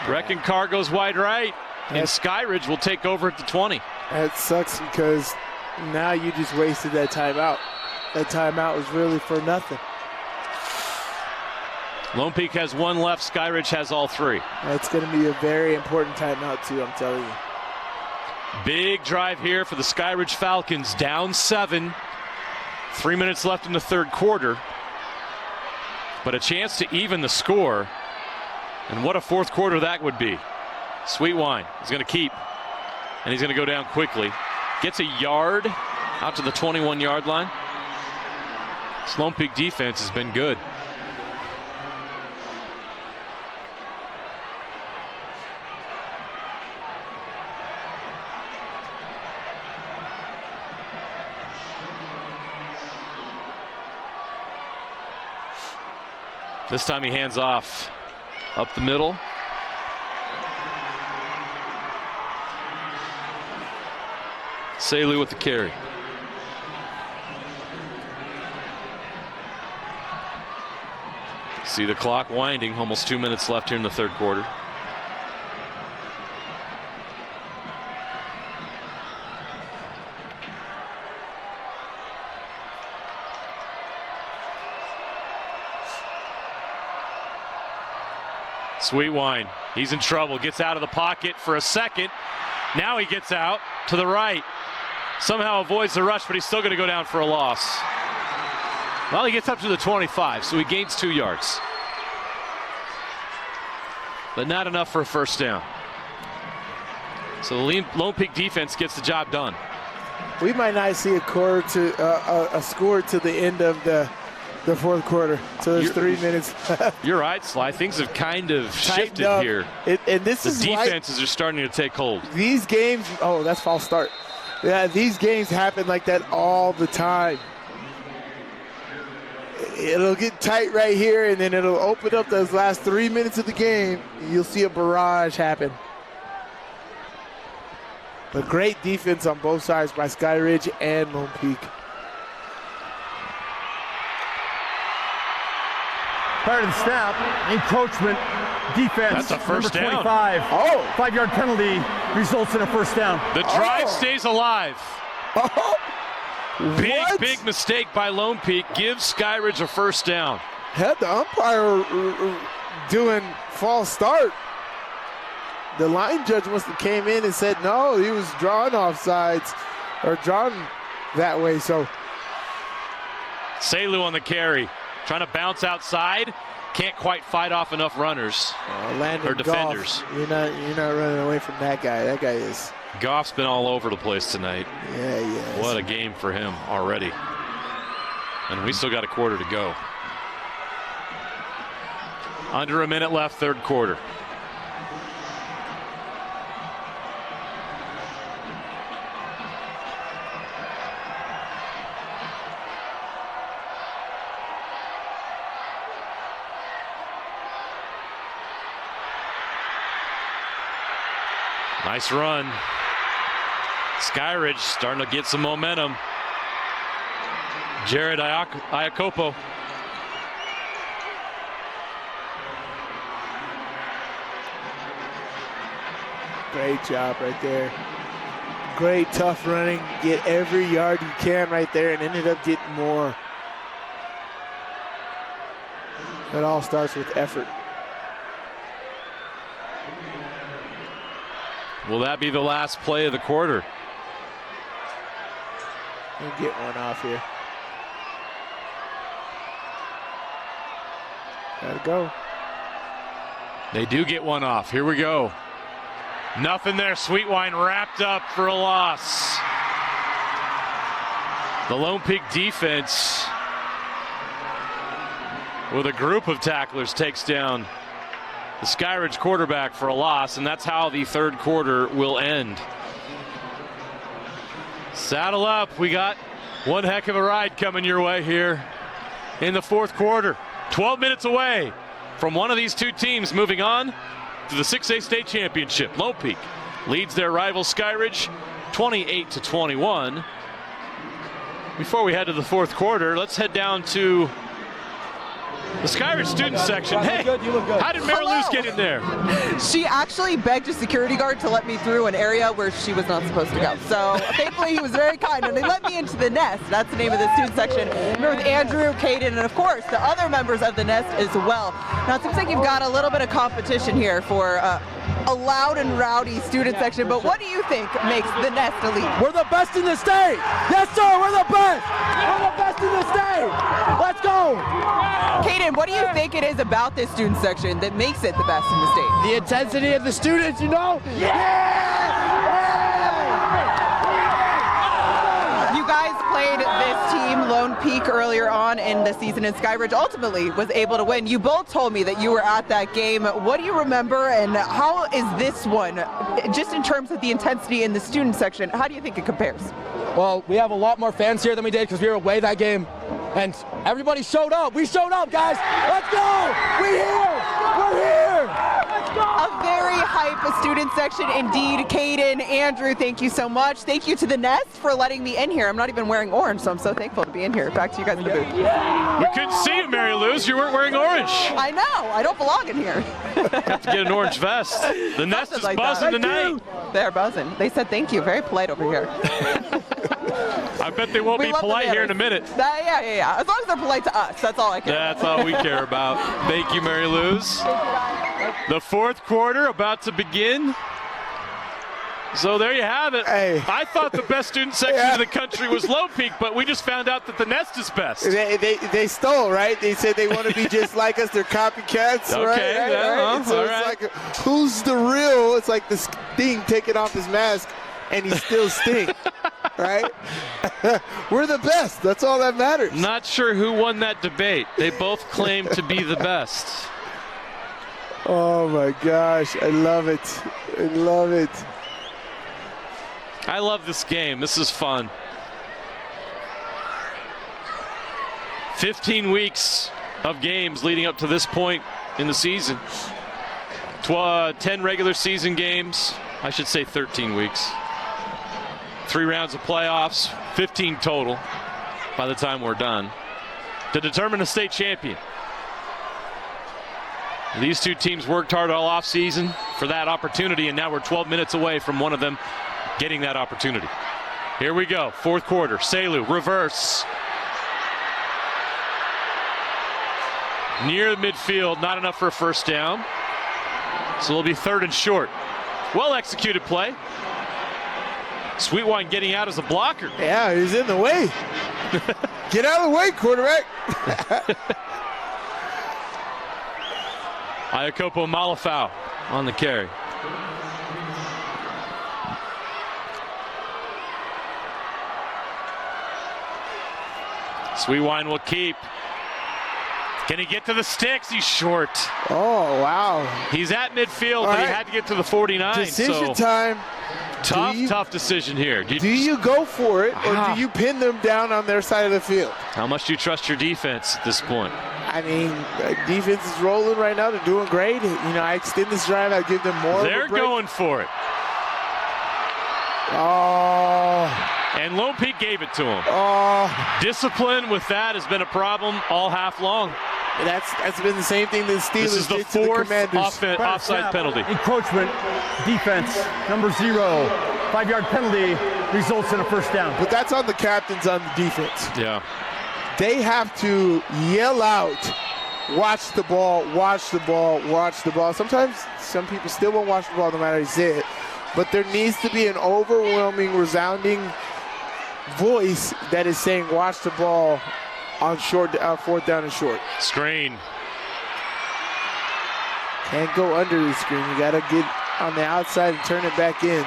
Brecken Carr goes wide right, and Skyridge will take over at the 20. That sucks because now you just wasted that timeout. That timeout was really for nothing. Lone Peak has 1 left. Skyridge has all 3. That's going to be a very important timeout, too, I'm telling you. Big drive here for the Skyridge Falcons. Down 7. 3 minutes left in the third quarter. But a chance to even the score. And what a fourth quarter that would be. Sweet Wine is going to keep. And he's going to go down quickly. Gets a yard out to the 21-yard line. This Lone Peak defense has been good. This time he hands off up the middle. Selu with the carry. See the clock winding, almost 2 minutes left here in the third quarter. Sweet Wine, he's in trouble, gets out of the pocket for a second. Now he gets out to the right. Somehow avoids the rush, but he's still going to go down for a loss. Well, he gets up to the 25, so he gains 2 yards. But not enough for a first down. So the Lone Peak defense gets the job done. We might not see a score to the end of the fourth quarter. So there's 3 minutes left. You're right, Sly. Things have kind of shifted here. And this the defenses are starting to take hold. These games, oh, that's false start. Yeah, these games happen like that all the time. It'll get tight right here, and then it'll open up those last 3 minutes of the game. You'll see a barrage happen. But great defense on both sides by Skyridge and Lone Peak. Prior to the snap, encroachment, defense. That's a first number down. 25. 5-yard penalty results in a first down. The drive stays alive. Big mistake by Lone Peak gives Skyridge a first down. Had the umpire doing false start. The line judge must have came in and said no, he was drawn offsides or drawn that way. So Selu on the carry, trying to bounce outside, can't quite fight off enough runners or defenders. Goff, you're not running away from that guy. That guy is. Goff's been all over the place tonight. Yeah, he is. What a game for him already. And we still got a quarter to go. Under a minute left, third quarter. Nice run. Skyridge starting to get some momentum. Jared Iacopo. Great job right there. Great tough running. Get every yard you can right there and ended up getting more. It all starts with effort. Will that be the last play of the quarter? We'll get one off here. Gotta go. They do get one off. Here we go. Nothing there. Sweetwine wrapped up for a loss. The Lone Peak defense with a group of tacklers takes down the Skyridge quarterback for a loss, and that's how the third quarter will end. Saddle up. We got one heck of a ride coming your way here in the fourth quarter. 12 minutes away from one of these two teams moving on to the 6A state championship. Lone Peak leads their rival Skyridge 28-21. Before we head to the fourth quarter, let's head down to the Skyridge student section. Hey, how did Mary Luz get in there? She actually begged a security guard to let me through an area where she was not supposed to go. So thankfully he was very kind and they let me into the nest. That's the name of the student section. We're with Andrew, Caden, and of course the other members of the nest as well. Now it seems like you've got a little bit of competition here for a loud and rowdy student section, but what do you think makes the nest elite? We're the best in the state. Yes, sir, we're the best. We're the best in the state. Let's go. Caden, what do you think it is about this student section that makes it the best in the state? The intensity of the students, you know? You guys played this team, Lone Peak, earlier on in the season, and Skyridge ultimately was able to win. You both told me that you were at that game. What do you remember, and how is this one, just in terms of the intensity in the student section, how do you think it compares? Well, we have a lot more fans here than we did because we were away that game, and everybody showed up. We showed up, guys. Let's go. We're here. We're here. A very hype student section indeed. Caden, Andrew, thank you so much. Thank you to the Nest for letting me in here. I'm not even wearing orange, so I'm so thankful to be in here. Back to you guys in the booth. We couldn't see you, Mary Luz. You weren't wearing orange. I know. I don't belong in here. Have to get an orange vest. The Nest is like buzzing tonight. They're buzzing. They said thank you. Very polite over here. I bet they won't be polite here in a minute. Yeah. As long as they're polite to us, that's all I care about. That's all we care about. Thank you, Mary Luz. The fourth quarter about to begin. So there you have it. Hey. I thought the best student section in the country was Lone Peak, but we just found out that the Nest is best. They stole, right? They said they want to be just like us. They're copycats, okay, right? So it's like, who's the real? It's like the Sting taking off his mask, and he's still Sting, right? We're the best. That's all that matters. Not sure who won that debate. They both claim to be the best. Oh, my gosh. I love it. I love it. I love this game. This is fun. 15 weeks of games leading up to this point in the season. 10 regular season games. I should say 13 weeks. 3 rounds of playoffs, 15 total by the time we're done, to determine a state champion. These two teams worked hard all offseason for that opportunity, and now we're 12 minutes away from one of them getting that opportunity. Here we go, fourth quarter. Selu, reverse. Near midfield, not enough for a first down. So it'll be third and short. Well executed play. Sweetwine getting out as a blocker. Yeah, he's in the way. Get out of the way, quarterback. Iakopo Malafau on the carry. Sweetwine will keep. Can he get to the sticks? He's short. Oh, wow. He's at midfield, but he had to get to the 49. Decision time. Tough decision here. Do you go for it, or do you pin them down on their side of the field? How much do you trust your defense at this point? I mean, defense is rolling right now. They're doing great. You know, I extend this drive. I give them more. They're going for it. Oh. And Lone Peak gave it to him. Oh. Discipline with that has been a problem all half long. That's been the same thing that the Steelers This is the did to fourth the offside penalty. Encroachment, defense, number 0, 5-yard penalty results in a first down. But that's on the captains on the defense. Yeah. They have to yell out, watch the ball, watch the ball, watch the ball. Sometimes some people still won't watch the ball no matter how you say it. But there needs to be an overwhelming, resounding voice that is saying, watch the ball on fourth down and short. Screen. Can't go under the screen. You got to get on the outside and turn it back in.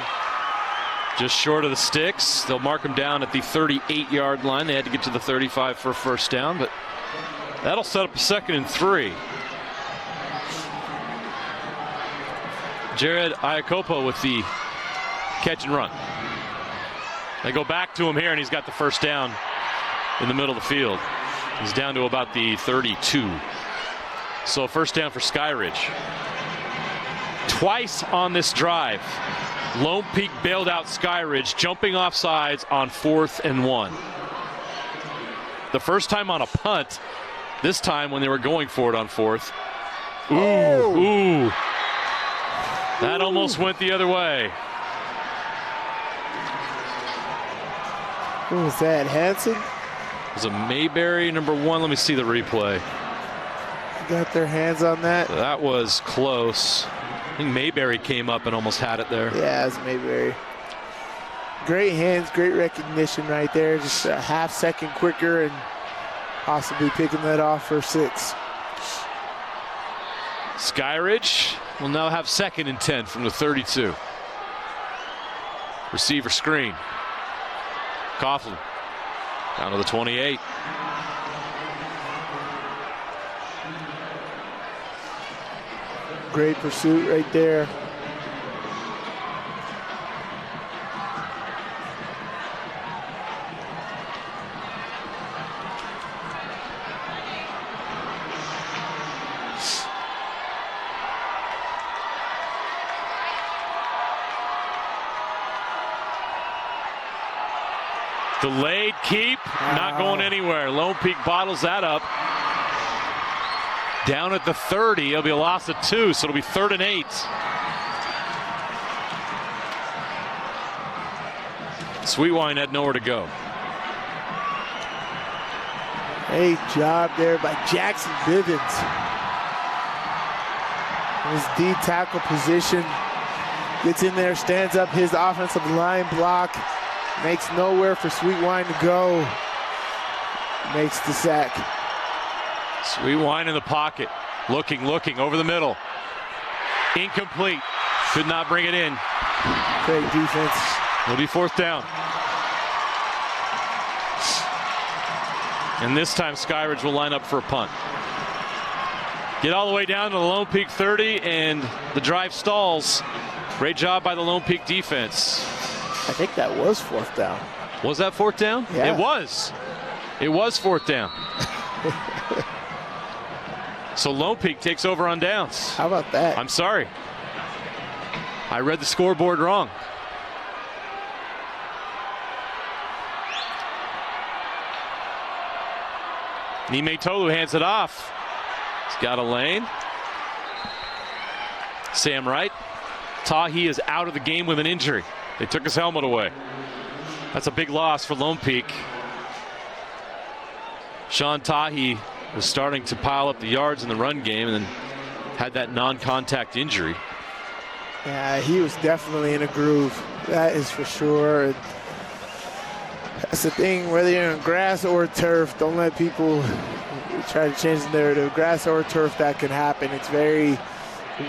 Just short of the sticks. They'll mark him down at the 38-yard line. They had to get to the 35 for a first down, but that'll set up a 2nd and 3. Jared Iakopo with the catch and run. They go back to him here, and he's got the first down in the middle of the field. He's down to about the 32. So first down for Skyridge. Twice on this drive, Lone Peak bailed out Skyridge, jumping off sides on 4th and 1. The first time on a punt, this time when they were going for it on 4th. Ooh. That almost went the other way. Who was that, Hanson? It was a Mayberry, number 1. Let me see the replay. Got their hands on that. That was close. I think Mayberry came up and almost had it there. Yeah, it's Mayberry. Great hands, great recognition right there. Just a half-second quicker and possibly picking that off for 6. Skyridge will now have 2nd and 10 from the 32. Receiver screen. Coughlin down to the 28. Great pursuit right there. Delayed keep, not going anywhere. Lone Peak bottles that up. Down at the 30, it'll be a loss of 2, so it'll be 3rd and 8. Sweetwine had nowhere to go. Great job there by Jackson Bivens. His D tackle position. Gets in there, stands up his offensive line block. Makes nowhere for Sweetwine to go. Makes the sack. Sweetwine in the pocket. Looking over the middle. Incomplete. Could not bring it in. Great defense. It'll be 4th down. And this time Skyridge will line up for a punt. Get all the way down to the Lone Peak 30, and the drive stalls. Great job by the Lone Peak defense. I think that was 4th down. Was that 4th down? Yeah. It was. It was 4th down. So Lone Peak takes over on downs. How about that? I'm sorry. I read the scoreboard wrong. Nime Tolu hands it off. He's got a lane. Sam Wright. Tahi is out of the game with an injury. They took his helmet away. That's a big loss for Lone Peak. Sean Tahi was starting to pile up the yards in the run game and then had that non-contact injury. Yeah, he was definitely in a groove. That is for sure. That's the thing, whether you're on grass or turf, don't let people try to change the narrative. Grass or turf, that can happen. It's very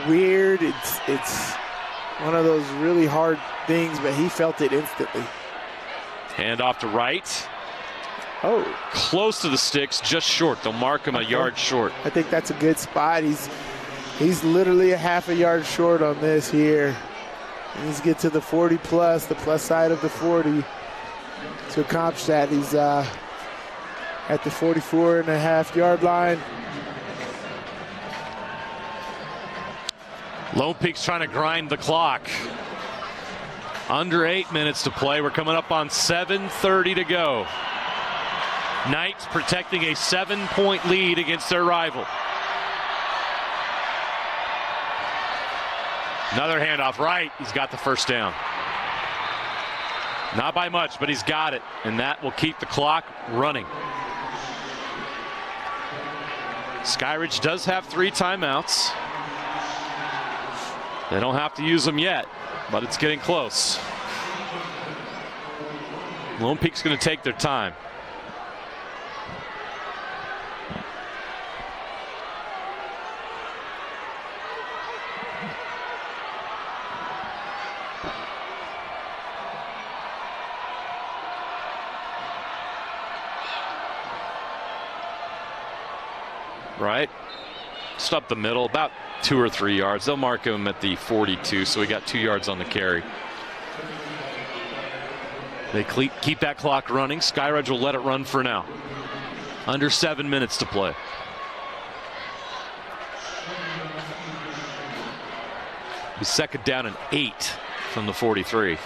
weird. It's one of those really hard things, but he felt it instantly. Hand off to Wright. Oh. Close to the sticks, just short. They'll mark him a yard short. I think that's a good spot. He's literally a half a yard short on this here. He needs to get to the 40 plus, the plus side of the 40 to accomplish that. He's at the 44.5 yard line. Lone Peak's trying to grind the clock. Under 8 minutes to play. We're coming up on 7:30 to go. Knights protecting a 7-point lead against their rival. Another handoff right. He's got the first down. Not by much, but he's got it. And that will keep the clock running. Skyridge does have 3 timeouts. They don't have to use them yet, but it's getting close. Lone Peak's going to take their time. Right, just up the middle, about 2 or 3 yards. They'll mark him at the 42, so we got 2 yards on the carry. They keep that clock running. Skyridge will let it run for now. Under 7 minutes to play. He's second down and 8 from the 43.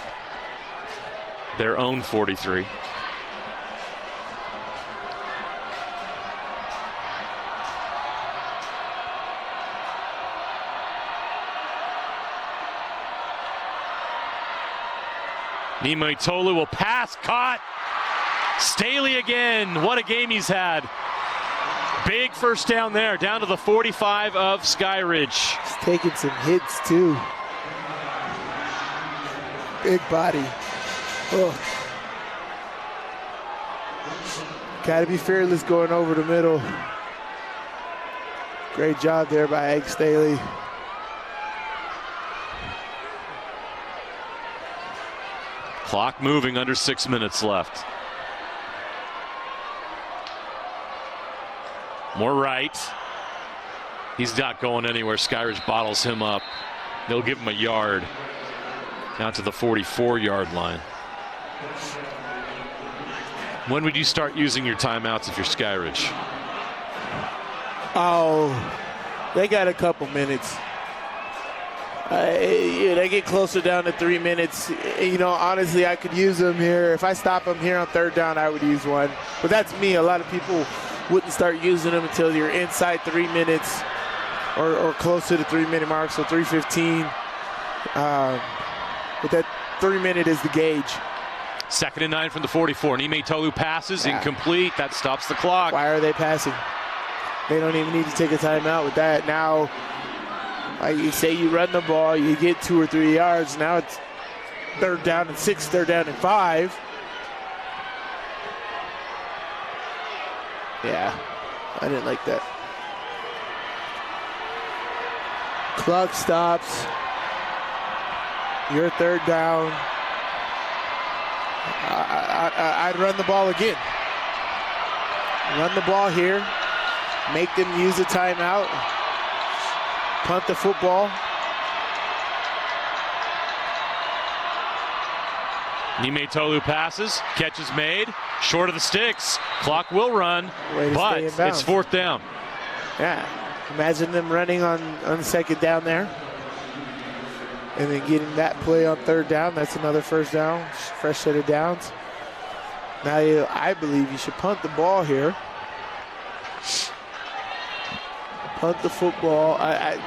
Their own 43. Nimai Tolu will pass, caught. Staley again. What a game he's had. Big first down there, down to the 45 of Skyridge. He's taking some hits too. Big body. Oh. Gotta be fearless going over the middle. Great job there by Egg Staley. Clock moving, under 6 minutes left. More right. He's not going anywhere. Skyridge bottles him up. They'll give him a yard. Down to the 44-yard line. When would you start using your timeouts if you're Skyridge? Oh, they got a couple minutes. They get closer down to 3 minutes. You know, honestly, I could use them here. If I stop them here on third down, I would use one. But that's me. A lot of people wouldn't start using them until you're inside 3 minutes or close to the 3 minute mark, so 3:15. But that 3 minute is the gauge. 2nd and 9 from the 44. Nimai Tolu passes, incomplete. That stops the clock. Why are they passing? They don't even need to take a timeout with that. Now, like you say, you run the ball, you get 2 or 3 yards. Now it's 3rd down and 6, 3rd down and 5. Yeah, I didn't like that. Clock stops. Your 3rd down. I'd run the ball again. Run the ball here. Make them use a timeout. Punt the football. Nimai Tolu passes. Catch is made. Short of the sticks. Clock will run, but it's 4th down. Yeah. Imagine them running on 2nd down there. And then getting that play on 3rd down. That's another first down. Fresh set of downs. Now I believe you should punt the ball here. Punt the football. I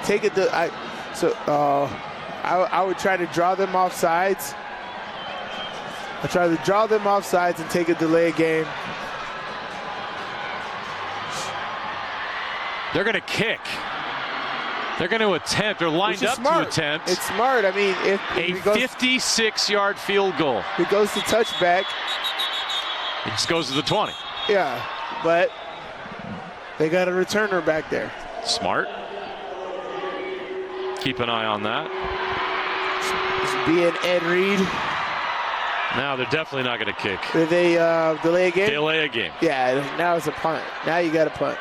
would try to draw them off sides. I try to draw them off sides and take a delay game. They're going to kick. They're going to attempt. They're lined up to attempt. It's smart. I mean, if a 56-yard field goal. It goes to touchback. It just goes to the 20. Yeah, but they got a returner back there. Smart. Keep an eye on that. Being Ed Reed. Now they're definitely not going to kick. Did they delay a game? Delay a game. Yeah, now it's a punt. Now you got a punt.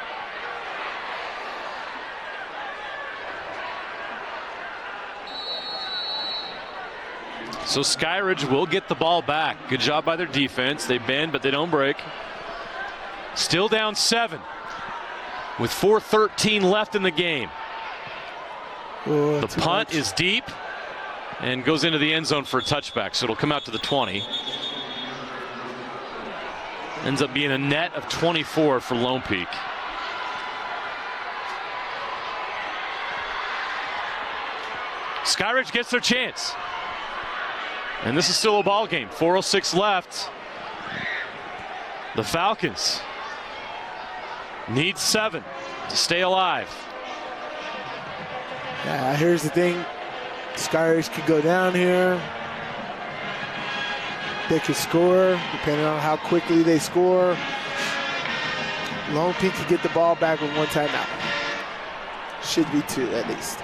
So Skyridge will get the ball back. Good job by their defense. They bend, but they don't break. Still down 7 with 4:13 left in the game. Oh, the punt is deep and goes into the end zone for a touchback, so it'll come out to the 20. Ends up being a net of 24 for Lone Peak. Skyridge gets their chance. And this is still a ball game. 4:06 left. The Falcons need 7 to stay alive. Yeah, here's the thing. Skyridge could go down here. They could score, depending on how quickly they score. Lone Peak could get the ball back with 1 timeout. Should be 2 at least.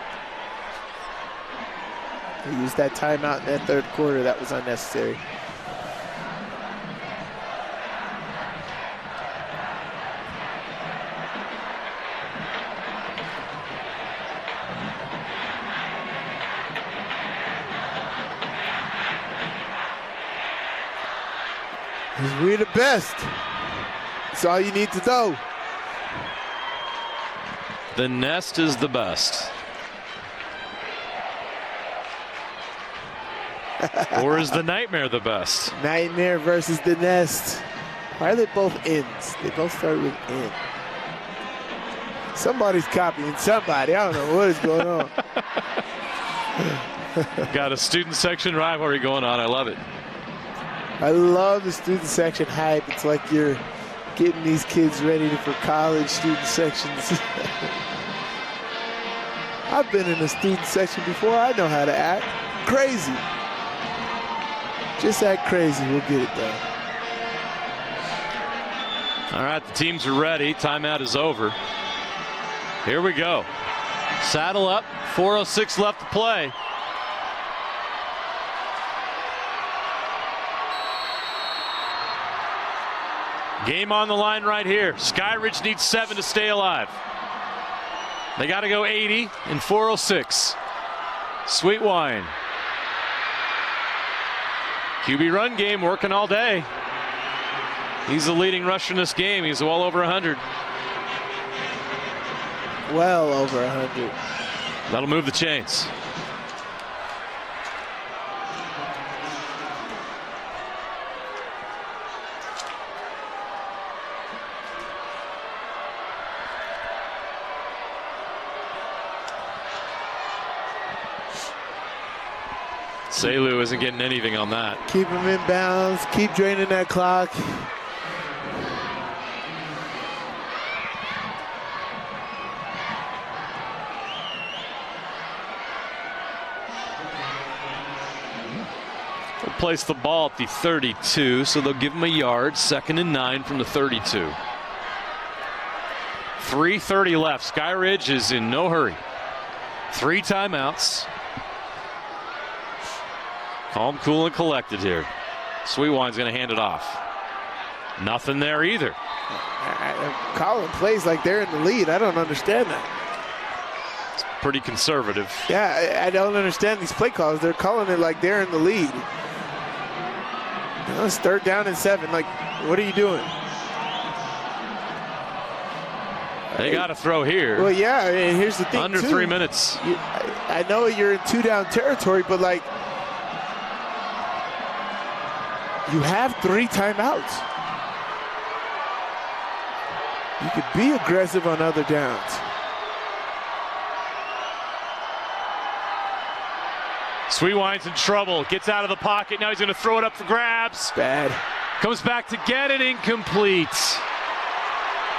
They used that timeout in that 3rd quarter. That was unnecessary. We're the best. That's all you need to know. The nest is the best. Or is the nightmare the best? Nightmare versus the nest. Why are they both ends? They both start with N. Somebody's copying somebody. I don't know what is going on. Got a student section rivalry going on. I love it. I love the student section hype. It's like you're getting these kids ready for college student sections. I've been in a student section before. I know how to act. Crazy. Just act crazy. We'll get it done. All right, the teams are ready. Timeout is over. Here we go. Saddle up. 4:06 left to play. Game on the line right here. Skyridge needs 7 to stay alive. They got to go 80 in 4:06. Sweet Wine. QB run game working all day. He's the leading rusher in this game. He's well over 100. Well over 100. That'll move the chains. Selu isn't getting anything on that. Keep him in bounds. Keep draining that clock. They'll place the ball at the 32, so they'll give him a yard. 2nd and 9 from the 32. 3:30 left. Skyridge is in no hurry. 3 timeouts. Calm, cool, and collected here. Sweetwine's going to hand it off. Nothing there either. Calling plays like they're in the lead. I don't understand that. It's pretty conservative. Yeah, I don't understand these play calls. They're calling it like they're in the lead. You know, it's 3rd down and 7. Like, what are you doing? They got to throw here. Well, yeah, and here's the thing, Under too. 3 minutes. I know you're in 2-down territory, but, like, you have 3 timeouts. You could be aggressive on other downs. Sweetwine's in trouble. Gets out of the pocket. Now he's going to throw it up for grabs. Bad. Comes back to get it. Incomplete.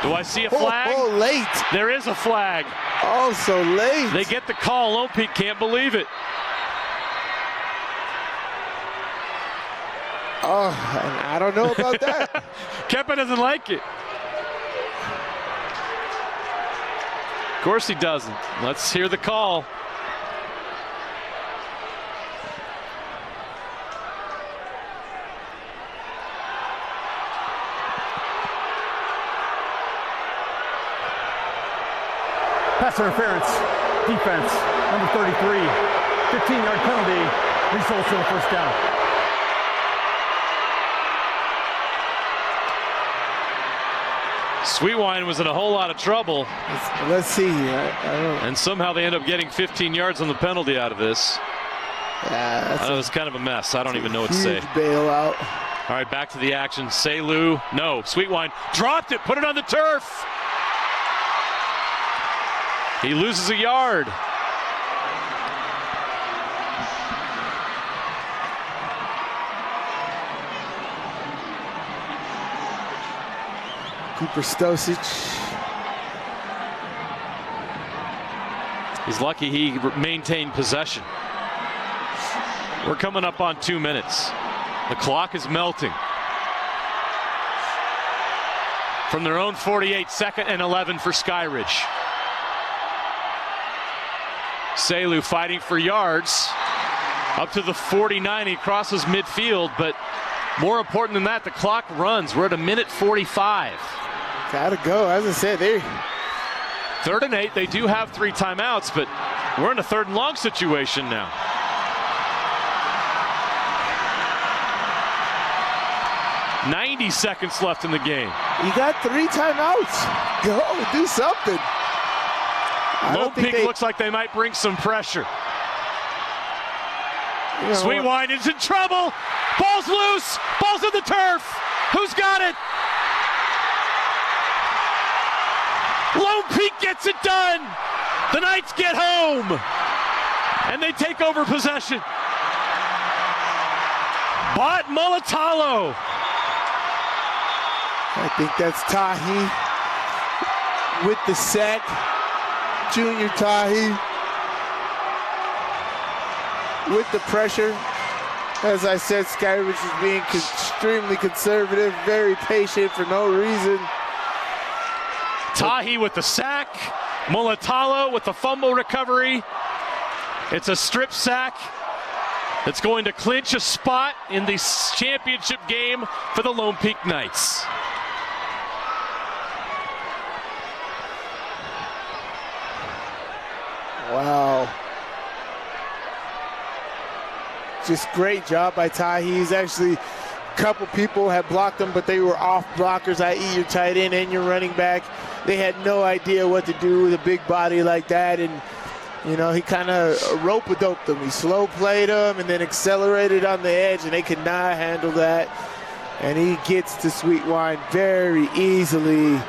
Do I see a flag? Oh, late. There is a flag. Oh, so late. They get the call. Lone Peak can't believe it. Oh, I don't know about that. Keppa doesn't like it. Of course he doesn't. Let's hear the call. Pass interference. Defense. Number 33. 15-yard penalty. Results in a first down. Sweetwine was in a whole lot of trouble. Let's see. And somehow they end up getting 15 yards on the penalty out of this. Yeah, that was kind of a mess. I don't even know what to say. Bailout. All right, back to the action. Selu, no. Sweetwine dropped it, put it on the turf. He loses a yard. Cooper Stosic. He's lucky he maintained possession. We're coming up on 2 minutes. The clock is melting. From their own 48, 2nd and 11 for Skyridge. Selu fighting for yards. Up to the 49, he crosses midfield, but more important than that, the clock runs. We're at 1:45. Gotta go, as I said, they 3rd and 8, they do have 3 timeouts, but we're in a 3rd and long situation now. "90 seconds left in the game. You got 3 timeouts. Go, do something. Lone Peak looks like they might bring some pressure. You know, Sweetwine is in trouble. Ball's loose. Ball's on the turf. Who's got it? Lone Peak gets it done. The Knights get home. And they take over possession. Bot Mulatalo. I think that's Tahi with the sack. Junior Tahi with the pressure. As I said, Skyridge is being extremely conservative, very patient for no reason. Tahi with the sack. Mulatalo with the fumble recovery. It's a strip sack that's going to clinch a spot in the championship game for the Lone Peak Knights. Wow. Just great job by Tahi. He's actually, a couple people had blocked him, but they were off blockers, i.e. your tight end and your running back. They had no idea what to do with a big body like that, and you know, he kind of rope-a-doped them. He slow played them and then accelerated on the edge, and they could not handle that. And he gets to Sweetwine very easily.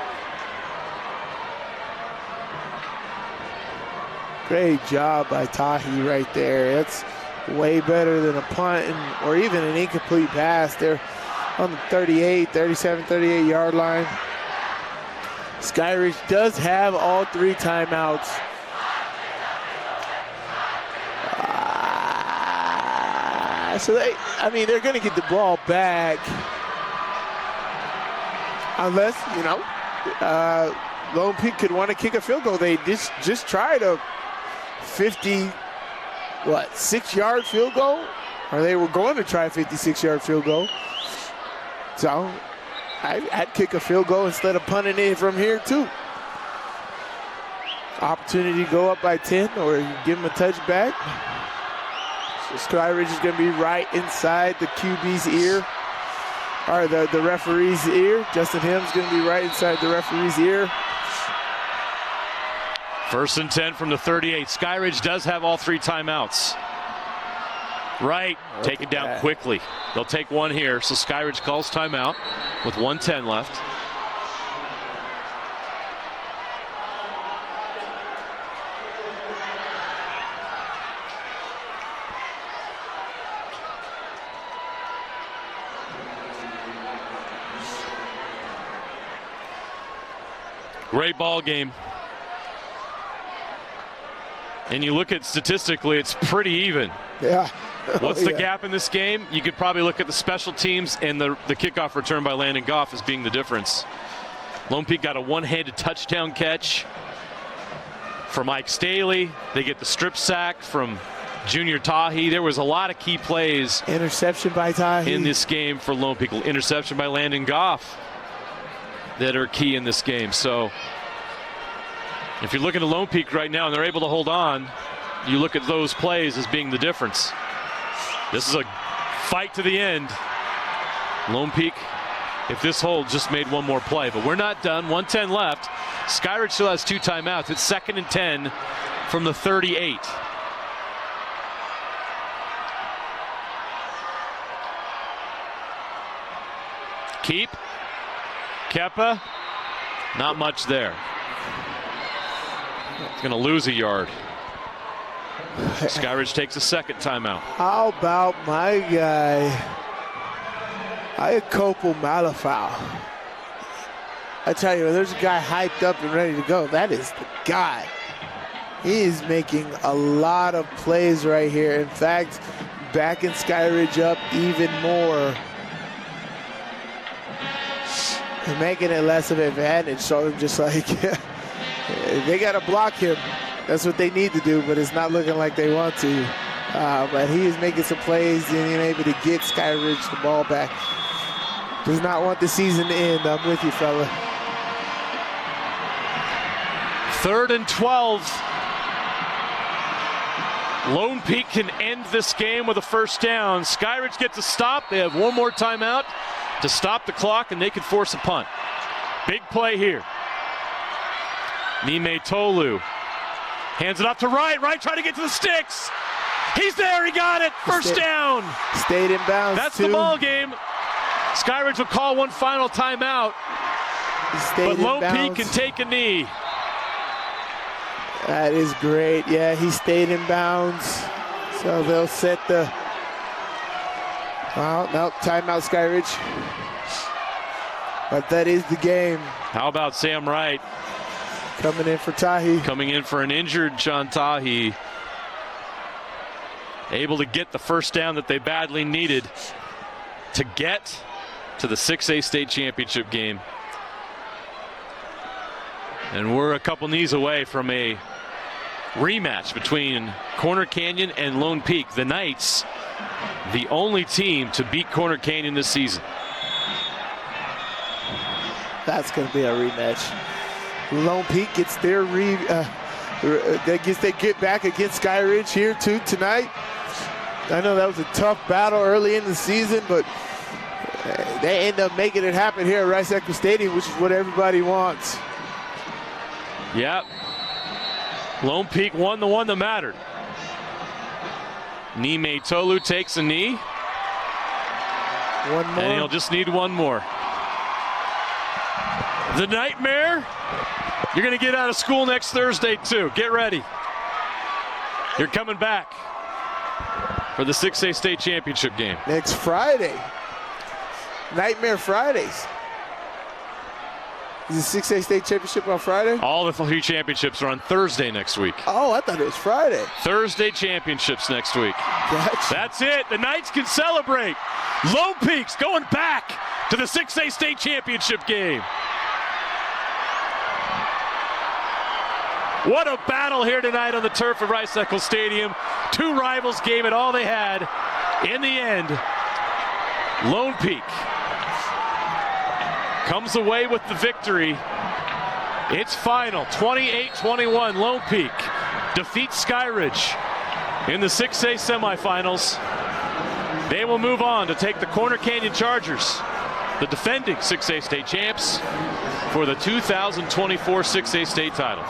Great job by Tahi right there. That's way better than a punt or even an incomplete pass. They're on the 38, 37, 38 yard line. Skyridge does have all 3 timeouts. So they're going to get the ball back. Unless, you know, Lone Peak could want to kick a field goal. They just tried a 56-yard field goal? Or they were going to try a 56-yard field goal. So I'd kick a field goal instead of punting it from here too. Opportunity to go up by 10 or you give them a touchback. So Skyridge is going to be right inside the QB's ear. Or the referee's ear. Justin Him's going to be right inside the referee's ear. 1st and 10 from the 38. Skyridge does have all 3 timeouts. Right, take it down quickly. They'll take one here, so Skyridge calls timeout with 1:10 left. Great ball game. And you look at statistically, it's pretty even. Yeah. What's the gap in this game? You could probably look at the special teams and the kickoff return by Landon Goff as being the difference. Lone Peak got a one-handed touchdown catch from Mike Staley. They get the strip sack from Junior Tahi. There was a lot of key plays. Interception by Tahi. In this game for Lone Peak. Interception by Landon Goff that are key in this game. So If you look at Lone Peak right now and they're able to hold on, you look at those plays as being the difference. This is a fight to the end. Lone Peak, if this holds, just made one more play. But we're not done. 1:10 left. Skyridge still has 2 timeouts. It's 2nd and 10 from the 38. Keep. Keppa. Not much there. It's going to lose a yard. Skyridge takes a 2nd timeout. How about my guy, Iakopo Malafau? I tell you, there's a guy hyped up and ready to go. That is the guy. He is making a lot of plays right here. In fact, backing Skyridge up even more. And making it less of an advantage. So I'm just like, they got to block him. That's what they need to do, but it's not looking like they want to. But he is making some plays and being able to get Skyridge the ball back. Does not want the season to end. I'm with you, fella. 3rd and 12. Lone Peak can end this game with a 1st down. Skyridge gets a stop. They have one more timeout to stop the clock, and they could force a punt. Big play here. Nime Tolu hands it off to Wright. Wright trying to get to the sticks. He's there. He got it. 1st down. Stayed in bounds. That's the ball game. Skyridge will call one final timeout. But Lone Peak can take a knee. That is great. Yeah, he stayed in bounds. So they'll set the... Well, no, timeout Skyridge. But that is the game. How about Sam Wright? Coming in for Tahi. Coming in for an injured John Tahi. Able to get the 1st down that they badly needed to get to the 6A state championship game. And we're a couple knees away from a rematch between Corner Canyon and Lone Peak. The Knights, the only team to beat Corner Canyon this season. That's going to be a rematch. Lone Peak gets their they get back against Skyridge here too tonight. I know that was a tough battle early in the season, but they end up making it happen here at Rice-Eccles Stadium, which is what everybody wants. Yep. Lone Peak won the one that mattered. Nime Tolu takes a knee. One more. And he'll just need one more. The Nightmare, you're going to get out of school next Thursday too. Get ready. You're coming back for the 6A state championship game. Next Friday. Nightmare Fridays. Is the 6A state championship on Friday? All the 3 championships are on Thursday next week. Oh, I thought it was Friday. Thursday championships next week. Gotcha. That's it. The Knights can celebrate. Lone Peak's going back to the 6A state championship game. What a battle here tonight on the turf of Rice-Eccles Stadium. 2 rivals gave it all they had. In the end, Lone Peak comes away with the victory. It's final, 28-21. Lone Peak defeats Skyridge in the 6A semifinals. They will move on to take the Corner Canyon Chargers, the defending 6A state champs, for the 2024 6A state title.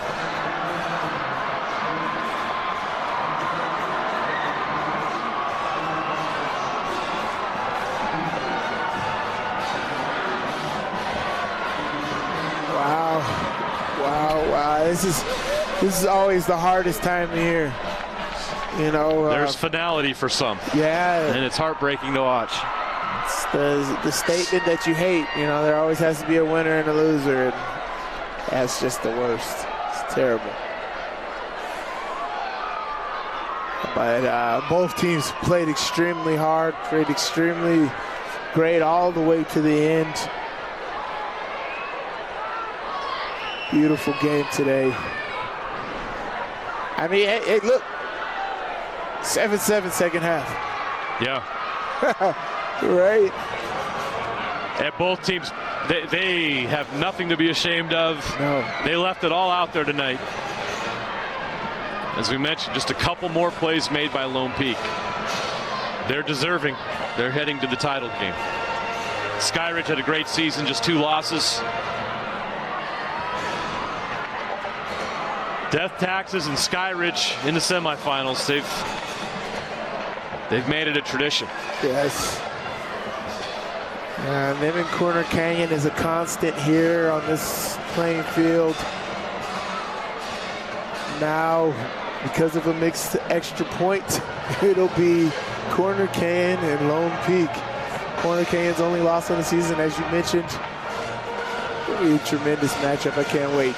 Wow. This is always the hardest time of year. You know, there's finality for some. Yeah. And it's heartbreaking to watch. It's the statement that you hate. You know, there always has to be a winner and a loser. And that's just the worst. It's terrible. But both teams played extremely hard, played extremely great all the way to the end. Beautiful game today. I mean, hey, look. 7-7 second half. Yeah. Right. And both teams They have nothing to be ashamed of. No. They left it all out there tonight. As we mentioned, just a couple more plays made by Lone Peak. They're deserving. They're heading to the title game. Skyridge had a great season, just 2 losses. Death Taxes and Skyridge in the semifinals. They've made it a tradition. Yes. Them and Corner Canyon is a constant here on this playing field. Now, because of a mixed extra point, it'll be Corner Canyon and Lone Peak. Corner Canyon's only loss on the season, as you mentioned. It'll be a tremendous matchup. I can't wait.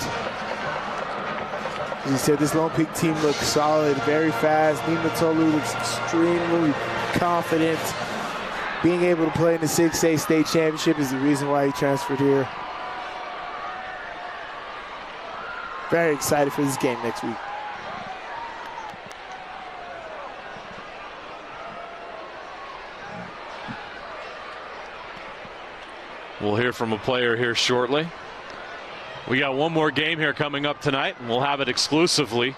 As you said, this Lone Peak team looks solid, very fast. Nimatolu looks extremely confident. Being able to play in the 6A state championship is the reason why he transferred here. Very excited for this game next week. We'll hear from a player here shortly. We got one more game here coming up tonight, and we'll have it exclusively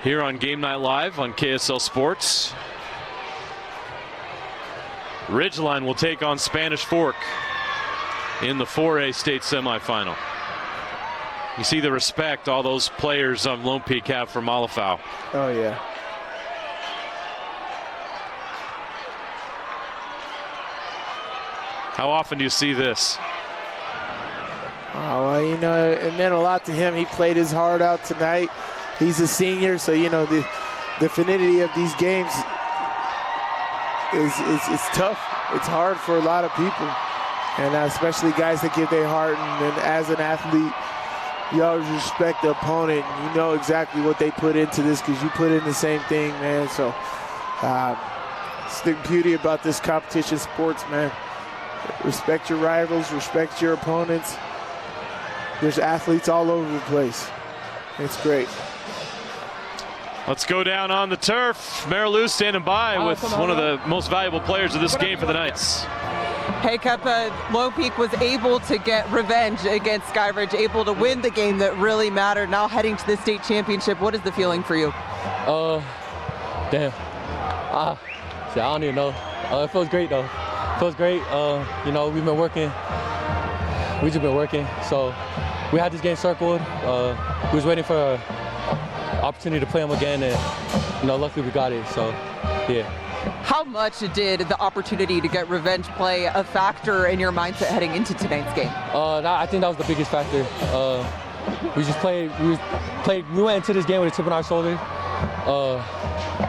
here on Game Night Live on KSL Sports. Ridgeline will take on Spanish Fork in the 4A state semifinal. You see the respect all those players on Lone Peak have for Malafau. Oh, yeah. How often do you see this? Oh, well, you know, it meant a lot to him. He played his heart out tonight. He's a senior, so, you know, the finality of these games is tough. It's hard for a lot of people, and especially guys that give their heart. And as an athlete, you always respect the opponent. You know exactly what they put into this because you put in the same thing, man. So it's the beauty about this competition sports, man. Respect your rivals, respect your opponents. There's athletes all over the place. It's great. Let's go down on the turf. Marilou standing by with one of the most valuable players of this game for the Knights. Hey, Kepa, Lone Peak was able to get revenge against Skyridge, able to win the game that really mattered. Now heading to the state championship, what is the feeling for you? Damn. I don't even know. It feels great, though. It feels great. You know, we've been working. We've just been working. So we had this game circled. We was waiting for an opportunity to play them again, and, you know, luckily we got it. So, yeah. How much did the opportunity to get revenge play a factor in your mindset heading into tonight's game? I think that was the biggest factor. We went into this game with a chip on our shoulder.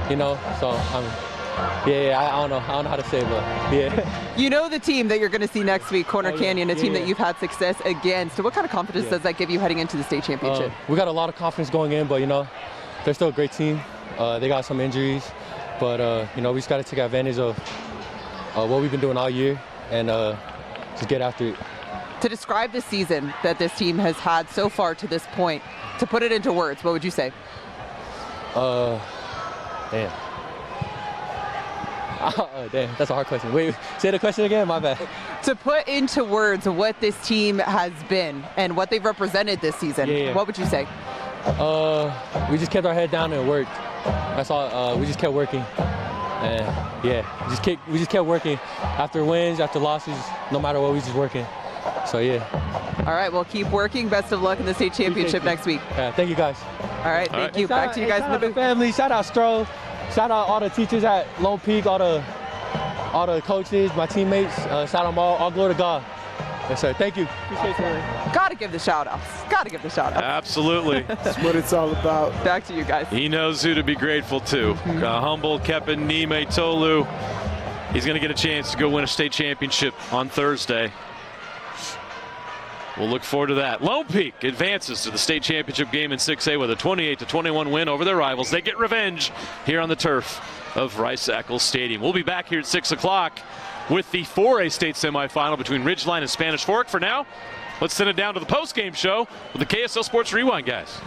You know, so I don't know how to say it, but yeah. You know the team that you're going to see next week, Corner Canyon, a team that you've had success against. So what kind of confidence does that give you heading into the state championship? We got a lot of confidence going in, but, you know, they're still a great team. They got some injuries, but, you know, we just got to take advantage of what we've been doing all year and just get after it. To describe the season that this team has had so far to this point, to put it into words, what would you say? Damn. Damn, that's a hard question. Wait, say the question again, my bad. To put into words what this team has been and what they've represented this season, what would you say? We just kept our head down and worked. That's all. We just kept working. And we just kept working. After wins, after losses, no matter what, we just working. So yeah. All right, well, keep working. Best of luck in the state championship next week. Thank you, guys. All right, thank you. Back to you guys in the booth. Family, shout out Stroh. Shout out all the teachers at Lone Peak, all the coaches, my teammates. Shout out them all glory to God. Yes, sir. Thank you. Appreciate it. Gotta give the shout outs. Gotta give the shout outs. Absolutely. That's what it's all about. Back to you guys. He knows who to be grateful to. Humble Kepin Nimatolu. He's going to get a chance to go win a state championship on Thursday. We'll look forward to that. Lone Peak advances to the state championship game in 6A with a 28-21 win over their rivals. They get revenge here on the turf of Rice-Eccles Stadium. We'll be back here at 6 o'clock with the 4A state semifinal between Ridgeline and Spanish Fork. For now, let's send it down to the post-game show with the KSL Sports Rewind, guys.